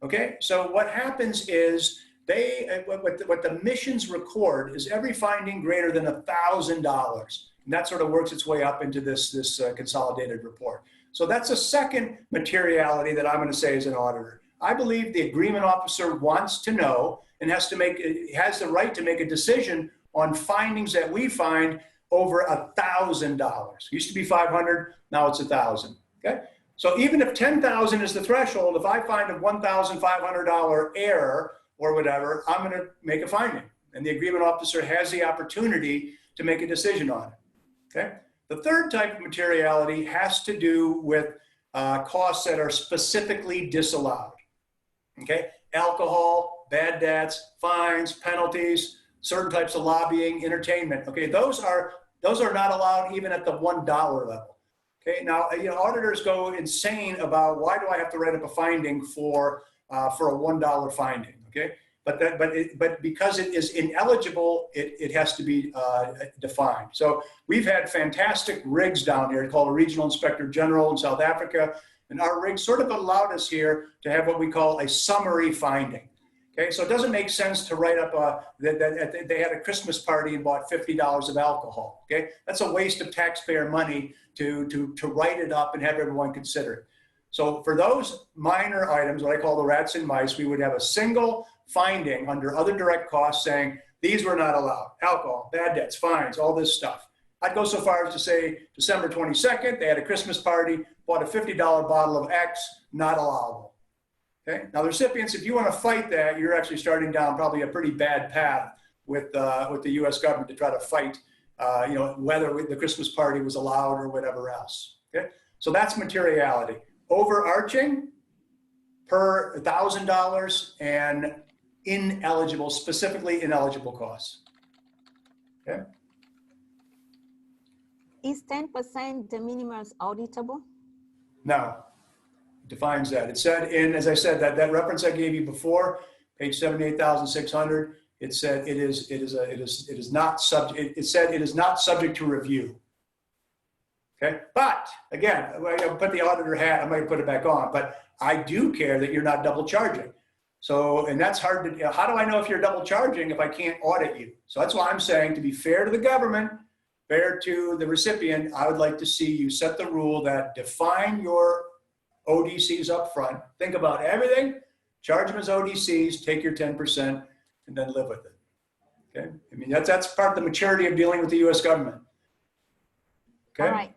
[SPEAKER 1] Okay, so what happens is what the missions record is every finding greater than $1,000, and that sort of works its way up into this consolidated report. So that's a second materiality that I'm going to say as an auditor. I believe the agreement officer wants to know and has the right to make a decision on findings that we find over $1,000. Used to be 500, now it's 1,000. Okay, so even if 10,000 is the threshold, if I find a $1,500 error or whatever, I'm going to make a finding, and the agreement officer has the opportunity to make a decision on it. Okay, the third type of materiality has to do with costs that are specifically disallowed. Okay, alcohol, bad debts, fines, penalties, certain types of lobbying, entertainment. Okay, those are not allowed even at the $1 level. Okay, now auditors go insane about why do I have to write up a finding for a $1 finding. Okay, but because it is ineligible, it has to be defined. So we've had fantastic rigs down here called a regional inspector general in South Africa. And our rig sort of allowed us here to have what we call a summary finding. Okay, so it doesn't make sense to write up that they had a Christmas party and bought $50 of alcohol. Okay, that's a waste of taxpayer money to write it up and have everyone consider it. So for those minor items, what I call the rats and mice, we would have a single finding under other direct costs saying these were not allowed: alcohol, bad debts, fines, all this stuff. I'd go so far as to say December 22nd, they had a Christmas party, bought a $50 bottle of X, not allowable. Okay. Now the recipients, if you want to fight that, you're actually starting down probably a pretty bad path with the U.S. government to try to fight, whether the Christmas party was allowed or whatever else. Okay. So that's materiality. Overarching per $1,000 and ineligible, specifically ineligible costs. Okay.
[SPEAKER 3] Is 10% de minimis auditable?
[SPEAKER 1] No, it defines that. It said as I said, that reference I gave you before, page 78,600, it said it is not subject to review. Okay, but again, I put the auditor hat, I might put it back on, but I do care that you're not double charging. So, and that's hard to, how do I know if you're double charging if I can't audit you? So that's why I'm saying, to be fair to the government, fair to the recipient, I would like to see you set the rule that define your ODCs up front. Think about everything, charge them as ODCs, take your 10%, and then live with it. Okay, I mean, that's part of the maturity of dealing with the U.S. government. Okay.
[SPEAKER 3] All right,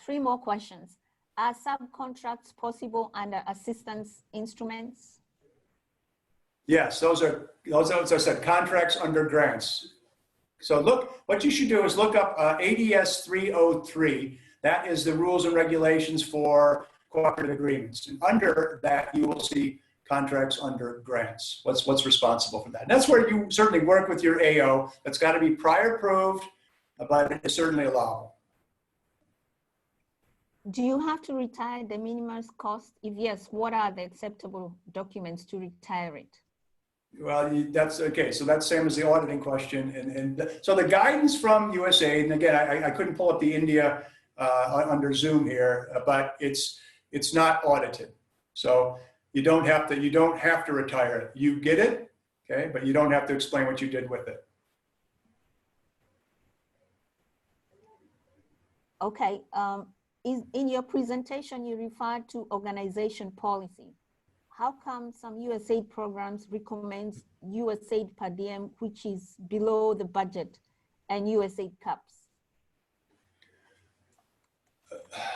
[SPEAKER 3] 3 more questions. Are subcontracts possible under assistance instruments?
[SPEAKER 1] Yes, those are, as I said, contracts under grants. So look, what you should do is look up ADS 303. That is the rules and regulations for cooperative agreements. And under that, you will see contracts under grants. What's responsible for that? And that's where you certainly work with your AO. That's got to be prior approved, but it's certainly allowable.
[SPEAKER 3] Do you have to retire the minimum cost? If yes, what are the acceptable documents to retire it?
[SPEAKER 1] Well, that's okay. So that's same as the auditing question. So the guidance from USAID, and again, I couldn't pull up the India under Zoom here, but it's not audited. So you don't have to retire it. You get it, okay, but you don't have to explain what you did with it.
[SPEAKER 3] Okay. In your presentation, you referred to organization policy. How come some USAID programs recommend USAID per diem, which is below the budget, and USAID caps?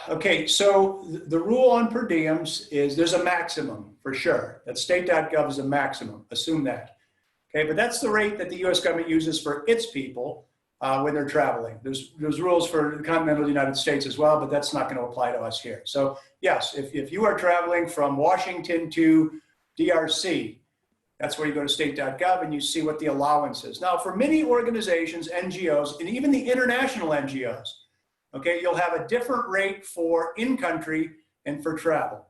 [SPEAKER 1] Okay, so the rule on per diems is there's a maximum for sure. That state.gov is a maximum, assume that. Okay, but that's the rate that the US government uses for its people when they're traveling. There's rules for the continental United States as well, but that's not going to apply to us here. So yes, if you are traveling from Washington to DRC, that's where you go to state.gov and you see what the allowance is. Now, for many organizations, NGOs, and even the international NGOs, okay, you'll have a different rate for in-country and for travel.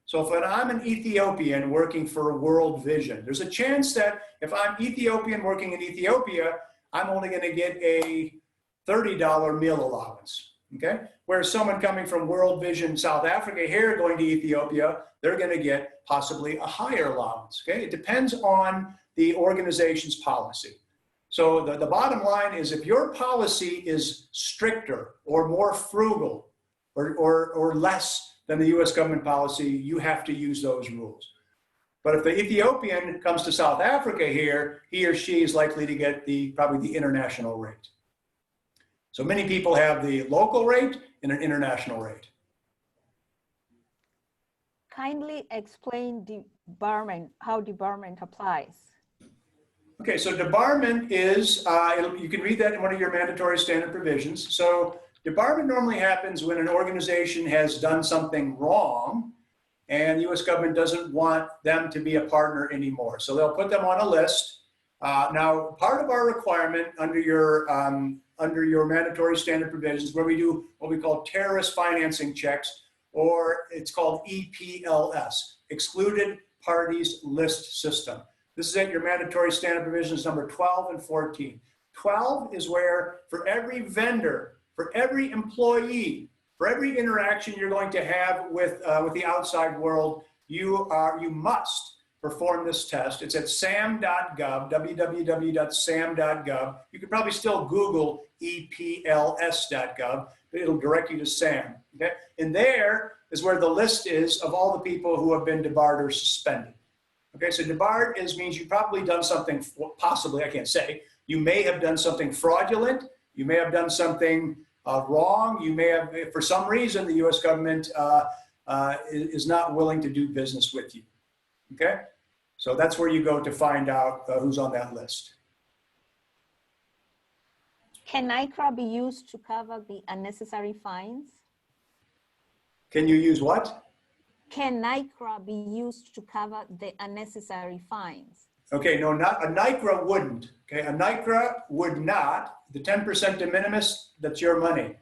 [SPEAKER 1] So if I'm an Ethiopian working for World Vision, there's a chance that if I'm Ethiopian working in Ethiopia, I'm only going to get a $30 meal allowance, okay? Whereas someone coming from World Vision South Africa here going to Ethiopia, they're going to get possibly a higher allowance, okay? It depends on the organization's policy. So the bottom line is if your policy is stricter or more frugal or less than the US government policy, you have to use those rules. But if the Ethiopian comes to South Africa here, he or she is likely to get probably the international rate. So many people have the local rate and an international rate.
[SPEAKER 3] Kindly explain debarment, how debarment applies.
[SPEAKER 1] Okay, so debarment is, you can read that in one of your mandatory standard provisions. So debarment normally happens when an organization has done something wrong and the US government doesn't want them to be a partner anymore. So they'll put them on a list. Now, part of our requirement under your mandatory standard provisions, where we do what we call terrorist financing checks, or it's called EPLS, Excluded Parties List System. This is at your mandatory standard provisions number 12 and 14. 12 is where for every vendor, for every employee, for every interaction you're going to have with the outside world, you must perform this test. It's at sam.gov, www.sam.gov. You could probably still Google EPLS.gov, but it'll direct you to SAM. Okay? And there is where the list is of all the people who have been debarred or suspended. Okay, so debarred means you've probably done something, possibly, I can't say, you may have done something fraudulent, you may have done something wrong, you may have, for some reason, the US government is not willing to do business with you. Okay, so that's where you go to find out who's on that list.
[SPEAKER 3] Can NICRA be used to cover the unnecessary fines?
[SPEAKER 1] Can you use what?
[SPEAKER 3] Can NICRA be used to cover the unnecessary fines?
[SPEAKER 1] Okay, no, not a NICRA wouldn't. Okay, a NICRA would not. The 10% de minimis, that's your money.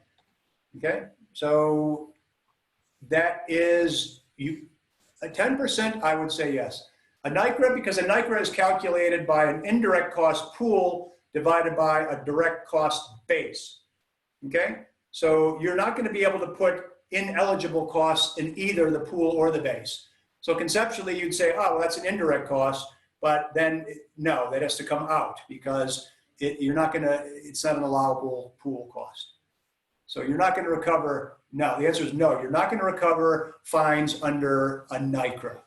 [SPEAKER 1] Okay, so that is a 10%. I would say yes. A NICRA, because a NICRA is calculated by an indirect cost pool divided by a direct cost base. Okay, so you're not going to be able to put ineligible costs in either the pool or the base. So conceptually, you'd say, oh, well, that's an indirect cost, but then no, that has to come out because it's not an allowable pool cost. So you're not going to recover, no, the answer is no, you're not going to recover fines under a NICRA.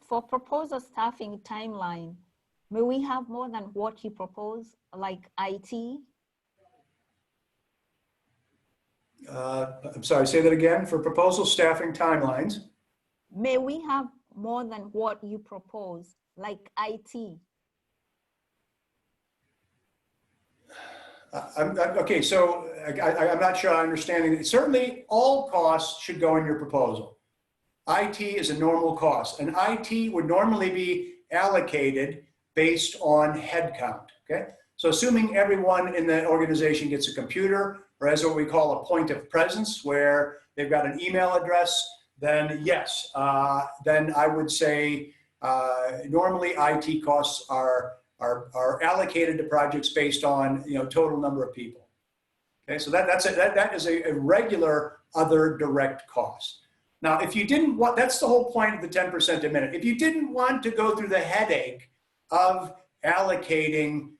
[SPEAKER 3] For proposal staffing timeline, may we have more than what you propose, like IT?
[SPEAKER 1] I'm sorry, say that again. For proposal staffing timelines.
[SPEAKER 3] May we have more than what you propose, like IT?
[SPEAKER 1] Okay, so I'm not sure I'm understanding. Certainly, all costs should go in your proposal. IT is a normal cost, and IT would normally be allocated based on headcount, okay? So assuming everyone in the organization gets a computer, or has what we call a point of presence, where they've got an email address, then yes, then I would say normally IT costs are allocated to projects based on total number of people. Okay, so that is a regular other direct cost. Now, if you didn't want, that's the whole point of the 10% a minute. If you didn't want to go through the headache of allocating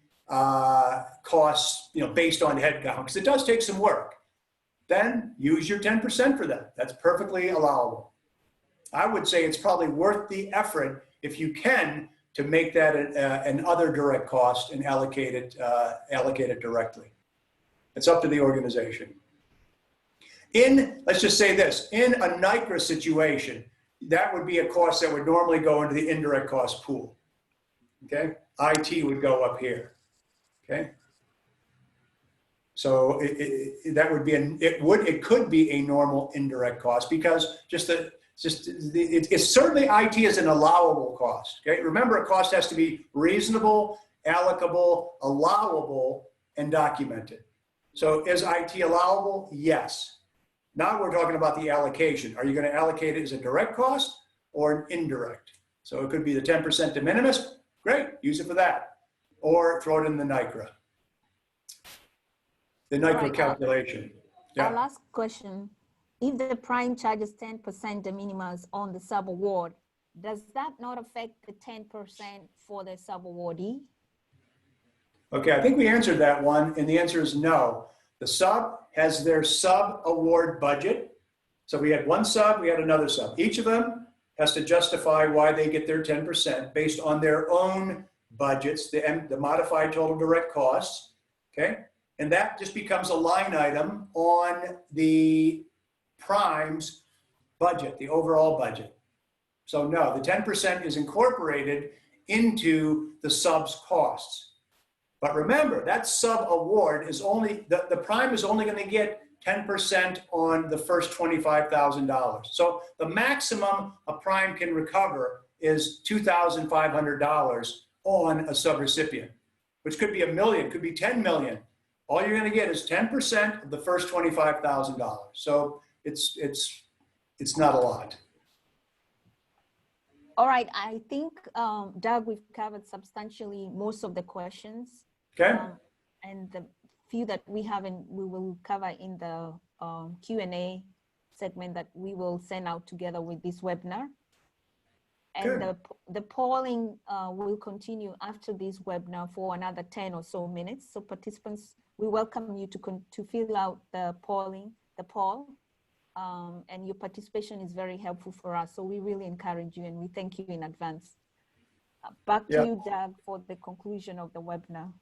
[SPEAKER 1] costs, based on headcount, because it does take some work, then use your 10% for that. That's perfectly allowable. I would say it's probably worth the effort if you can to make that an other direct cost and allocate it directly. It's up to the organization. Let's just say this, in a NICRA situation, that would be a cost that would normally go into the indirect cost pool. Okay, IT would go up here. Okay, so that would be it could be a normal indirect cost because it's certainly IT is an allowable cost. Okay, remember a cost has to be reasonable, allocable, allowable, and documented. So is IT allowable? Yes. Now we're talking about the allocation. Are you going to allocate it as a direct cost or an indirect? So it could be the 10% de minimis. Great, use it for that. Or throw it in the NICRA. The NICRA
[SPEAKER 3] Right,
[SPEAKER 1] calculation.
[SPEAKER 3] Our
[SPEAKER 1] Yeah.
[SPEAKER 3] last question, if the prime charges 10% de minimis on the sub-award, does that not affect the 10% for the sub-awardee?
[SPEAKER 1] Okay, I think we answered that one, and the answer is no. The sub has their sub-award budget. So we had one sub, we had another sub. Each of them has to justify why they get their 10% based on their own budgets, the modified total direct costs, okay? And that just becomes a line item on the prime's budget, the overall budget. So no, the 10% is incorporated into the sub's costs. But remember, that sub-award is only, the prime is only going to get 10% on the first $25,000. So the maximum a prime can recover is $2,500 on a subrecipient, which could be $1 million, could be 10 million. All you're going to get is 10% of the first $25,000. So it's not a lot.
[SPEAKER 3] All right, I think, Doug, we've covered substantially most of the questions.
[SPEAKER 1] Okay.
[SPEAKER 3] And the few that we haven't, we will cover in the Q&A segment that we will send out together with this webinar. And the polling will continue after this webinar for another 10 or so minutes. So participants, we welcome you to fill out the poll. And your participation is very helpful for us. So we really encourage you and we thank you in advance. Back to you, Doug, for the conclusion of the webinar.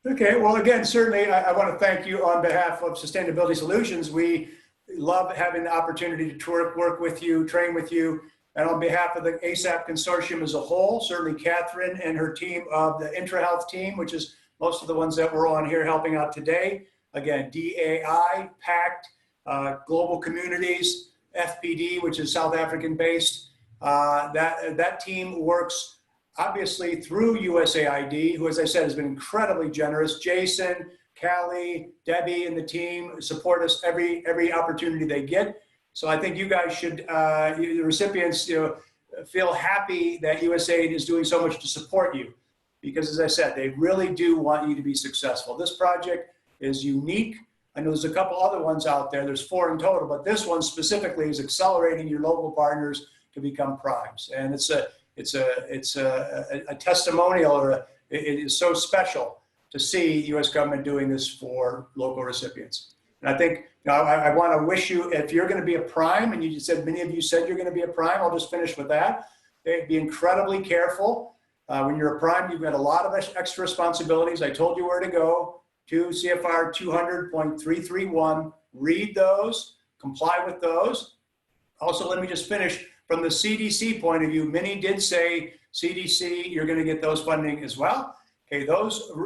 [SPEAKER 1] Okay, well, again, certainly I want to thank you on behalf of Sustainability Solutions. We love having the opportunity to work with you, train with you. And on behalf of the ASAP consortium as a whole, certainly Catherine and her team of the IntraHealth team, which is most of the ones that we're on here helping out today. Again, DAI, PACT, Global Communities, FPD, which is South African based. That team works obviously through USAID, who, as I said, has been incredibly generous. Jason, Callie, Debbie, and the team support us every opportunity they get. So I think you guys should, the recipients, feel happy that USAID is doing so much to support you, because as I said, they really do want you to be successful. This project is unique. I know there's a couple other ones out there. There's 4 in total, but this one specifically is accelerating your local partners to become primes, and it's a testimonial, or it is so special to see U.S. government doing this for local recipients. And I think, I want to wish you, if you're going to be a prime, and you said, many of you said you're going to be a prime, I'll just finish with that. Be incredibly careful. When you're a prime, you've got a lot of extra responsibilities. I told you where to go, to CFR 200.331. Read those, comply with those. Also, let me just finish. From the CDC point of view, many did say, CDC, you're going to get those funding as well. Okay,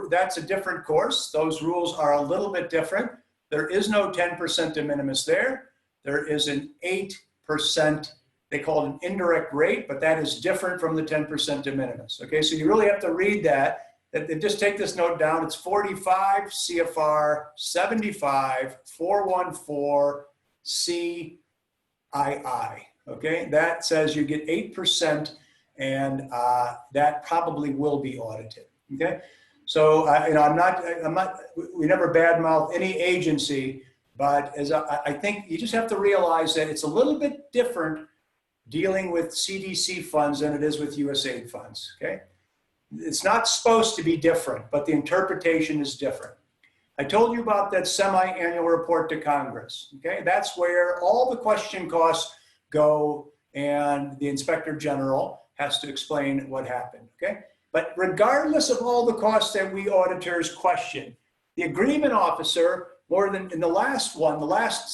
[SPEAKER 1] that's a different course. Those rules are a little bit different. There is no 10% de minimis there. There is an 8%, they call it an indirect rate, but that is different from the 10% de minimis. Okay, so you really have to read that. Just take this note down. It's 45 CFR 75 414 CII. Okay, that says you get 8%, and that probably will be audited. Okay, so we never badmouth any agency, but as I think you just have to realize that it's a little bit different dealing with CDC funds than it is with USAID funds. Okay, it's not supposed to be different, but the interpretation is different. I told you about that semi-annual report to Congress. Okay, that's where all the question costs go, and the Inspector General has to explain what happened, okay? But regardless of all the costs that we auditors question, the agreement officer, more than in the last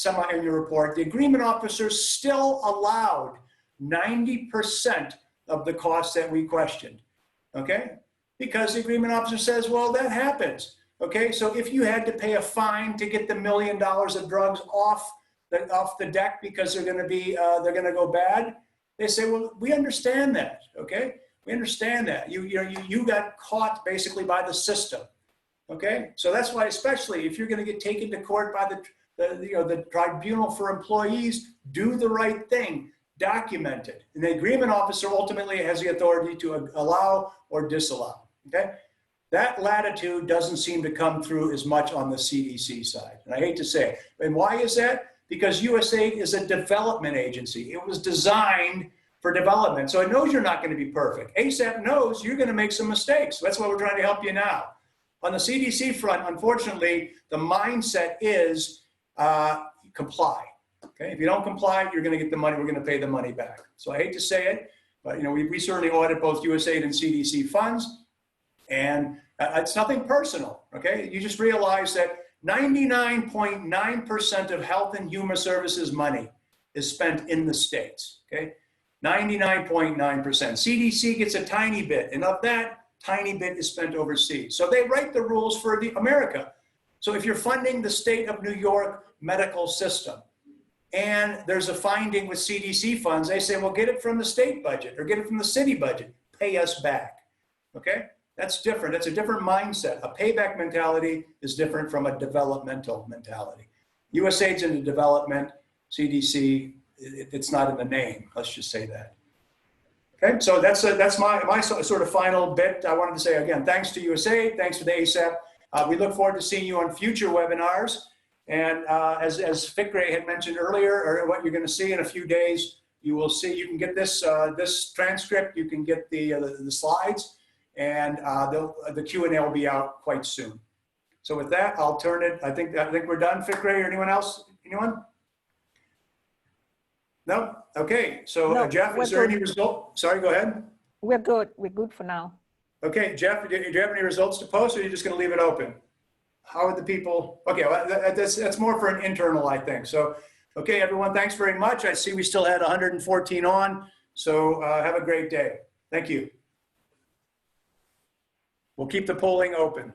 [SPEAKER 1] semi-annual report, the agreement officer still allowed 90% of the costs that we questioned, okay? Because the agreement officer says, well, that happens, okay? So if you had to pay a fine to get the $1 million of drugs off the deck because they're going to go bad, they say, well, we understand that, okay? We understand that. You got caught basically by the system, okay? So that's why, especially if you're going to get taken to court by the tribunal for employees do the right thing, document it. And the agreement officer ultimately has the authority to allow or disallow, okay? That latitude doesn't seem to come through as much on the CDC side. And I hate to say it. And why is that? Because USAID is a development agency. It was designed for development. So it knows you're not going to be perfect. ASAP knows you're going to make some mistakes. That's why we're trying to help you now. On the CDC front, unfortunately, the mindset is comply. Okay, if you don't comply, you're going to get the money. We're going to pay the money back. So I hate to say it, but we certainly audit both USAID and CDC funds, and it's nothing personal. Okay, you just realize that 99.9% of health and human services money is spent in the states. Okay, 99.9%. CDC gets a tiny bit, and of that tiny bit is spent overseas. So they write the rules for America. So if you're funding the state of New York medical system, and there's a finding with CDC funds, they say, well, get it from the state budget or get it from the city budget, pay us back, okay? That's different, that's a different mindset. A payback mentality is different from a developmental mentality. USAID's into development, CDC, it's not in the name, let's just say that. Okay, so that's my sort of final bit. I wanted to say again, thanks to USAID, thanks to the ASAP. We look forward to seeing you on future webinars. And as Fikre had mentioned earlier, or what you're going to see in a few days, you will see, you can get this this transcript, you can get the slides, and the Q&A will be out quite soon. So with that, I'll turn it. I think we're done. Fikre, or anyone else? Anyone? No? Okay. So
[SPEAKER 3] No,
[SPEAKER 1] Jeff, is there any result? Sorry, go ahead.
[SPEAKER 3] We're good. We're good for now.
[SPEAKER 1] Okay, Jeff, do you have any results to post, or are you just going to leave it open? How are the people? Okay, well, that's more for an internal, I think. So, okay, everyone, thanks very much. I see we still had 114 on, so have a great day. Thank you. We'll keep the polling open.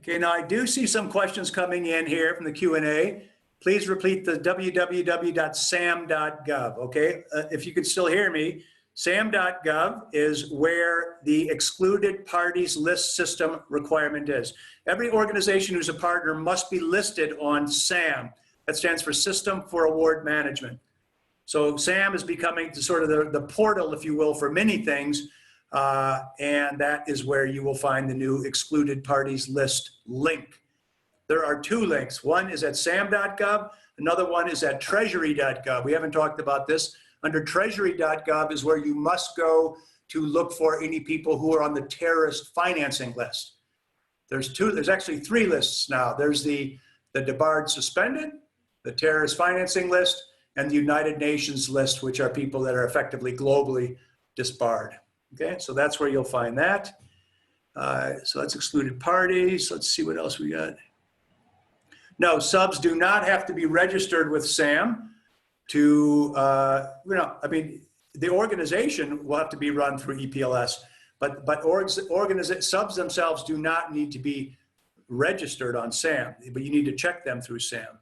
[SPEAKER 1] Okay, now I do see some questions coming in here from the Q&A. Please repeat the www.sam.gov, okay? If you can still hear me, sam.gov is where the excluded parties list system requirement is. Every organization who's a partner must be listed on SAM. That stands for System for Award Management. So SAM is becoming sort of the portal, if you will, for many things. And that is where you will find the new excluded parties list link. There are two links. One is at sam.gov. Another one is at treasury.gov. We haven't talked about this. Under treasury.gov is where you must go to look for any people who are on the terrorist financing list. There's actually three lists now. There's the debarred suspended, the terrorist financing list, and the United Nations list, which are people that are effectively globally disbarred. Okay, so that's where you'll find that. So that's excluded parties. Let's see what else we got. No, subs do not have to be registered with SAM to, I mean, the organization will have to be run through EPLS, but subs themselves do not need to be registered on SAM, but you need to check them through SAM.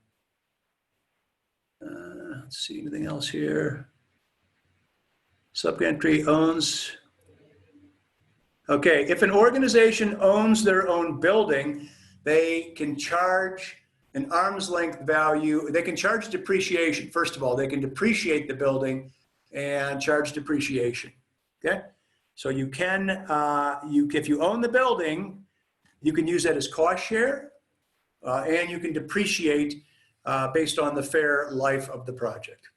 [SPEAKER 1] Let's see, anything else here? Subgrantee owns. Okay, if an organization owns their own building, they can charge an arm's length value. They can charge depreciation. First of all, they can depreciate the building and charge depreciation. Okay, so you can, if you own the building, you can use that as cost share, and you can depreciate based on the fair life of the project.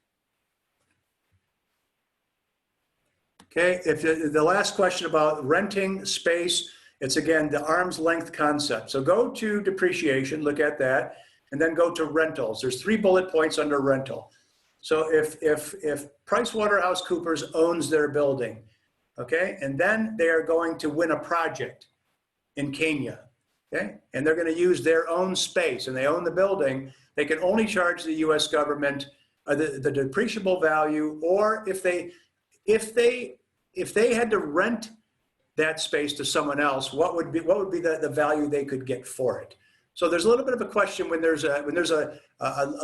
[SPEAKER 1] Okay, if the last question about renting space, it's again the arm's length concept. So go to depreciation, look at that, and then go to rentals. There's 3 bullet points under rental. So if PricewaterhouseCoopers owns their building, okay, and then they are going to win a project in Kenya, okay, and they're going to use their own space and they own the building, they can only charge the U.S. government the depreciable value, or if they had to rent that space to someone else, what would be the value they could get for it? So there's a little bit of a question when there's a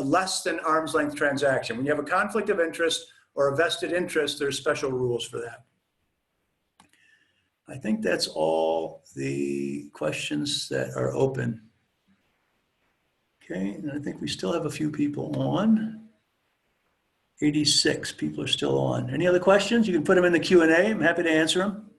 [SPEAKER 1] less than arm's length transaction. When you have a conflict of interest or a vested interest, there's special rules for that. I think that's all the questions that are open. Okay, and I think we still have a few people on. 86 people are still on. Any other questions? You can put them in the Q&A. I'm happy to answer them.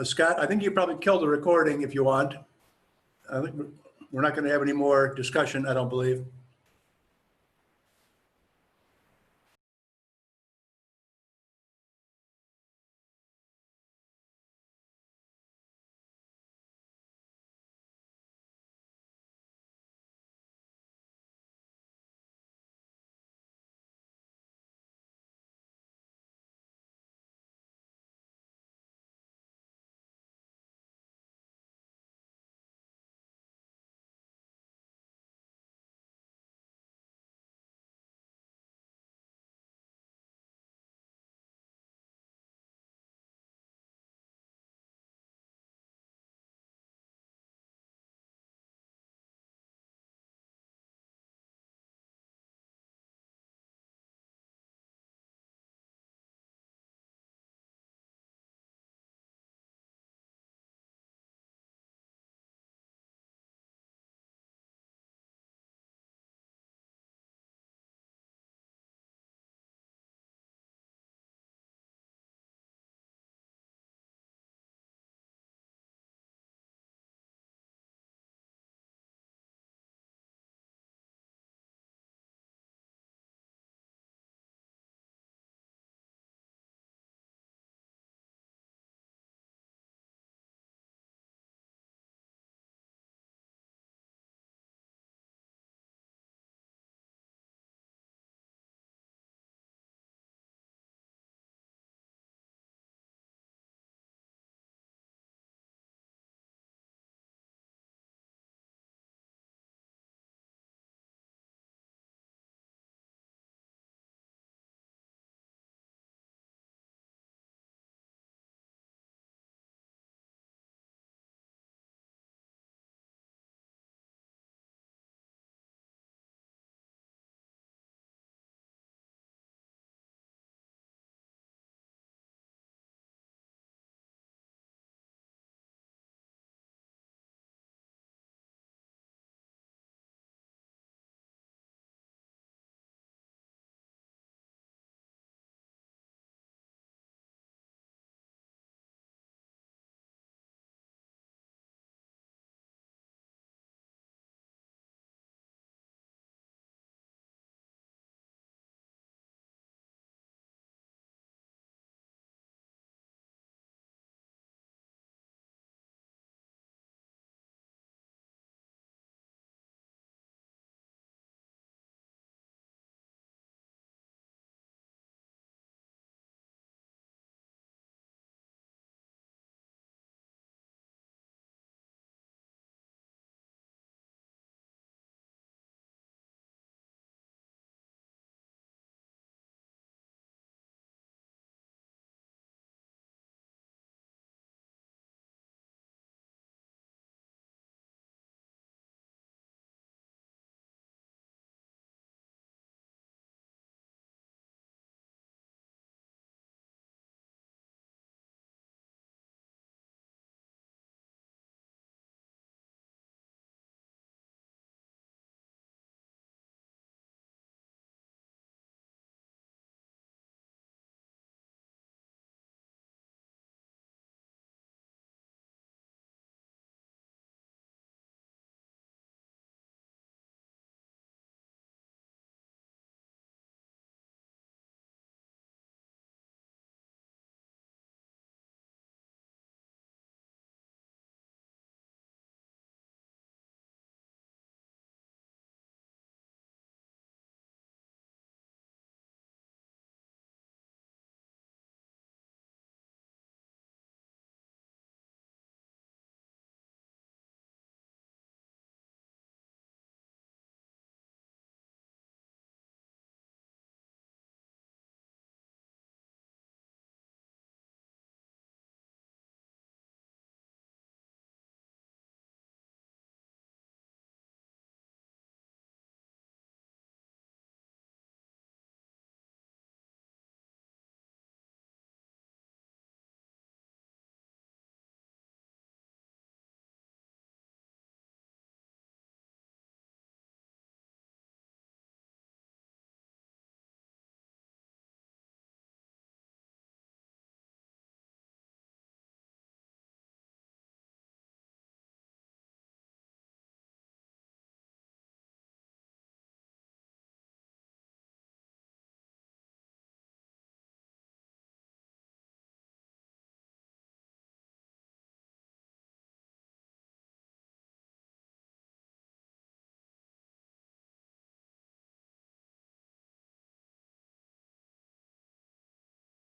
[SPEAKER 1] Scott, I think you probably killed the recording if you want. I think we're not going to have any more discussion, I don't believe.